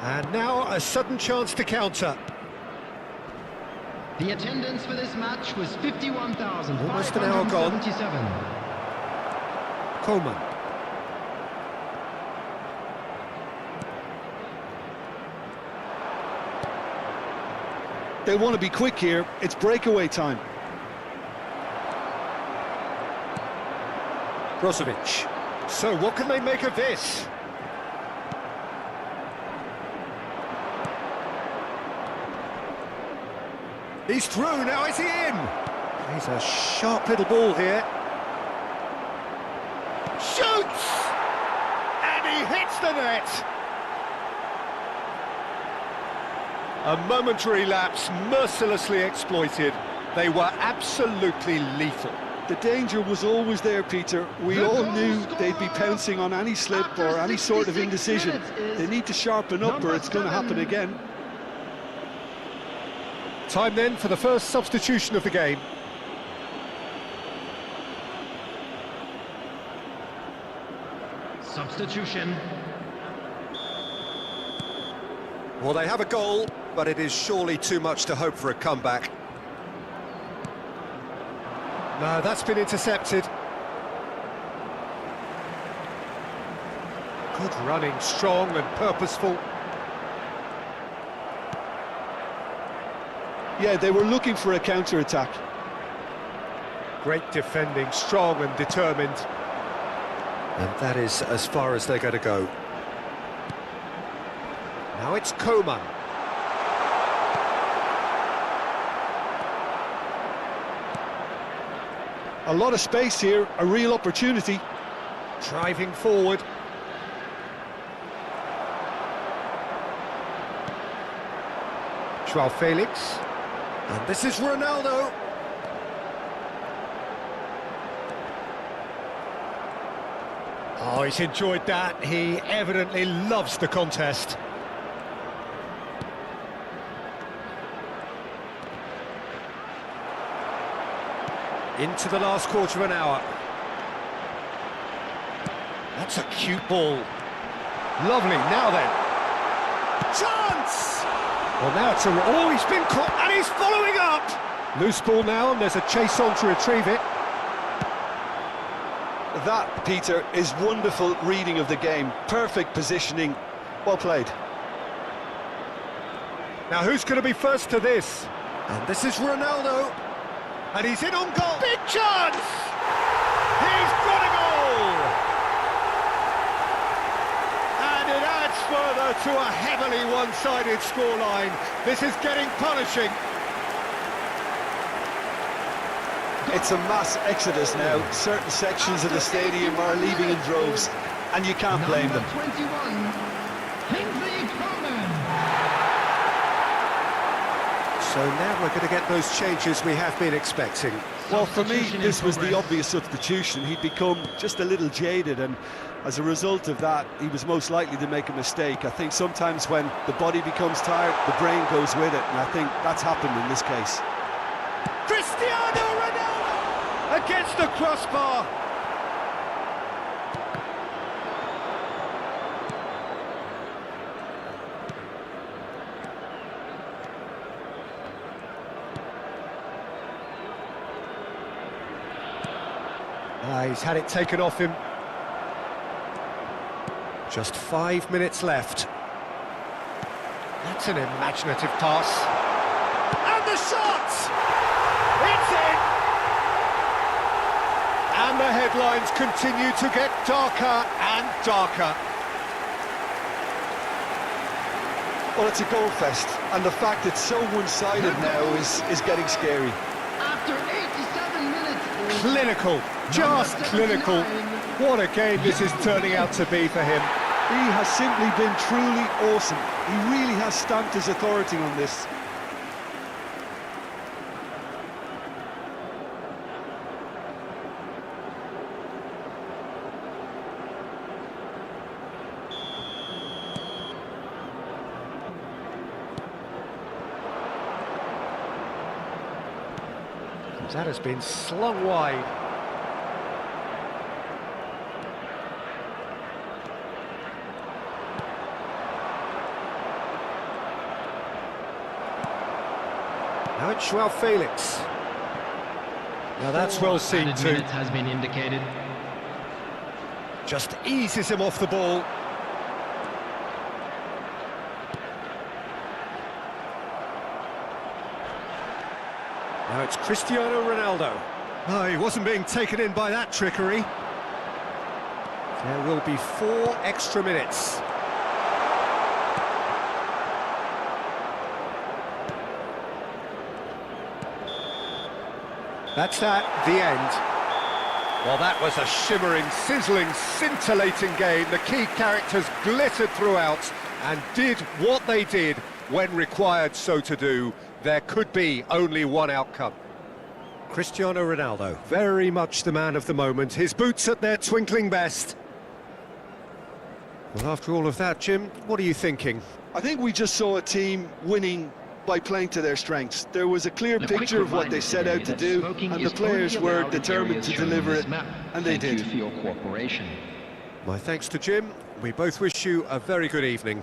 And now a sudden chance to counter. The attendance for this match was 51,577. Almost an hour gone. Coleman. They want to be quick here. It's breakaway time. Brozovic. So what can they make of this? He's through, now is he in? He's a sharp little ball here. Shoots! And he hits the net! A momentary lapse, mercilessly exploited. They were absolutely lethal. The danger was always there, Peter. We all knew they'd be pouncing on any slip or any sort of indecision. They need to sharpen up or it's going to happen again. Time then for the first substitution of the game. Substitution. Well, they have a goal, but it is surely too much to hope for a comeback. No, that's been intercepted. Good running, strong and purposeful. Yeah, they were looking for a counter-attack. Great defending, strong and determined. And that is as far as they're going to go. Now it's Coman. A lot of space here, a real opportunity. Driving forward. Joao Felix. And this is Ronaldo. Oh, he's enjoyed that. He evidently loves the contest. Into the last quarter of an hour. That's a cute ball. Lovely, now then. Chance! Well, now it's a... Oh, he's been caught, and he's following up! Loose ball now, and there's a chase on to retrieve it. That, Peter, is wonderful reading of the game. Perfect positioning. Well played. Now, who's going to be first to this? And this is Ronaldo. And he's in on goal. Big chance! He's got a goal! And it adds further to a heavily one-sided scoreline. This is getting punishing. It's a mass exodus now. Certain sections of the stadium are leaving in droves, and you can't blame them. So now we're going to get those changes we have been expecting. Well, for me, this was the obvious substitution. He'd become just a little jaded, and as a result of that, he was most likely to make a mistake. I think sometimes when the body becomes tired, the brain goes with it, and I think that's happened in this case. Cristiano Ronaldo against the crossbar. He's had it taken off him. Just 5 minutes left. That's an imaginative pass. And the shot! It's in! And the headlines continue to get darker and darker. Well, it's a goal fest, and the fact it's so one-sided now is getting scary. After 87 minutes. Clinical, just clinical. What a game this is turning out to be for him. He has simply been truly awesome. He really has stamped his authority on this. That has been slung wide. Now it's Joao Felix. Now that's well seen too. Minute has been indicated. Just eases him off the ball. Now it's Cristiano Ronaldo. Oh, he wasn't being taken in by that trickery. There will be 4 extra minutes. That's that, the end. Well, that was a shimmering, sizzling, scintillating game. The key characters glittered throughout and did what they did when required so to do. There could be only one outcome. Cristiano Ronaldo, very much the man of the moment. His boots at their twinkling best. Well, after all of that, Jim, what are you thinking? I think we just saw a team winning by playing to their strengths. There was a clear picture of what they set out to do, and the players were determined to deliver it, and they did. Thank you for your cooperation. My thanks to Jim. We both wish you a very good evening.